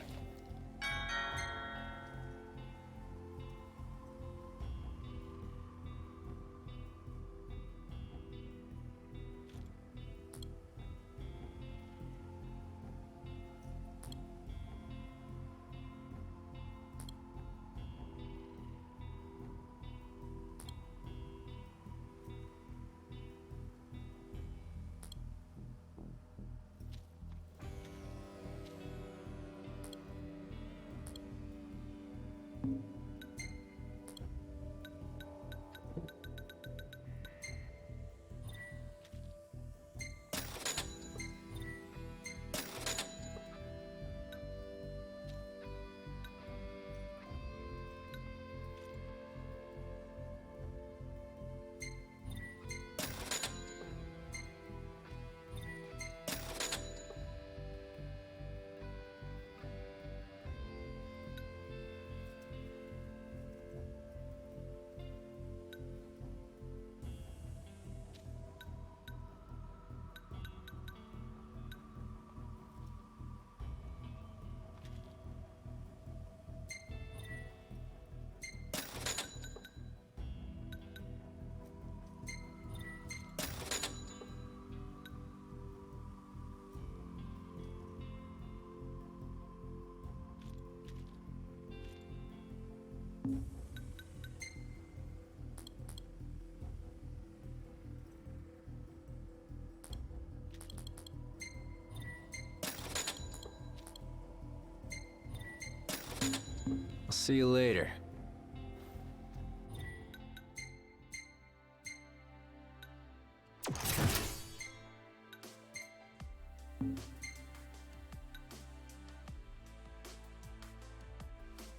See you later.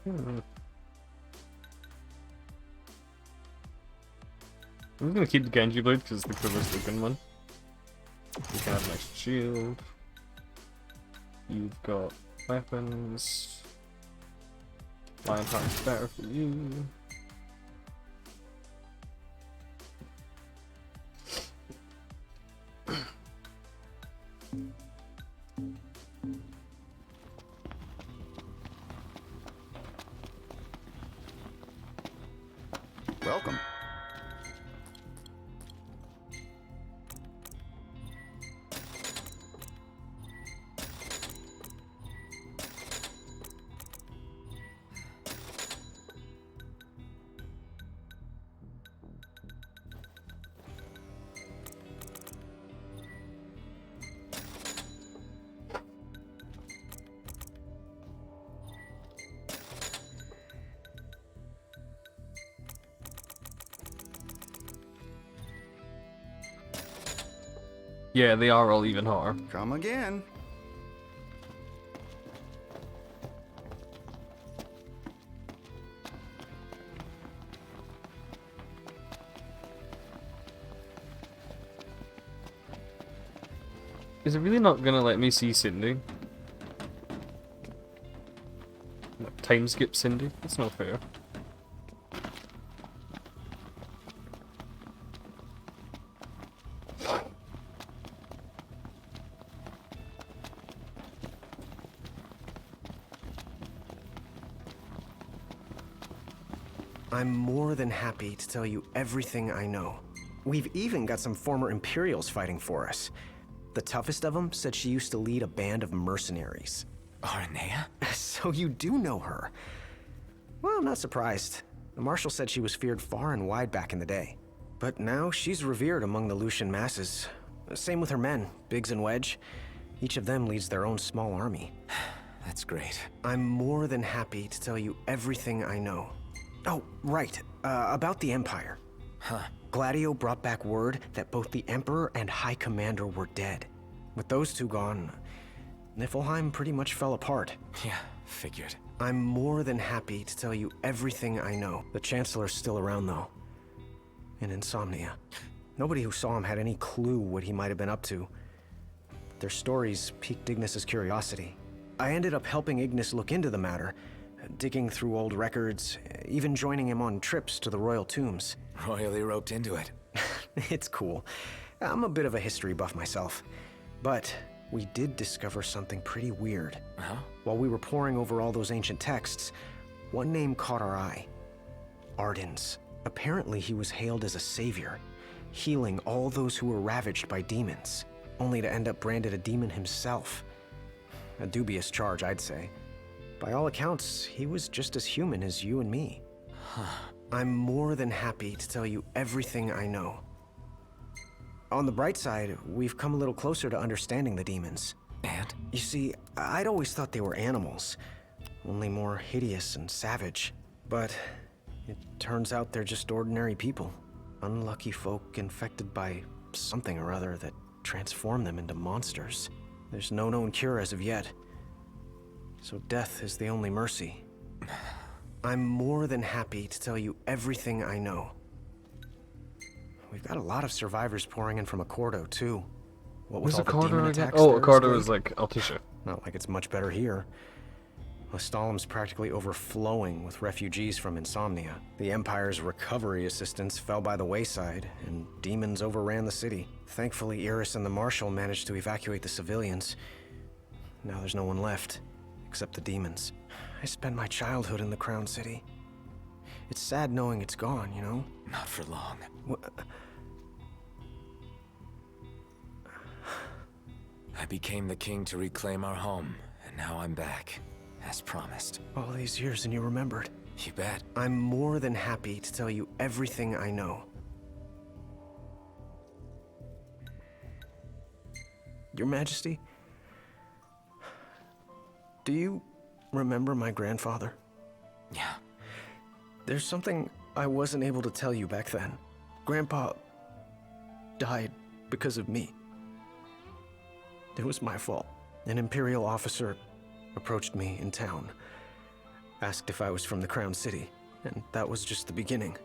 I'm gonna keep the Genji blade because it's the coolest looking one. You can have a nice shield. You've got weapons. Lion Heart's better for you. Welcome. Yeah, they are all even hotter. Come again. Is it really not gonna let me see Cindy? Time skip Cindy? That's not fair. I'm more than happy to tell you everything I know. We've even got some former Imperials fighting for us. The toughest of them said she used to lead a band of mercenaries. Aranea? So you do know her. Well, I'm not surprised. The Marshal said she was feared far and wide back in the day. But now she's revered among the Lucian masses. Same with her men, Biggs and Wedge. Each of them leads their own small army. That's great. I'm more than happy to tell you everything I know. Oh, right. About the Empire. Huh. Gladio brought back word that both the Emperor and High Commander were dead. With those two gone, Niflheim pretty much fell apart. Yeah, figured. I'm more than happy to tell you everything I know. The Chancellor's still around, though. In Insomnia. Nobody who saw him had any clue what he might have been up to. Their stories piqued Ignis's curiosity. I ended up helping Ignis look into the matter, digging through old records, even joining him on trips to the royal tombs. Royally roped into it. It's cool. I'm a bit of a history buff myself. But we did discover something pretty weird. Huh? While we were poring over all those ancient texts, one name caught our eye. Ardens. Apparently he was hailed as a savior, healing all those who were ravaged by demons, only to end up branded a demon himself. A dubious charge, I'd say. By all accounts, he was just as human as you and me. Huh. I'm more than happy to tell you everything I know. On the bright side, we've come a little closer to understanding the demons. And? You see, I'd always thought they were animals, only more hideous and savage. But it turns out they're just ordinary people. Unlucky folk infected by something or other that transformed them into monsters. There's no known cure as of yet. So death is the only mercy. I'm more than happy to tell you everything I know. We've got a lot of survivors pouring in from Accordo, too. What with Where's all the demon Accordo again? attacks Oh, there Accordo this is like Altisha. Not like it's much better here. Lestalem's practically overflowing with refugees from Insomnia. The Empire's recovery assistance fell by the wayside, and demons overran the city. Thankfully, Iris and the Marshal managed to evacuate the civilians. Now there's no one left, except the demons. I spent my childhood in the Crown City. It's sad knowing it's gone, you know? Not for long. I became the king to reclaim our home, and now I'm back, as promised. All these years and you remembered. You bet. I'm more than happy to tell you everything I know. Your Majesty, do you remember my grandfather? Yeah. There's something I wasn't able to tell you back then. Grandpa died because of me. It was my fault. An Imperial officer approached me in town, asked if I was from the Crown City, and that was just the beginning.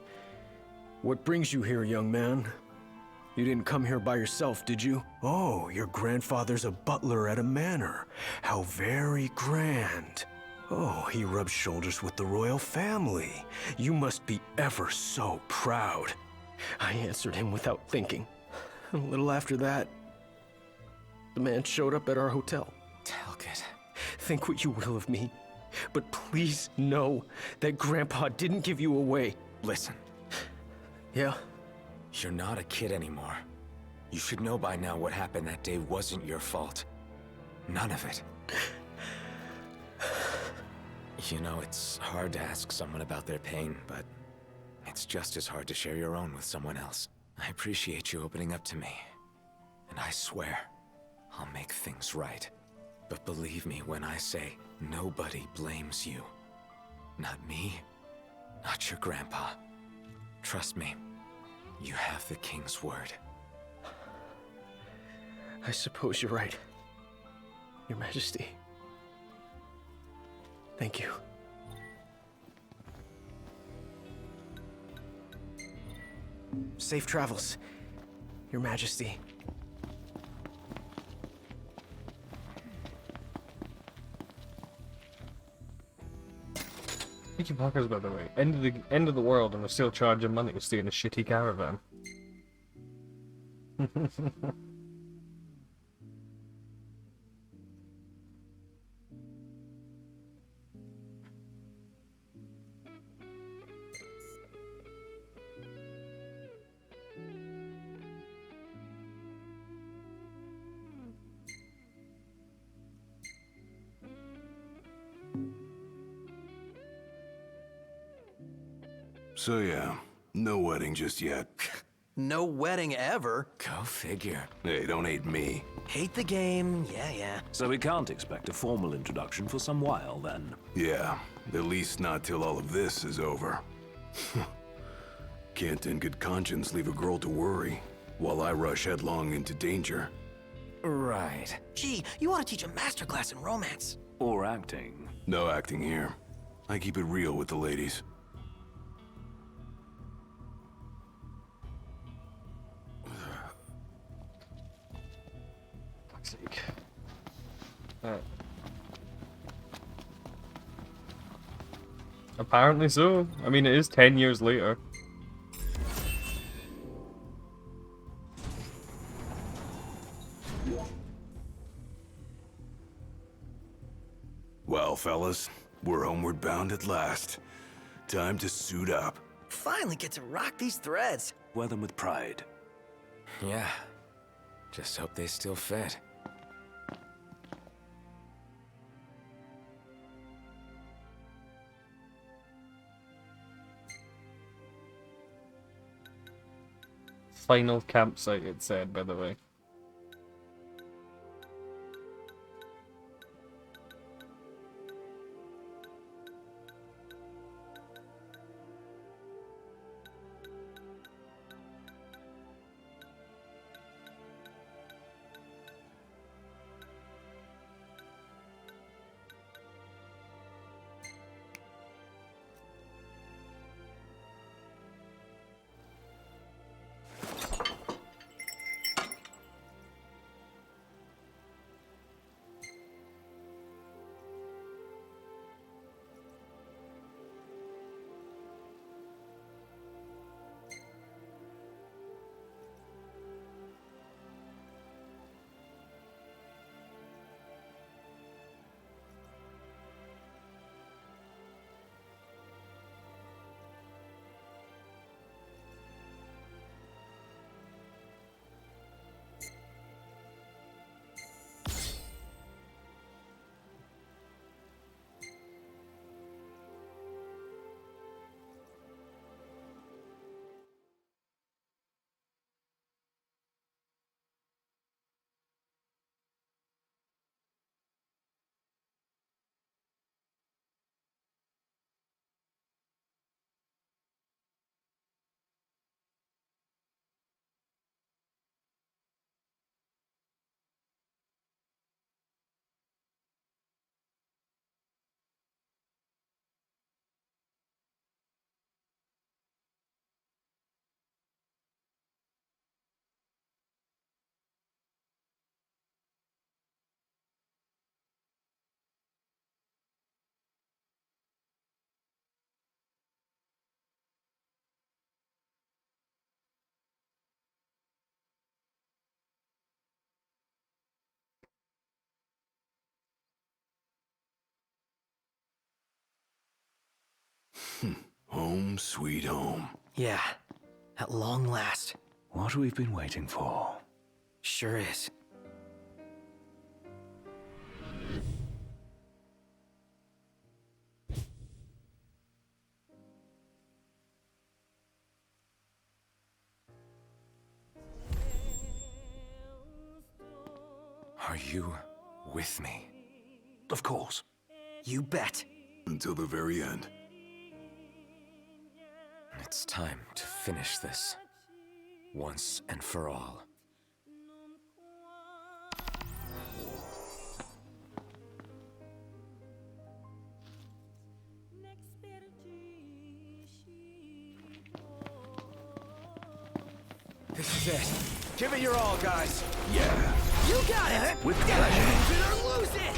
What brings you here, young man? You didn't come here by yourself, did you? Oh, your grandfather's a butler at a manor. How very grand. Oh, he rubs shoulders with the royal family. You must be ever so proud. I answered him without thinking. A little after that, the man showed up at our hotel. Talcott. Think what you will of me, but please know that Grandpa didn't give you away. Listen. Yeah? You're not a kid anymore. You should know by now what happened that day wasn't your fault. None of it. You know, it's hard to ask someone about their pain, but it's just as hard to share your own with someone else. I appreciate you opening up to me, and I swear I'll make things right. But believe me when I say nobody blames you. Not me, not your grandpa. Trust me, you have the king's word. I suppose you're right, Your Majesty. Thank you. Safe travels, Your Majesty. Mickey Parker's, by the way. End of the world, and we're still charging money to stay in a shitty caravan. So yeah, no wedding just yet. No wedding ever? Go figure. Hey, don't hate me. Hate the game, yeah. So we can't expect a formal introduction for some while, then? Yeah, at least not till all of this is over. Can't in good conscience leave a girl to worry, while I rush headlong into danger. Right. Gee, you ought to teach a masterclass in romance. Or acting. No acting here. I keep it real with the ladies. Apparently so. I mean, it is 10 years later. Well, fellas, we're homeward bound at last. Time to suit up. Finally get to rock these threads. Wear them with pride. Yeah. Just hope they still fit. Final campsite, it said, by the way. Home sweet home. Yeah, at long last. What we've been waiting for. Sure is. Are you with me? Of course. You bet. Until the very end. It's time to finish this. Once and for all. This is it. Give it your all, guys. Yeah. You got it! With Use it or lose it!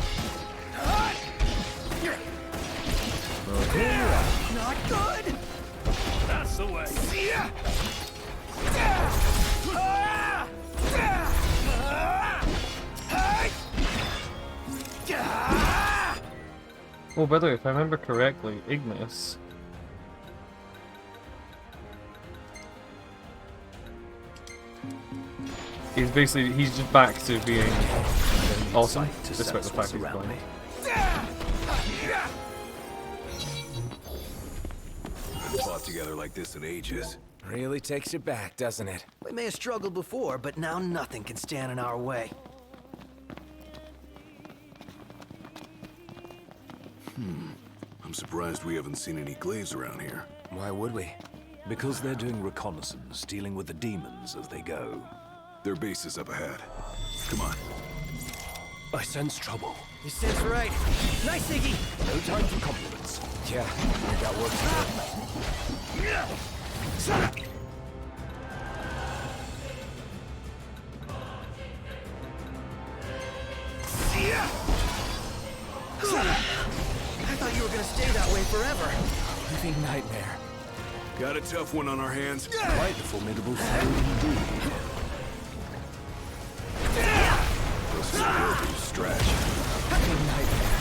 Not good! That's the way. Oh, by the way, if I remember correctly, Ignis... he's just back to being awesome, despite the fact he's blind. Haven't fought together like this in ages. Really takes you back, doesn't it? We may have struggled before, but now nothing can stand in our way. I'm surprised we haven't seen any glaives around here. Why would we? Because they're doing reconnaissance, dealing with the demons as they go. Their base is up ahead. Come on. I sense trouble. You sense right. Nice, Iggy! No time for compliments. Yeah, we got work to do. I thought you were gonna stay that way forever. Living nightmare. Got a tough one on our hands. Quite the formidable foe indeed. This is a real big stretch. Living nightmare.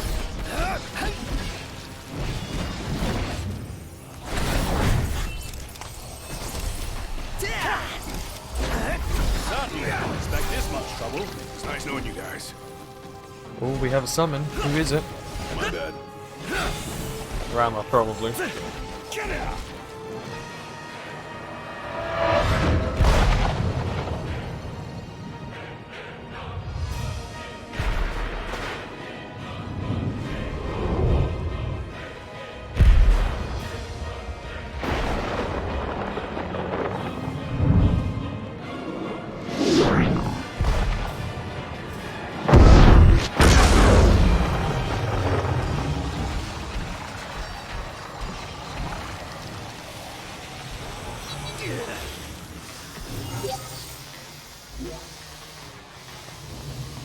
Certainly didn't expect this much trouble. It's nice knowing you guys. Oh, we have a summon. Who is it? My bad. Rama, probably. Get out!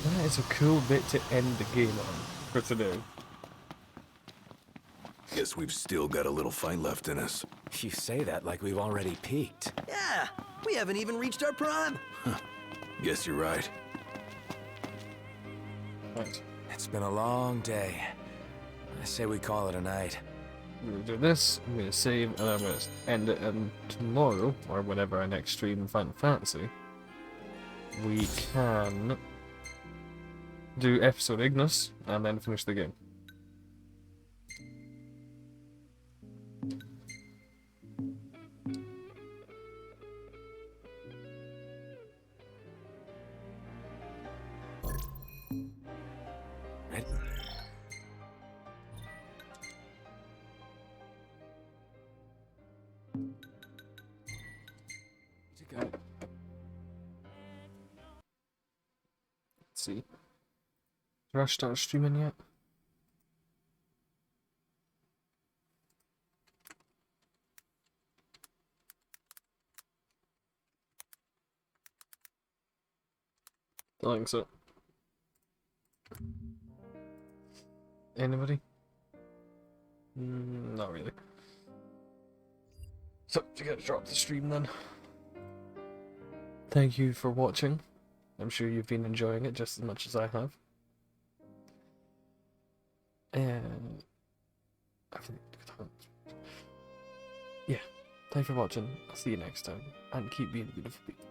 That is a cool bit to end the game on for today. Guess we've still got a little fight left in us. You say that like we've already peaked. Yeah, we haven't even reached our prime. Guess you're right. Right. It's been a long day. I say we call it a night. I'm gonna do this, I'm gonna save, and I'm gonna end it, and tomorrow, or whenever our next stream in Final Fantasy, we can do episode Ignis, and then finish the game. Right? To go. Let's see. Did I start streaming yet? Don't think so. Anybody? Not really. So, you gotta drop the stream then. Thank you for watching. I'm sure you've been enjoying it just as much as I have. And yeah, thanks for watching. I'll see you next time, and keep being beautiful people.